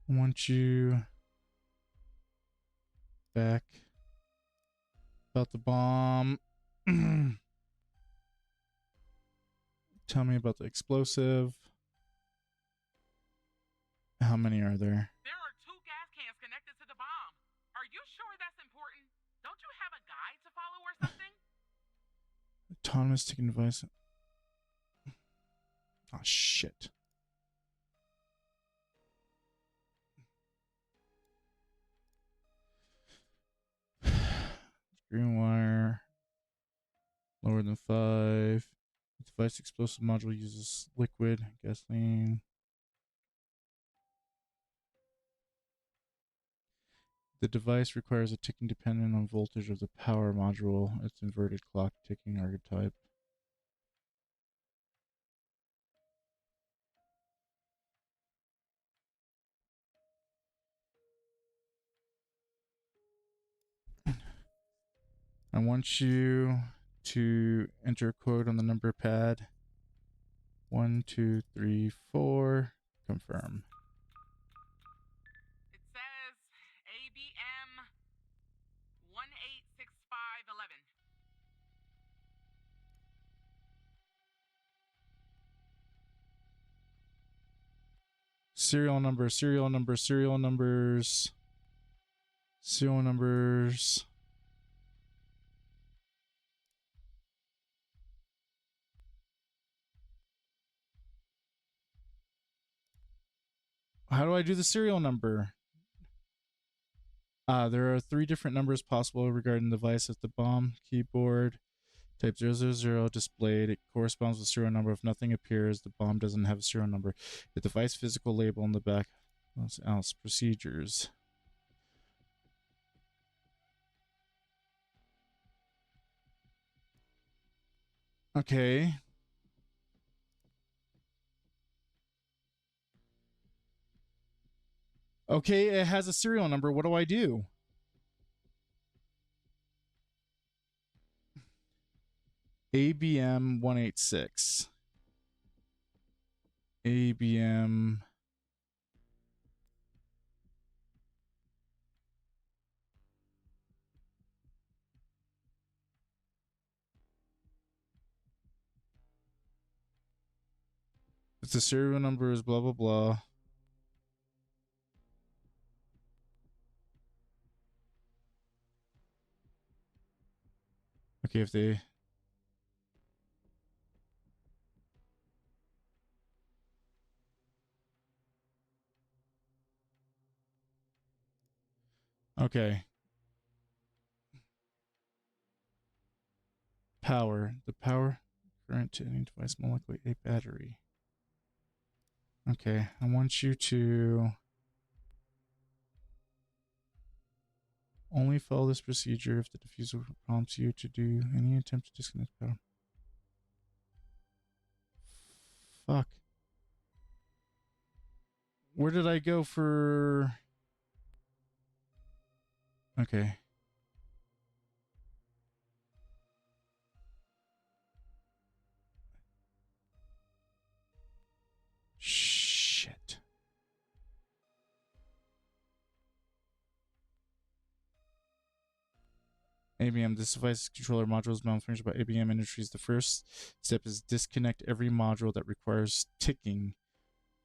want you back. About the bomb. Tell me about the explosive. How many are there? There are 2 gas cans connected to the bomb. Are you sure that's important? Don't you have a guide to follow or something? Autonomous ticking device. Oh, shit. Green wire. Lower than 5. The device explosive module uses liquid, gasoline. The device requires a ticking dependent on voltage of the power module. It's inverted clock ticking archetype. I want you to enter a code on the number pad. 1, 2, 3, 4. Confirm. It says ABM 186511. Serial number, serial number, serial numbers. Serial numbers. How do I do the serial number? There are 3 different numbers possible regarding the device. If the bomb keyboard type 000 displayed, it corresponds with the serial number. If nothing appears, the bomb doesn't have a serial number. The device physical label on the back. Else procedures. Okay. Okay, it has a serial number. What do I do? ABM 186. ABM. If the serial number is blah, blah, blah. Okay, if they... Okay. Power. The power current to any device molecular a battery. Okay, I want you to only follow this procedure if the diffuser prompts you to do any attempt to disconnect power. Fuck. Where did I go for... Okay. Shit. ABM, this device controller module is malfunctioned by ABM Industries. The first step is disconnect every module that requires ticking.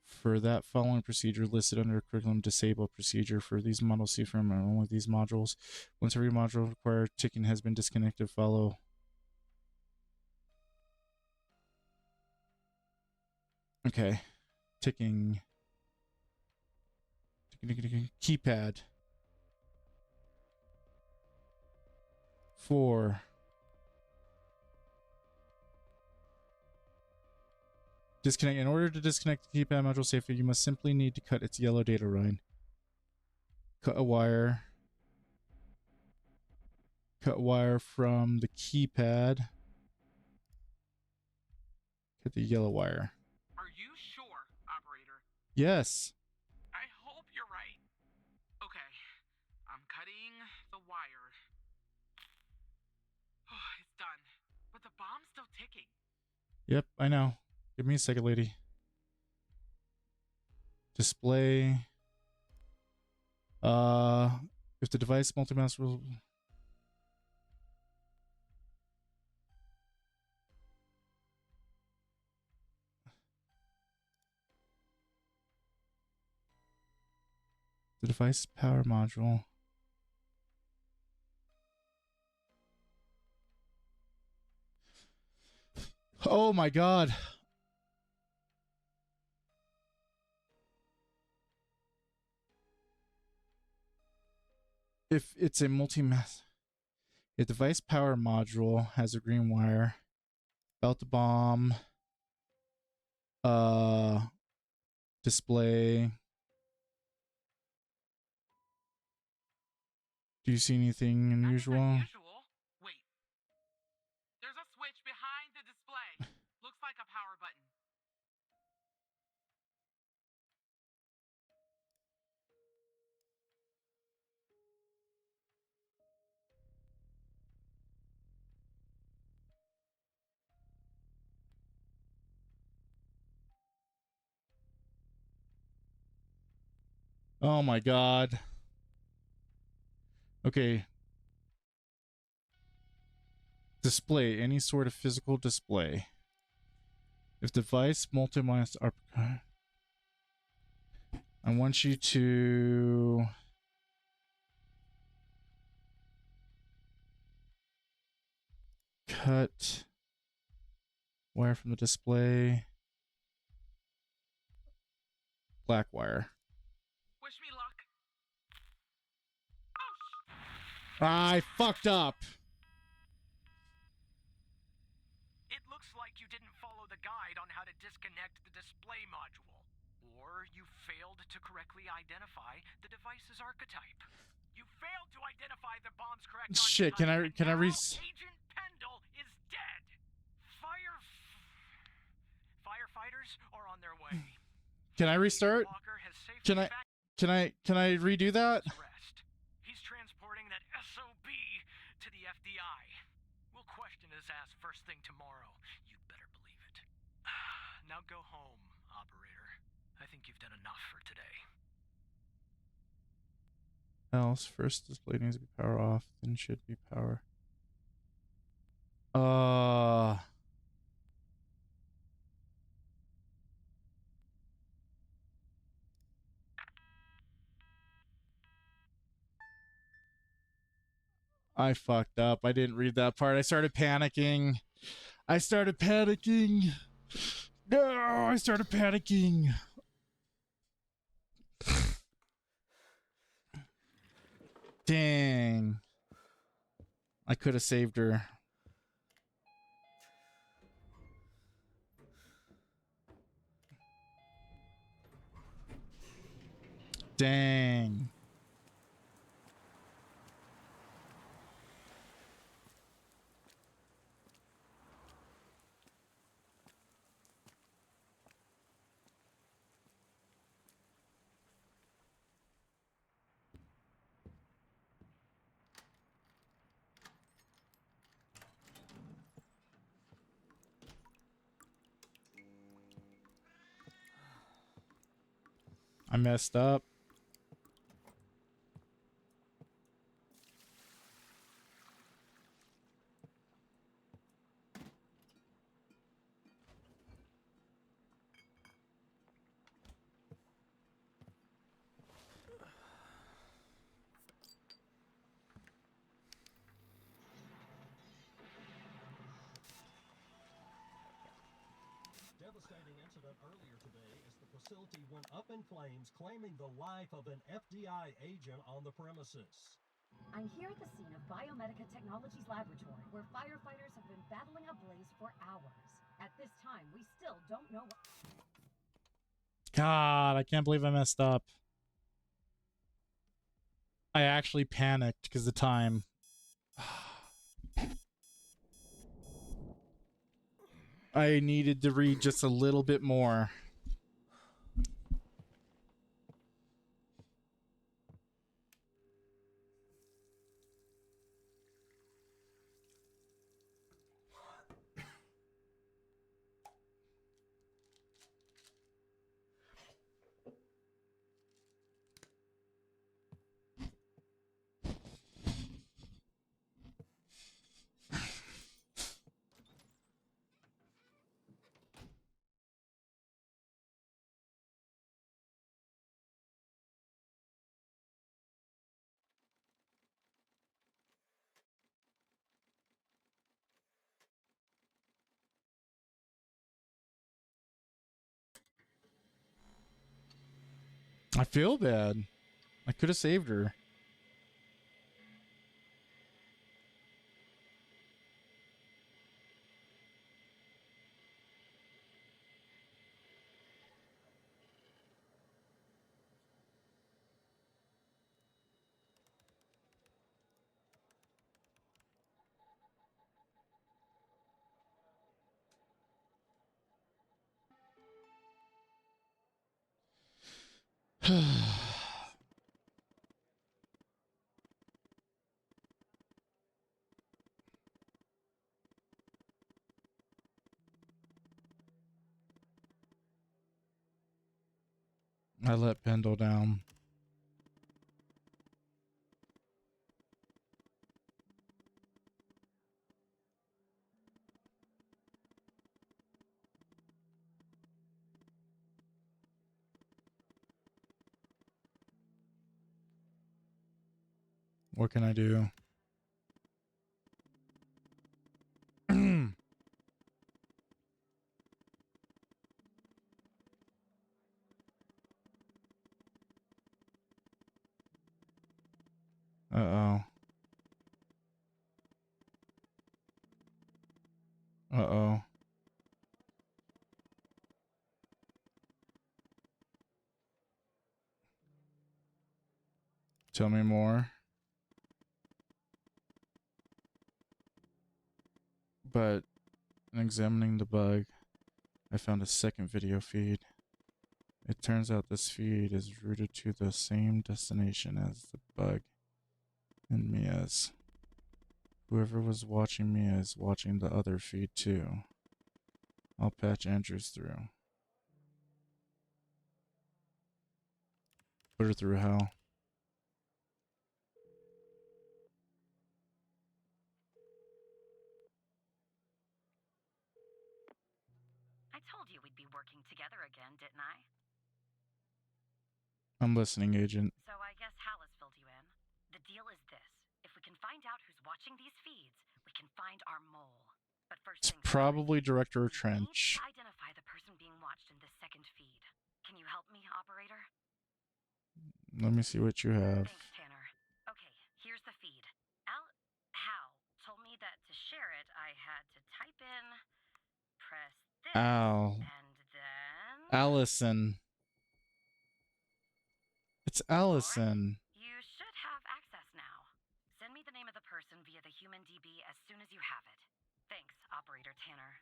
For that following procedure listed under curriculum, disable procedure for these models. See from only these modules. Once every module required ticking has been disconnected, follow. Okay. Ticking. Keypad. 4. Disconnect. In order to disconnect the keypad module safely, you must simply need to cut its yellow data line. Cut a wire. Cut wire from the keypad. Cut the yellow wire. Are you sure, operator? Yes. I hope you're right. Okay, I'm cutting the wire. Oh, it's done. But the bomb's still ticking. Yep, I know. Give me a second, lady. Display. If the device multi-mouse will... The device power module. Oh my god. If it's a multi-mass, a device power module has a green wire about the bomb, display, Do you see anything Nothing unusual? unusual. Wait. There's a switch behind the display. Looks like a power button. Oh my god. Okay. Display any sort of physical display. If device multi-minus are, I want you to cut wire from the display. Black wire. Wish me luck. I fucked up. It looks like you didn't follow the guide on how to disconnect the display module. Or you failed to correctly identify the device's archetype. You failed to identify the bomb's correct Shit, archetype, can I and now Agent Pendle is dead. Firefighters are on their way. Can I restart? Walker has safely Can I redo that? rest. He's transporting that SOB to the FDI. We'll question his ass first thing tomorrow. You better believe it. Now go home, operator. I think you've done enough for today. Else first display needs to be power off, then should be power. I fucked up. I didn't read that part. I started panicking. No, I started panicking. Dang. I could have saved her. Dang. I messed up. Devastating incident earlier today as the facility went up in flames, claiming the life of an FDI agent on the premises. I'm here at the scene of Biomedica Technologies Laboratory, where firefighters have been battling a blaze for hours. At this time, we still don't know what... God, I can't believe I messed up. I actually panicked because the time. I needed to read just a little bit more. I feel bad. I could have saved her. I let Pendle down. What can I do? Uh-oh. Uh-oh. Tell me more. But in examining the bug, I found a second video feed. It turns out this feed is routed to the same destination as the bug and Mia's. Whoever was watching Mia is watching the other feed too. I'll patch Andrews through. Put her through hell. I told you we'd be working together again, didn't I? I'm listening, Agent. So I guess Hal has filled you in. The deal is this. If we can find out who's watching these feeds, we can find our mole. But first It's things probably first, Director we need Trench. to identify the person being watched in this second feed. Can you help me, operator? Let me see what you have. Thanks, Tanner. Okay, here's the feed. Hal told me that to share it, I had to type in, press this, Al. and then... Allison. It's Allison. You should have access now. Send me the name of the person via the human DB as soon as you have it. Thanks, Operator Tanner.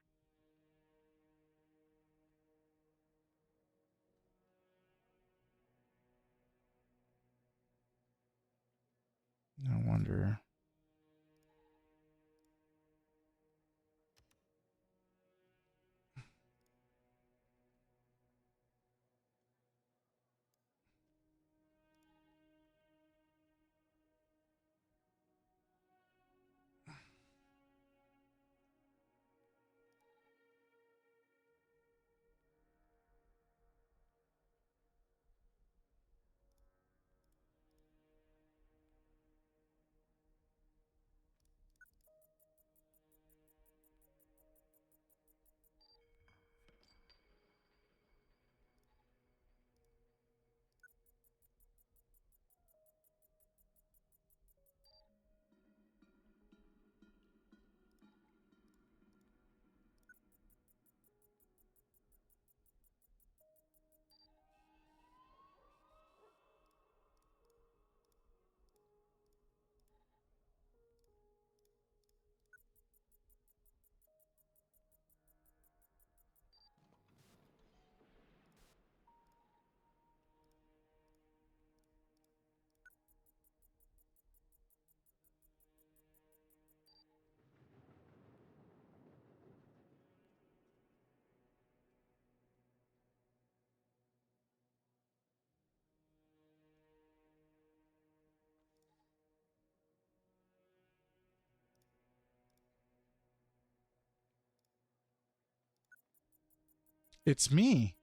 I wonder. It's me.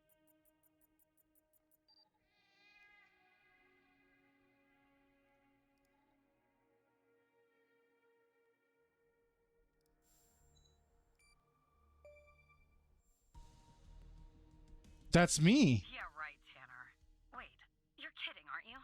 That's me. Yeah, right, Tanner. Wait, you're kidding, aren't you?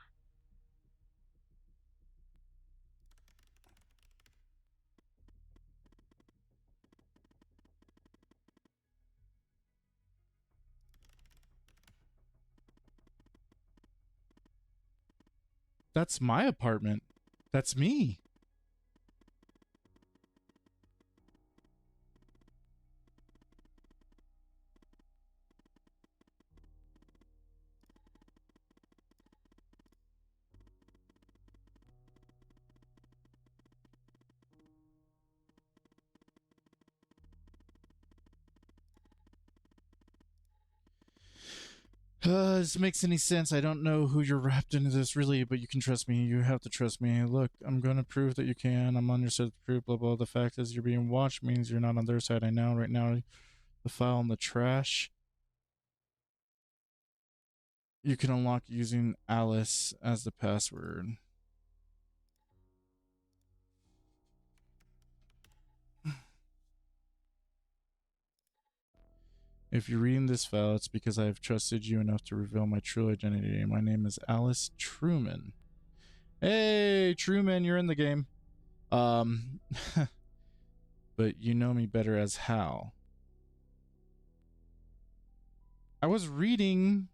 That's my apartment. That's me. This makes any sense. I don't know who you're wrapped into this really, but you can trust me. You have to trust me. Look, I'm going to prove that you can. I'm on your side to prove, blah, blah. The fact is you're being watched means you're not on their side. I know right now the file in the trash. You can unlock using Alice as the password. If you're reading this file, it's because I have trusted you enough to reveal my true identity. My name is Alice Truman. Hey, Truman, you're in the game. But you know me better as Hal. I was reading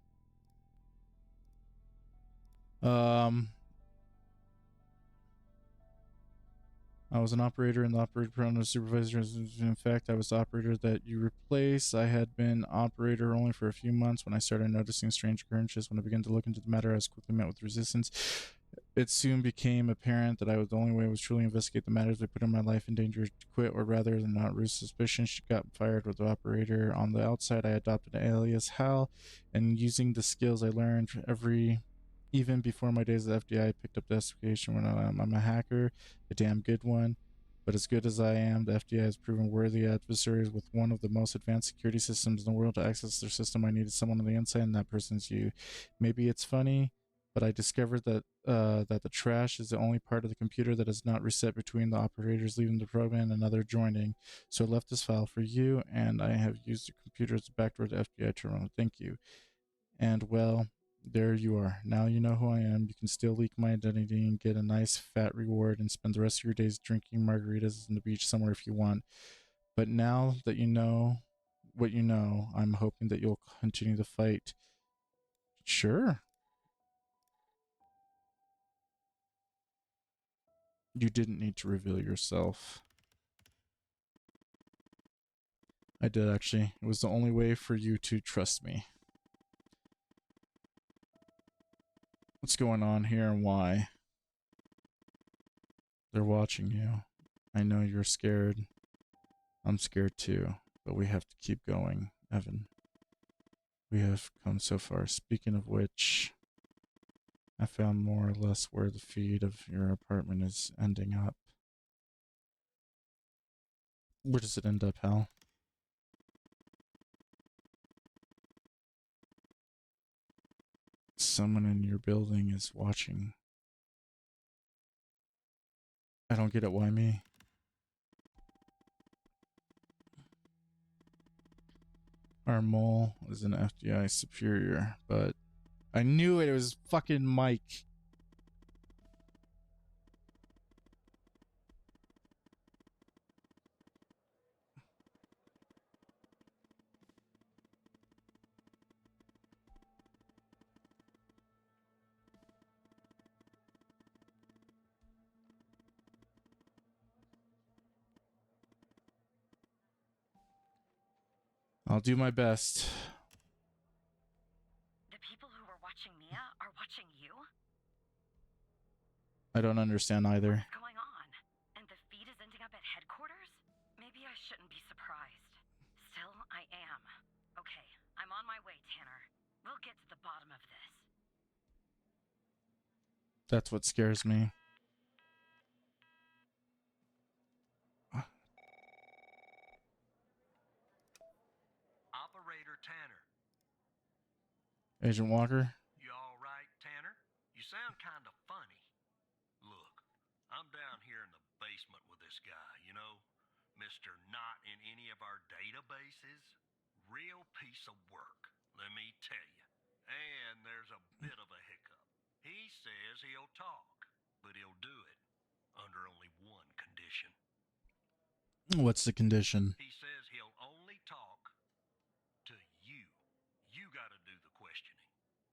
I was an operator in the operator program, a supervisor. In fact, I was the operator that you replaced. I had been operator only for a few months when I started noticing strange occurrences. When I began to look into the matter, I was quickly met with resistance. It soon became apparent that the only way was truly investigate the matters that put my life in danger to quit, or rather than not root suspicion. She got fired with the operator. On the outside, I adopted an alias Hal, and using the skills I learned even before my days at the FBI, I picked up the investigation when I'm a hacker, a damn good one. But as good as I am, the FBI has proven worthy adversaries with one of the most advanced security systems in the world. To access their system, I needed someone on the inside, and that person's you. Maybe it's funny, but I discovered that the trash is the only part of the computer that is not reset between the operators leaving the program and another joining. So I left this file for you, and I have used the computer as a backdoor to FBI terminal. Thank you. And well, there you are. Now you know who I am. You can still leak my identity and get a nice fat reward and spend the rest of your days drinking margaritas on the beach somewhere if you want. But now that you know what you know, I'm hoping that you'll continue the fight. Sure. You didn't need to reveal yourself. I did, actually. It was the only way for you to trust me. What's going on here and why? They're watching you. I know you're scared. I'm scared too, but we have to keep going, Evan. We have come so far. Speaking of which, I found more or less where the feed of your apartment is ending up. Where does it end up, Hal? Someone in your building is watching. I don't get it. Why me? Our mole is an FBI superior, but I knew it was fucking Mike. I'll do my best. The people who were watching Mia are watching you? I don't understand either. What's going on? And the feed is ending up at headquarters? Maybe I shouldn't be surprised. Still, I am. Okay, I'm on my way, Tanner. We'll get to the bottom of this. That's what scares me. Operator Tanner. Agent Walker? You all right, Tanner? You sound kind of funny. Look, I'm down here in the basement with this guy, you know, Mr. Not in any of our databases. Real piece of work, let me tell you. And there's a bit of a hiccup. He says he'll talk, but he'll do it under only one condition. What's the condition? He says he'll only talk to you. You gotta do the questioning.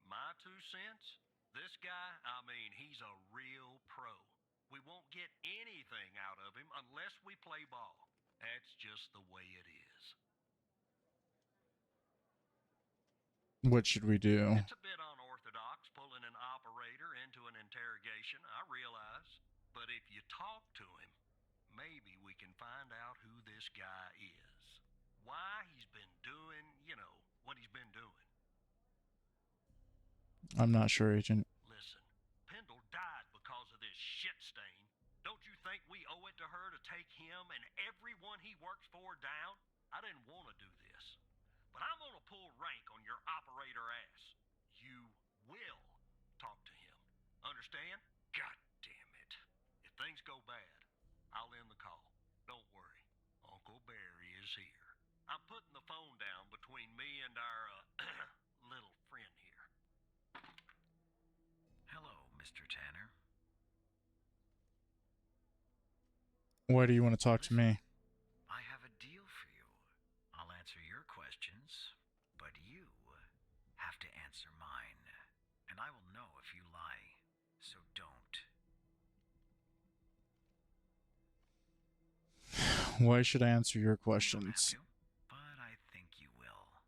My 2 cents? This guy, I mean, he's a real pro. We won't get anything out of him unless we play ball. That's just the way it is. What should we do? It's a bit unorthodox pulling an operator into an interrogation, I realize. But if you talk to him, maybe we can find out who this guy is. Why he's been doing, you know, what he's been doing. I'm not sure, Agent. Listen, Pendle died because of this shit stain. Don't you think we owe it to her to take him and everyone he works for down? I didn't want to do this, but I'm gonna pull rank on your operator ass. You will talk to him. Understand? God damn it. If things go bad, I'll end the call. Don't worry. Uncle Barry is here. I'm putting the phone down between me and our, little friend here. Hello, Mr. Tanner. Why do you want to talk to me? I have a deal for you. I'll answer your questions, but you have to answer mine. And I will know if you lie, so don't. Why should I answer your You don't questions? have to, but I think you will.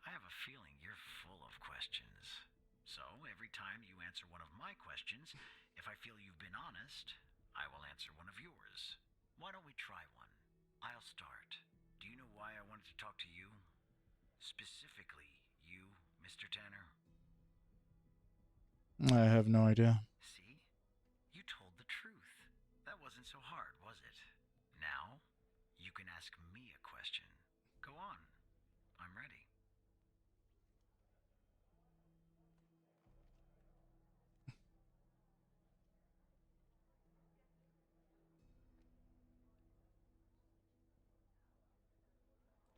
I have a feeling you're full of questions. So every time you answer one of my questions, if I feel you've been honest, I will answer one of yours. Why don't we try one? I'll start. Do you know why I wanted to talk to you? Specifically, you, Mr. Tanner? I have no idea. See? You told the truth. That wasn't so hard, was it? Now, you can ask me a question. Go on. I'm ready.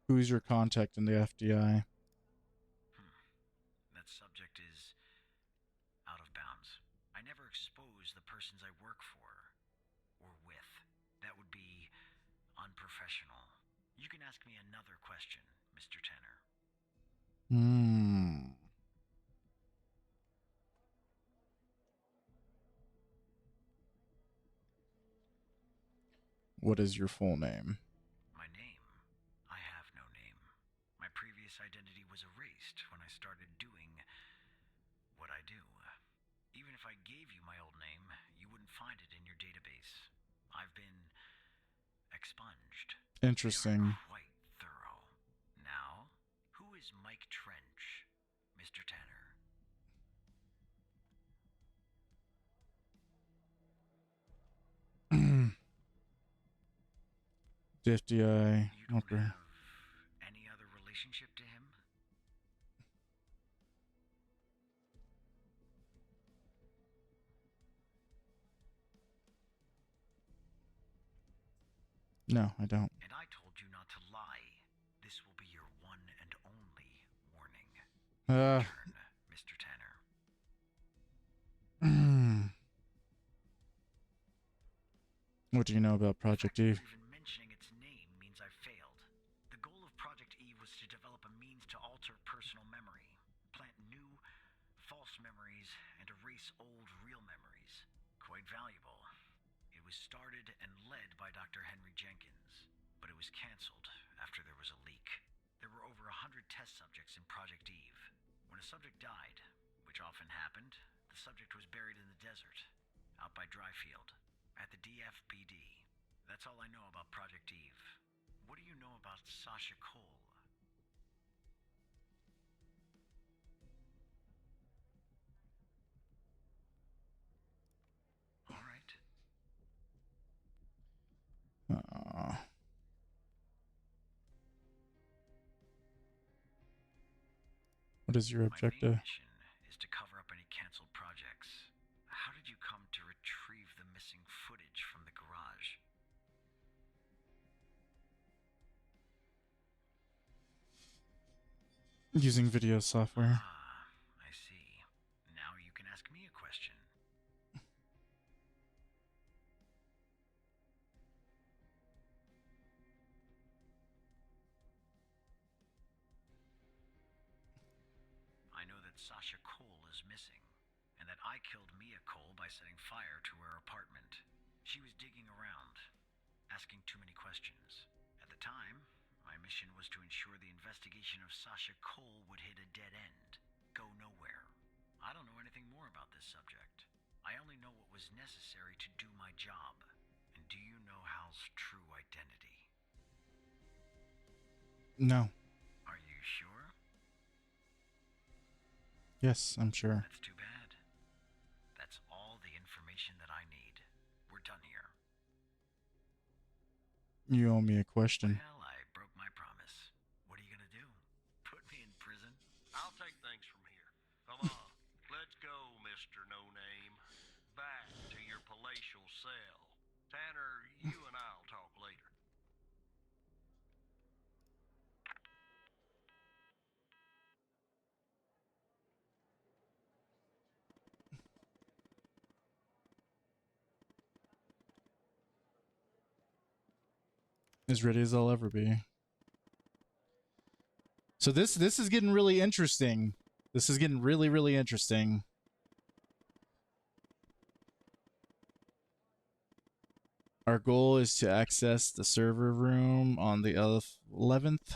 Who's your contact in the FDI? That subject is out of bounds. I never expose the persons I work for or with. That would be unprofessional. You can ask me another question, Mr. Tanner. What is your full name? My name? I have no name. My previous identity was erased when I started doing what I do. Even if I gave you my old name, you wouldn't find it in your database. I've been expunged. Interesting. They are quite thorough. Now, who is Mike Trench, Mr. Tanner? The FDI. You don't Okay. have any other relationship to him? No, I don't. And I told you not to lie. This will be your one and only warning. Turn, Mr. Tanner. What do you know about Project Eve? Even mentioning its name means I failed. The goal of Project Eve was to develop a means to alter personal memory, plant new, false memories, and erase old, real memories. Quite valuable. It was started and led by Dr. Henry Jenkins, but it was canceled after there was a leak. There were over 100 test subjects in Project Eve. When a subject died, which often happened, the subject was buried in the desert, out by Dryfield, at the DFPD. That's all I know about Project Eve. What do you know about Sasha Cole? All right. What is your My objective? main mission is to cover up any canceled projects. How did you come to retrieve the missing footage from the garage? Using video software. Ah, I see. Now you can ask me a question. I know that Sasha Cole is missing, and that I killed Mia Cole by setting fire to her apartment. She was digging around, asking too many questions. At the time, my mission was to ensure the investigation of Sasha Cole would hit a dead end, go nowhere. I don't know anything more about this subject. I only know what was necessary to do my job. And do you know Hal's true identity? No. Are you sure? Yes, I'm sure. That's too bad. You owe me a question. Well, I broke my promise. What are you gonna do? Put me in prison? I'll take things from here. Come on, let's go, Mr. No Name. Back to your palatial cell. Tanner, you and I'll talk later. As ready as I'll ever be. So this is getting really interesting. This is getting really, really interesting. Our goal is to access the server room on the 11th.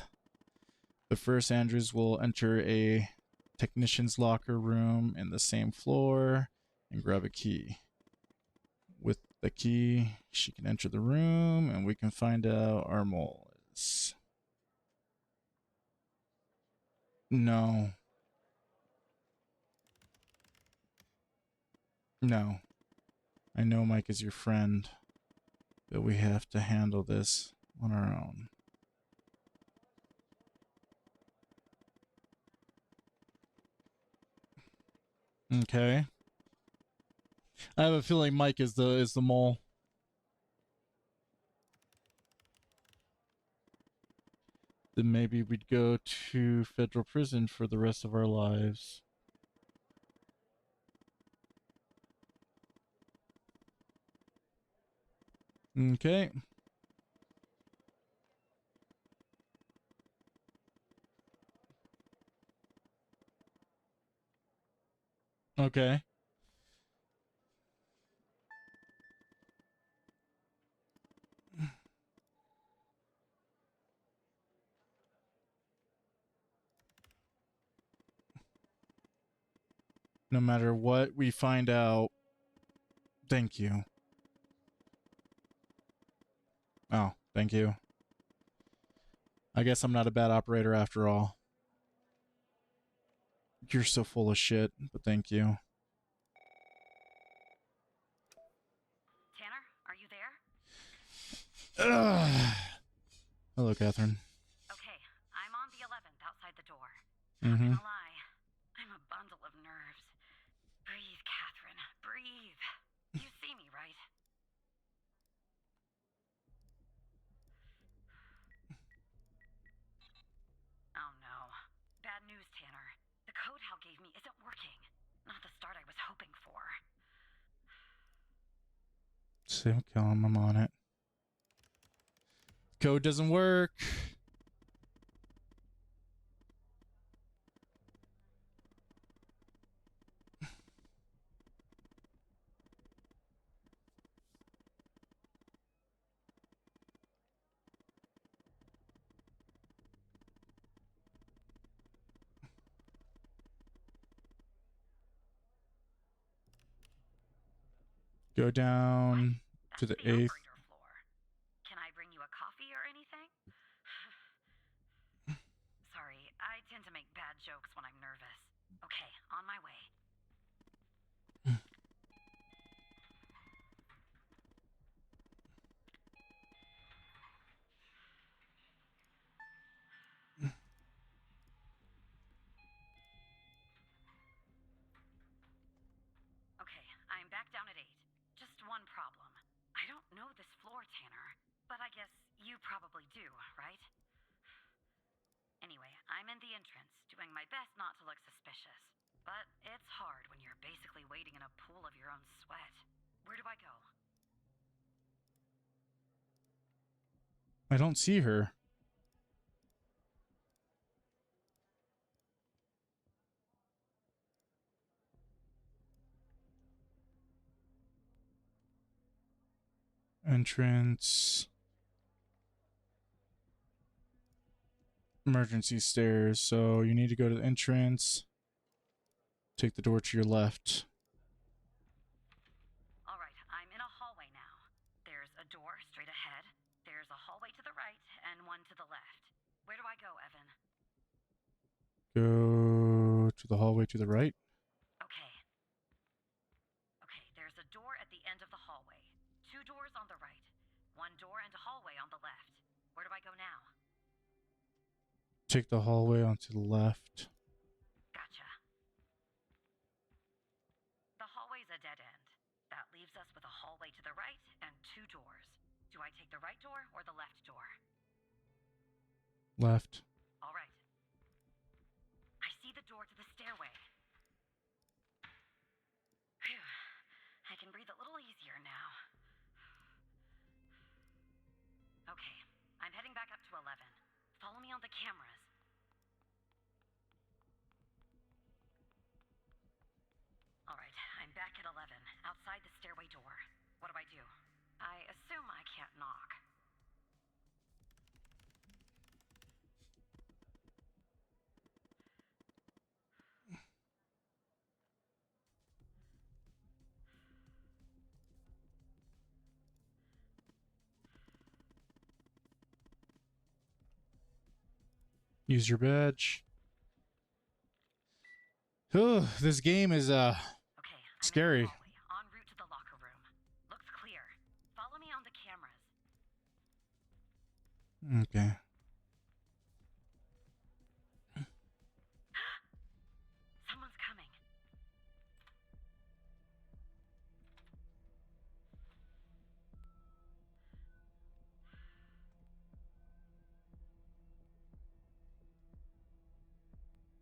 But first, Andrews will enter a technician's locker room in the same floor and grab a key. With the key, she can enter the room and we can find out our mole is. No. No. I know Mike is your friend, but we have to handle this on our own. Okay. I have a feeling Mike is the mole. Then maybe we'd go to federal prison for the rest of our lives. Okay. Okay. No matter what we find out, thank you. Oh, thank you. I guess I'm not a bad operator after all. You're so full of shit, but thank you. Tanner, are you there? Hello, Catherine. Okay, I'm on the 11th outside the door. Mm-hmm. Not gonna lie, I'm a bundle of nerves. Breathe, Catherine, breathe. You see me, right? Oh no. Bad news, Tanner. The code Hal gave me isn't working. Not the start I was hoping for. Sam, kill him. I'm on it. Code doesn't work. Go down to the 8th. Operator floor. Can I bring you a coffee or anything? Sorry, I tend to make bad jokes when I'm nervous. Okay, on my way. Okay, I'm back down at 8. Just one problem. I don't know this floor, Tanner, but I guess you probably do, right? Anyway, I'm in the entrance, doing my best not to look suspicious. But it's hard when you're basically wading in a pool of your own sweat. Where do I go? I don't see her. Entrance. Emergency stairs. So you need to go to the entrance. Take the door to your left. Alright, I'm in a hallway now. There's a door straight ahead. There's a hallway to the right and one to the left. Where do I go, Evan? Go to the hallway to the right. Okay. Okay, there's a door at the end of the hallway. 2 doors on the right. 1 door and a hallway on the left. Where do I go now? Take the hallway onto the left. Gotcha. The hallway's a dead end. That leaves us with a hallway to the right and 2 doors. Do I take the right door or the left door? Left. All right. I see the door to the stairway. Phew. I can breathe a little easier now. Okay, I'm heading back up to 11. Follow me on the cameras. All right, I'm back at 11, outside the stairway door. What do I do? I assume I can't knock. Use your badge. Oh, this game is Okay, I'm scary. in the hallway, en route to the locker room. Looks clear. Follow me on the cameras. Okay. Someone's coming.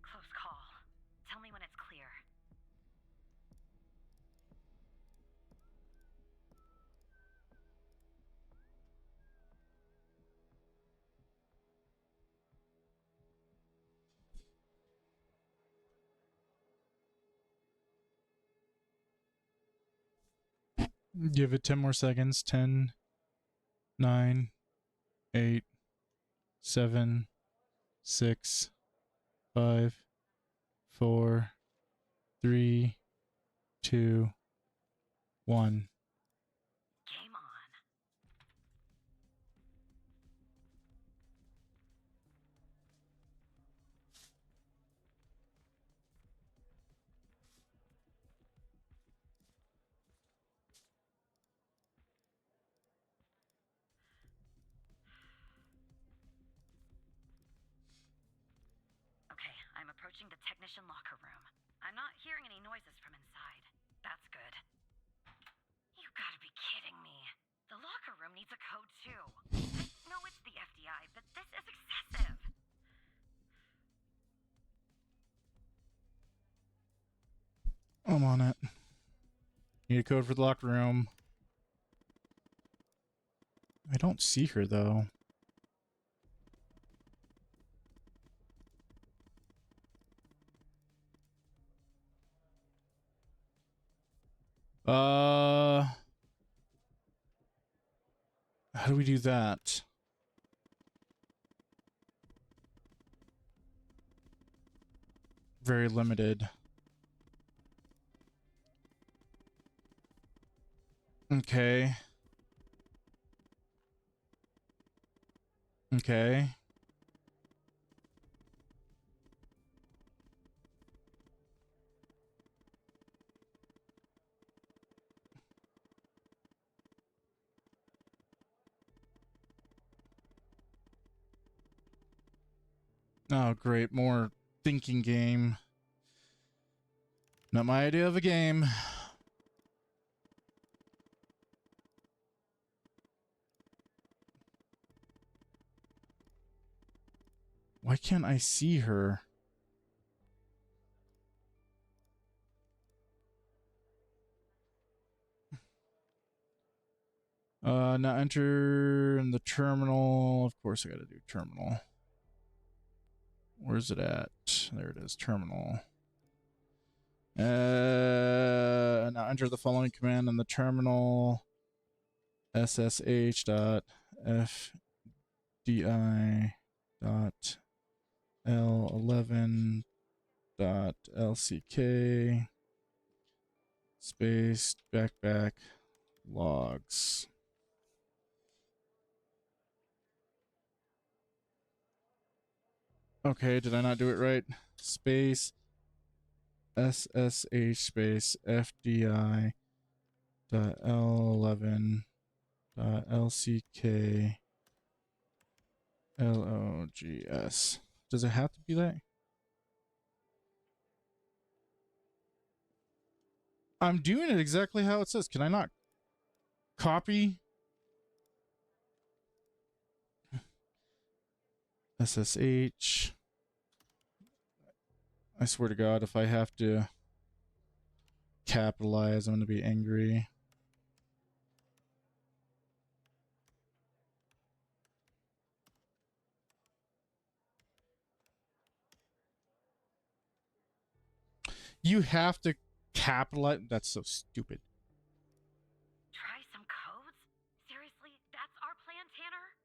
Close call. Tell me when it's clear. Give it 10 more seconds. 10, 9, 8, 7, 6, 5, 4, 3, 2, 1. Game on. Okay, I'm approaching the technician locker room. I'm not hearing any noises from inside. That's good. You gotta be kidding me. The locker room needs a code too. I know it's the FDI, but this is excessive. I'm on it. Need a code for the locker room. I don't see her though. How do we do that? Very limited. Okay. Okay. Oh, great. More thinking game. Not my idea of a game. Why can't I see her? Now enter in the terminal. Of course I gotta do terminal. Where's it at? There it is, terminal. Now enter the following command in the terminal. ssh.fdi.l11.lck space backpack logs. Okay, did I not do it right? Space SSH space FDI dot L11 dot LCK LOGS. Does it have to be that? I'm doing it exactly how it says. Can I not copy? SSH. I swear to God, if I have to capitalize, I'm going to be angry. You have to capitalize. That's so stupid. Try some codes? Seriously? That's our plan, Tanner?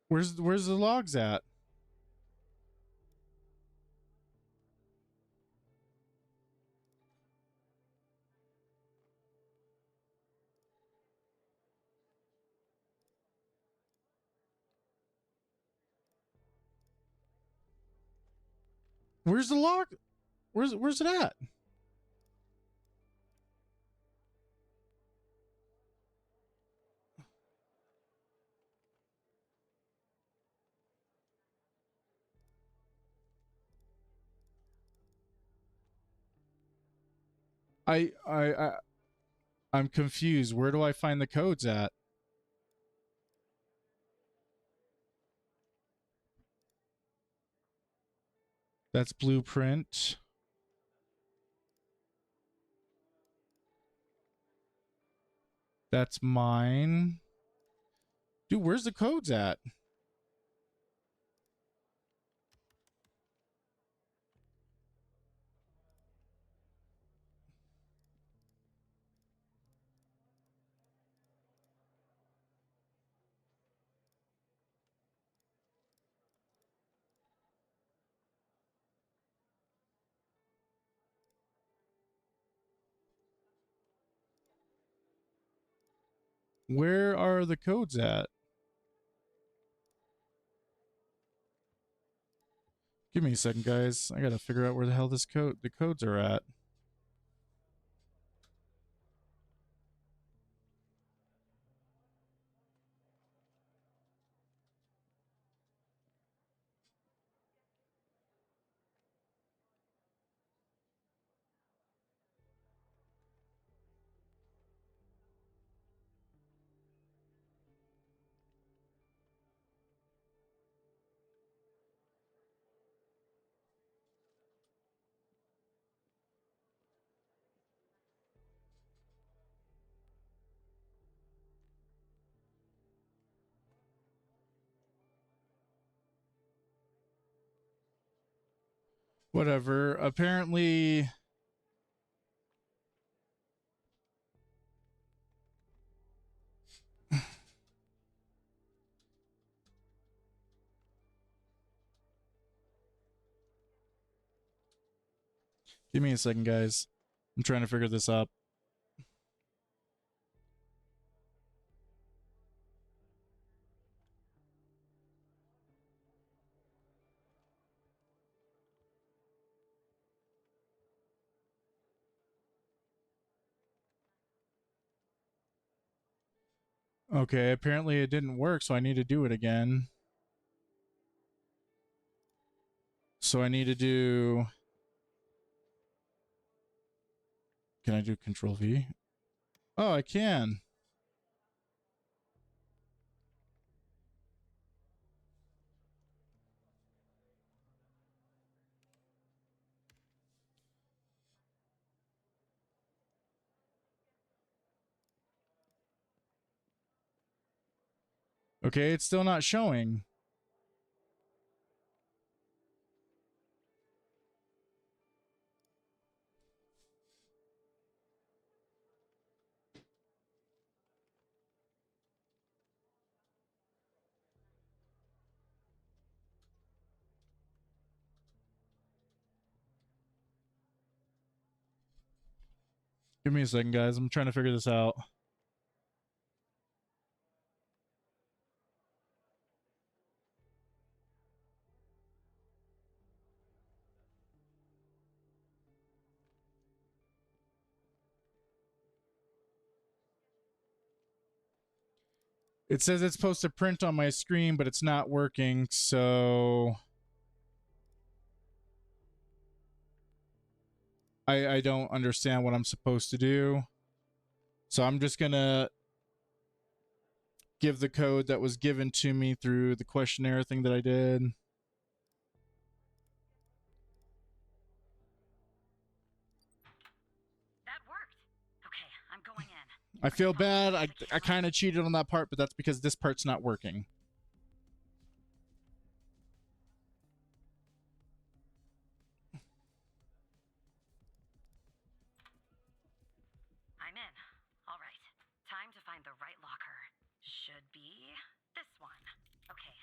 Where's the logs at? Where's the log? Where's it at? I'm confused. Where do I find the codes at? That's blueprint. That's mine. Dude, where's the codes at? Where are the codes at? Give me a second, guys. I gotta figure out where the hell the codes are at. Whatever. Apparently... Give me a second, guys. I'm trying to figure this out. Okay, apparently it didn't work, so I need to do it again. So I need to do... Can I do Control V? Oh, I can. Okay, it's still not showing. Give me a second, guys. I'm trying to figure this out. It says it's supposed to print on my screen, but it's not working, so I don't understand what I'm supposed to do. So I'm just gonna give the code that was given to me through the questionnaire thing that I did. That worked. Okay, I'm going in. I feel bad. I kind of cheated on that part, but that's because this part's not working. I'm in. All right. Time to find the right locker. Should be this one. Okay.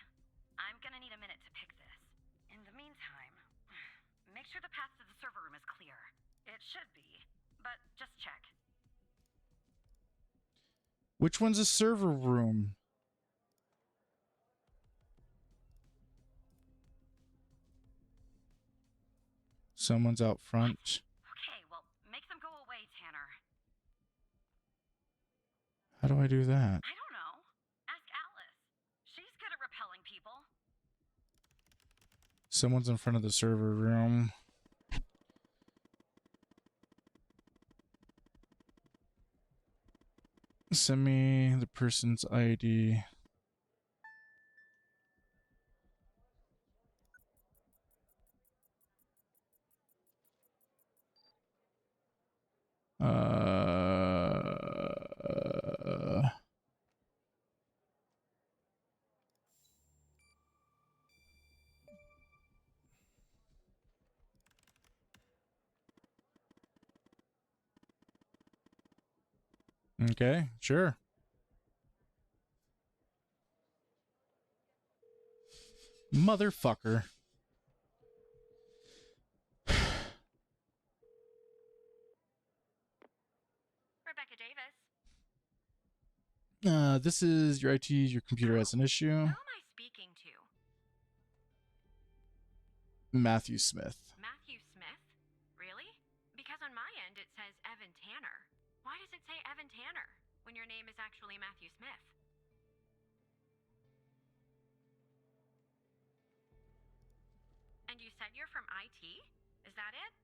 I'm gonna need a minute to pick this. In the meantime, make sure the path to the server room is clear. It should be, but just check. Which one's a server room? Someone's out front. Okay, well, make them go away, Tanner. How do I do that? I don't know. Ask Alice. She's good at repelling people. Someone's in front of the server room. Send me the person's ID. Okay, sure. Motherfucker. Rebecca Davis. This is your IT. Your computer has an issue. Who am I speaking to? Matthew Smith. Matthew Smith? Really? Because on my end it says Evan Tanner. Why does it say Evan Tanner when your name is actually Matthew Smith? And you said you're from IT? Is that it?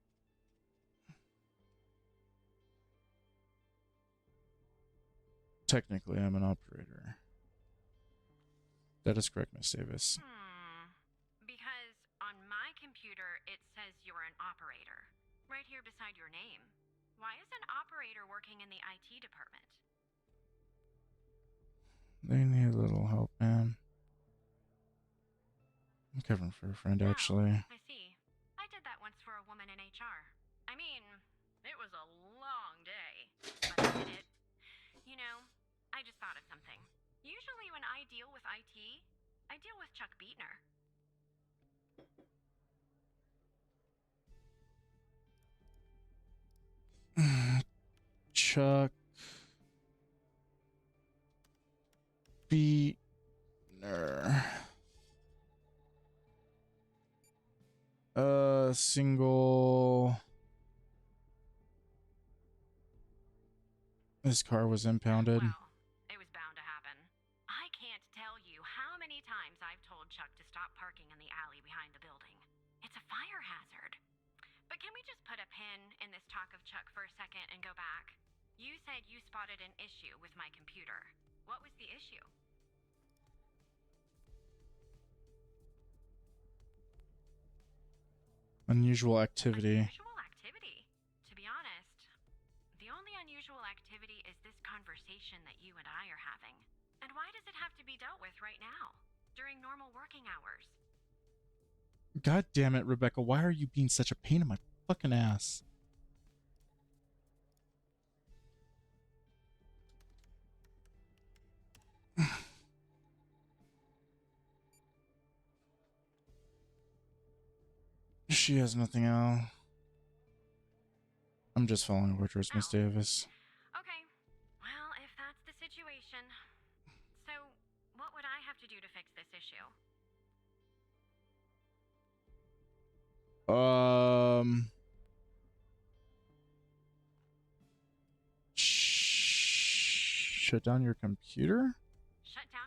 Technically, I'm an operator. That is correct, Miss Davis. Because on my computer it says you're an operator. Right here beside your name. Why is an operator working in the IT department? They need a little help, man. I'm covering for a friend, actually. I see. I did that once for a woman in HR. I mean, it was a long day, but I did it. You know, I just thought of something. Usually when I deal with IT, I deal with Chuck Beatner. Chuck Beatner. Single. His car was impounded. Well, it was bound to happen. I can't tell you how many times I've told Chuck to stop parking in the alley behind the building. It's a fire hazard. But can we just put a pin in this talk of Chuck for a second and go back? You said you spotted an issue with my computer. What was the issue? Unusual activity. Unusual activity? To be honest, the only unusual activity is this conversation that you and I are having. And why does it have to be dealt with right now, during normal working hours? God damn it, Rebecca. Why are you being such a pain in my fucking ass? She has nothing else. I'm just following orders, Miss Davis. Okay. Well, if that's the situation. So, what would I have to do to fix this issue? Shut down your computer? Shut down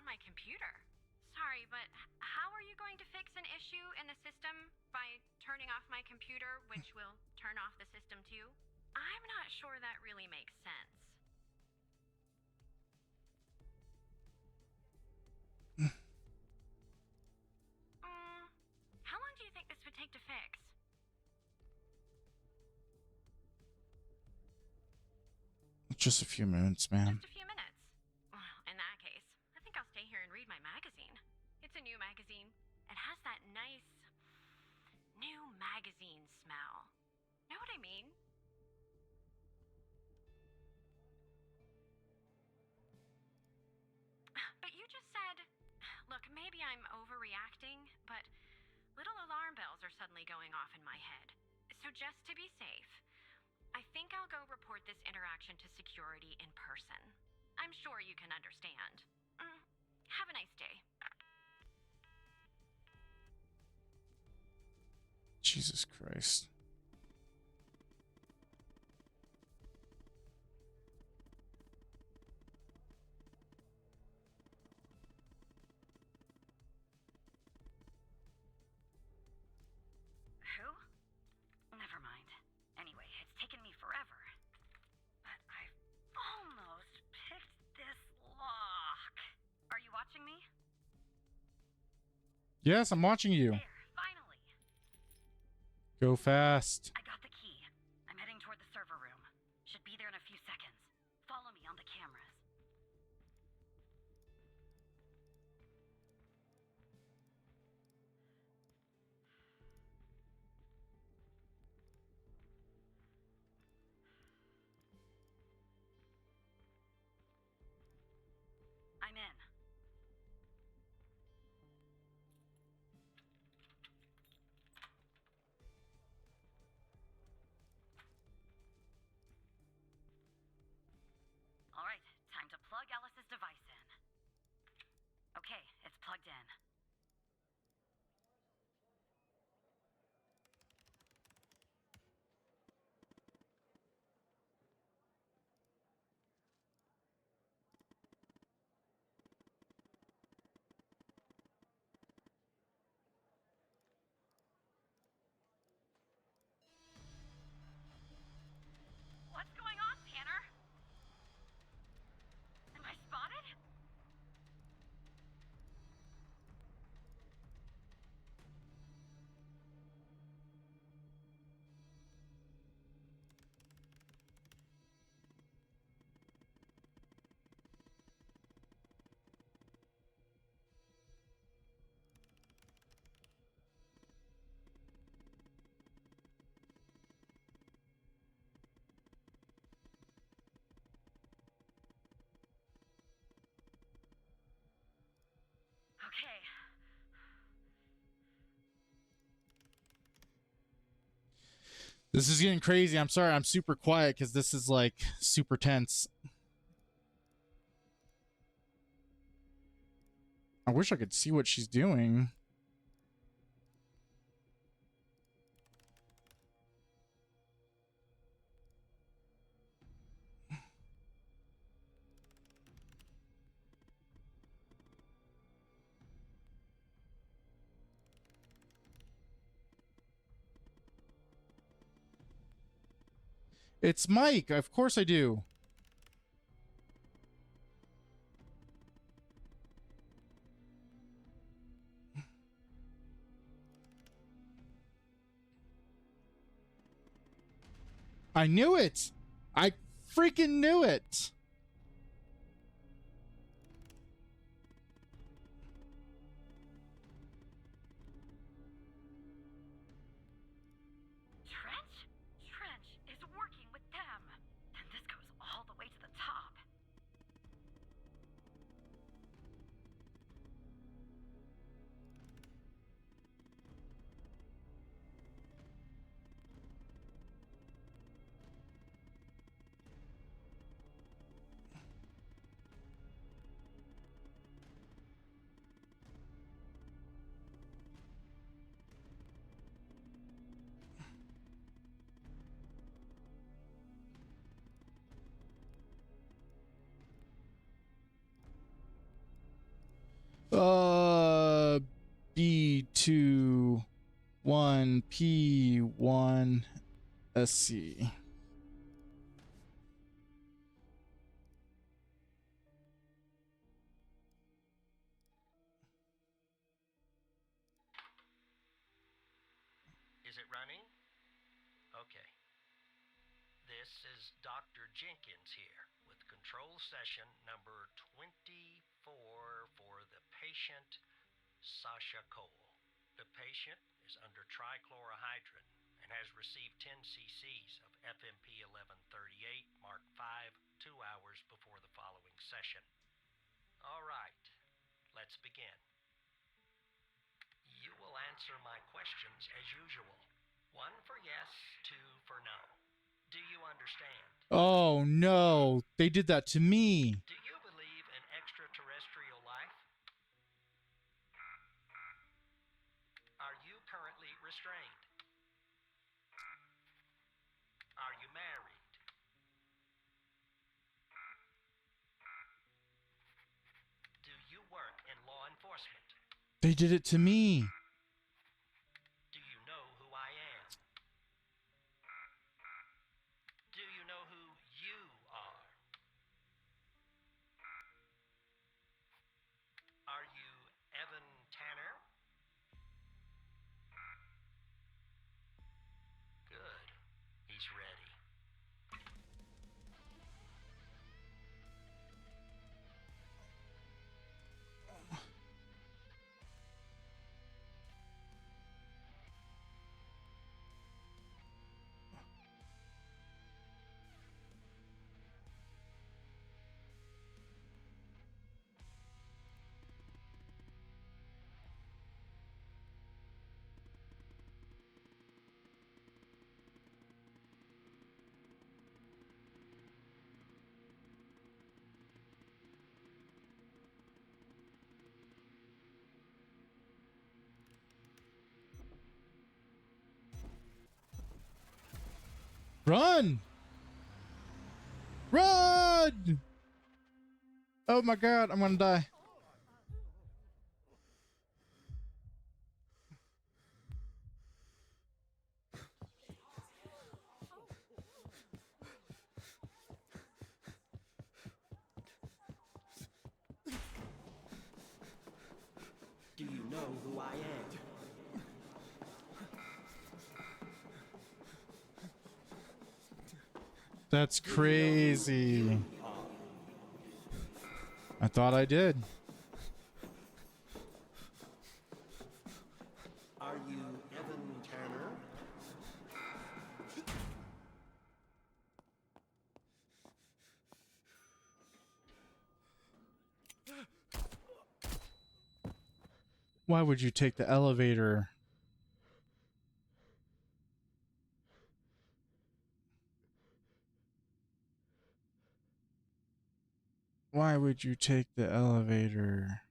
issue in the system by turning off my computer, which will turn off the system too? I'm not sure that really makes sense. How long do you think this would take to fix? Just a few minutes, man. Just a few minutes. Well, in that case, I think I'll stay here and read my magazine. It's a new magazine. It has that nice new magazine smell. Know what I mean? But you just said, look, maybe I'm overreacting, but little alarm bells are suddenly going off in my head. So just to be safe, I think I'll go report this interaction to security in person. I'm sure you can understand. Have a nice day. Jesus Christ. Who? Never mind. Anyway, it's taken me forever. But I've almost picked this lock. Are you watching me? Yes, I'm watching you. There, finally. Go fast. I got the key. I'm heading toward the server room. Should be there in a few seconds. Follow me on the cameras. I'm in. All right, time to plug Alice's device in. Okay, it's plugged in. What's going on, Tanner? Am I spotted? Okay. This is getting crazy. I'm sorry. I'm super quiet because this is like super tense. I wish I could see what she's doing. It's Mike. Of course I do. I knew it. I freaking knew it. Trench is working with them. And this goes all the way to the top. B2 1P1SC. Is it running? Okay. This is Dr. Jenkins here with control session number 24 for the patient Sasha Cole. The patient is under trichlorohydrin and has received 10 cc's of FMP 1138 Mark 5 2 hours before the following session. All right, let's begin. You will answer my questions as usual. 1 for yes, 2 for no. Do you understand? Oh no, they did that to me. Do you believe in extraterrestrial life? Are you currently restrained? Are you married? Do you work in law enforcement? They did it to me. Do you know who I am? Do you know who you are? Are you Evan Tanner? Good. He's ready. Run! Run! Oh my god, I'm gonna die. Do you know who I am? That's crazy. I thought I did. Are you Evan Tanner? Why would you take the elevator? Why would you take the elevator?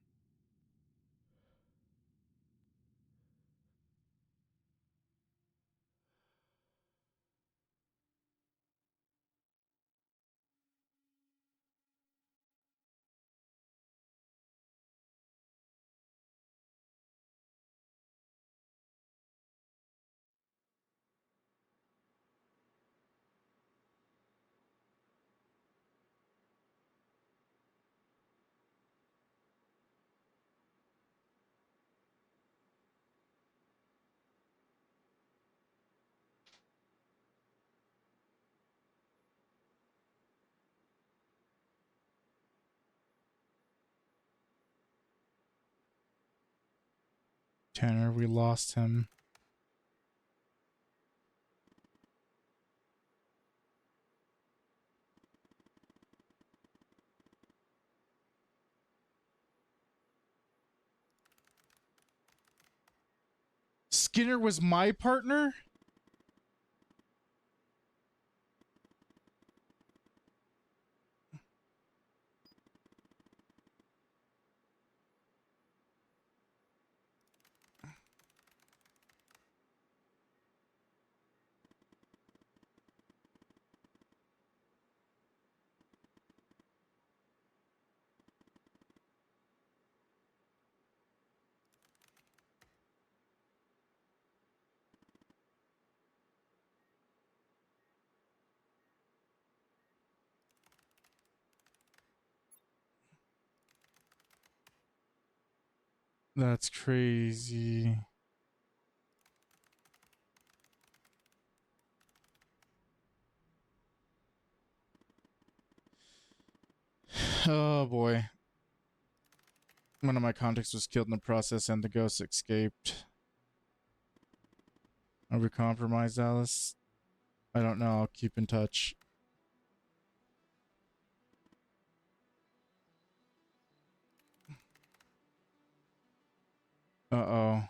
Tanner, we lost him. Skinner was my partner? That's crazy. Oh boy. One of my contacts was killed in the process and the ghost escaped. Are we compromised, Alice? I don't know. I'll keep in touch. Uh-oh.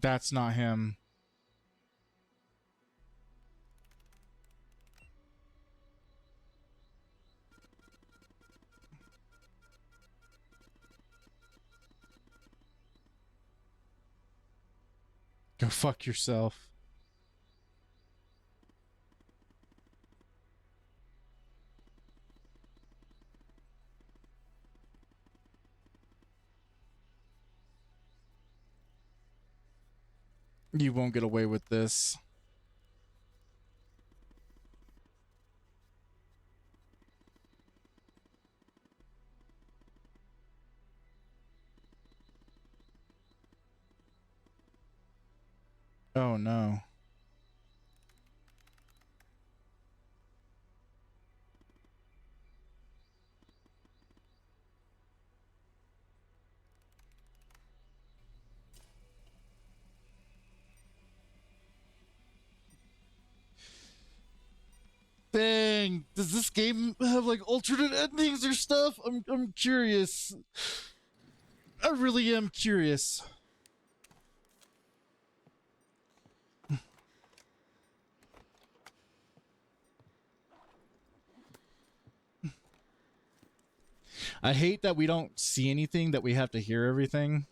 That's not him. Go fuck yourself. You won't get away with this. Oh no. Dang, does this game have like alternate endings or stuff? I'm curious. I really am curious. I hate that we don't see anything, that we have to hear everything.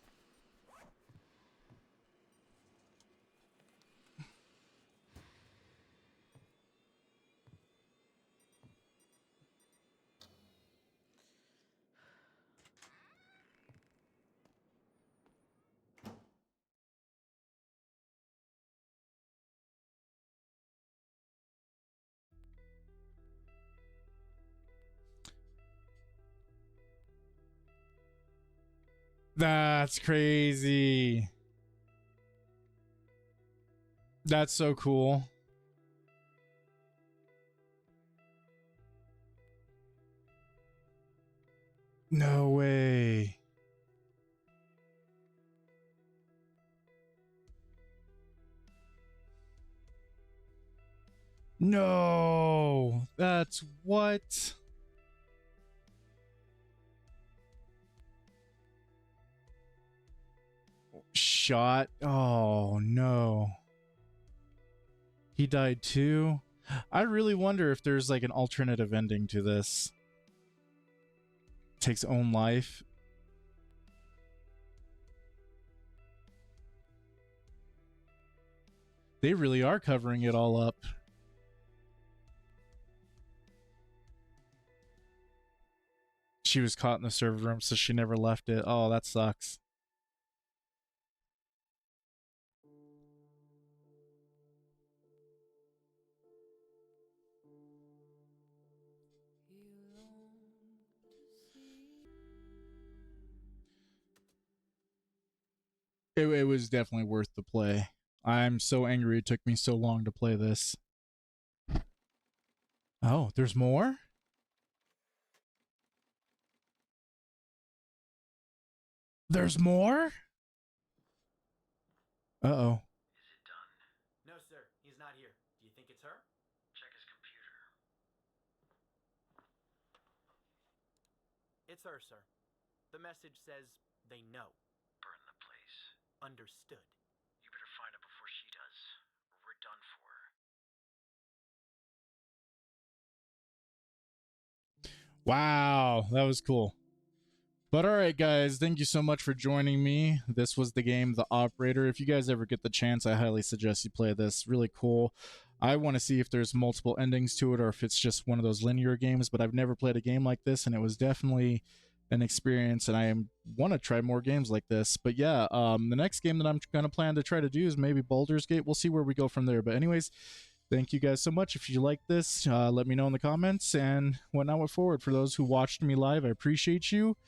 That's crazy. That's so cool. No way. No. That's what? Shot. Oh no. He died too. I really wonder if there's like an alternative ending to this. Takes own life. They really are covering it all up. She was caught in the server room, so she never left it. Oh, that sucks. It was definitely worth the play. I'm so angry it took me so long to play this. Oh, there's more? There's more? Uh-oh. Is it done? No, sir. He's not here. Do you think it's her? Check his computer. It's her, sir. The message says they know. Burn the place. Understood. You better find it before she does, or we're done for. Wow, that was cool. But all right, guys, thank you so much for joining me. This was the game The Operator. If you guys ever get the chance, I highly suggest you play this. Really cool. I want to see if there's multiple endings to it or if it's just one of those linear games, but I've never played a game like this, and it was definitely an experience, and I want to try more games like this. But yeah, the next game that I'm going to plan to try to do is maybe Baldur's Gate. We'll see where we go from there. But anyways, Thank you guys so much. If you like this, let me know in the comments and whatnot went forward. For those who watched me live, I appreciate you.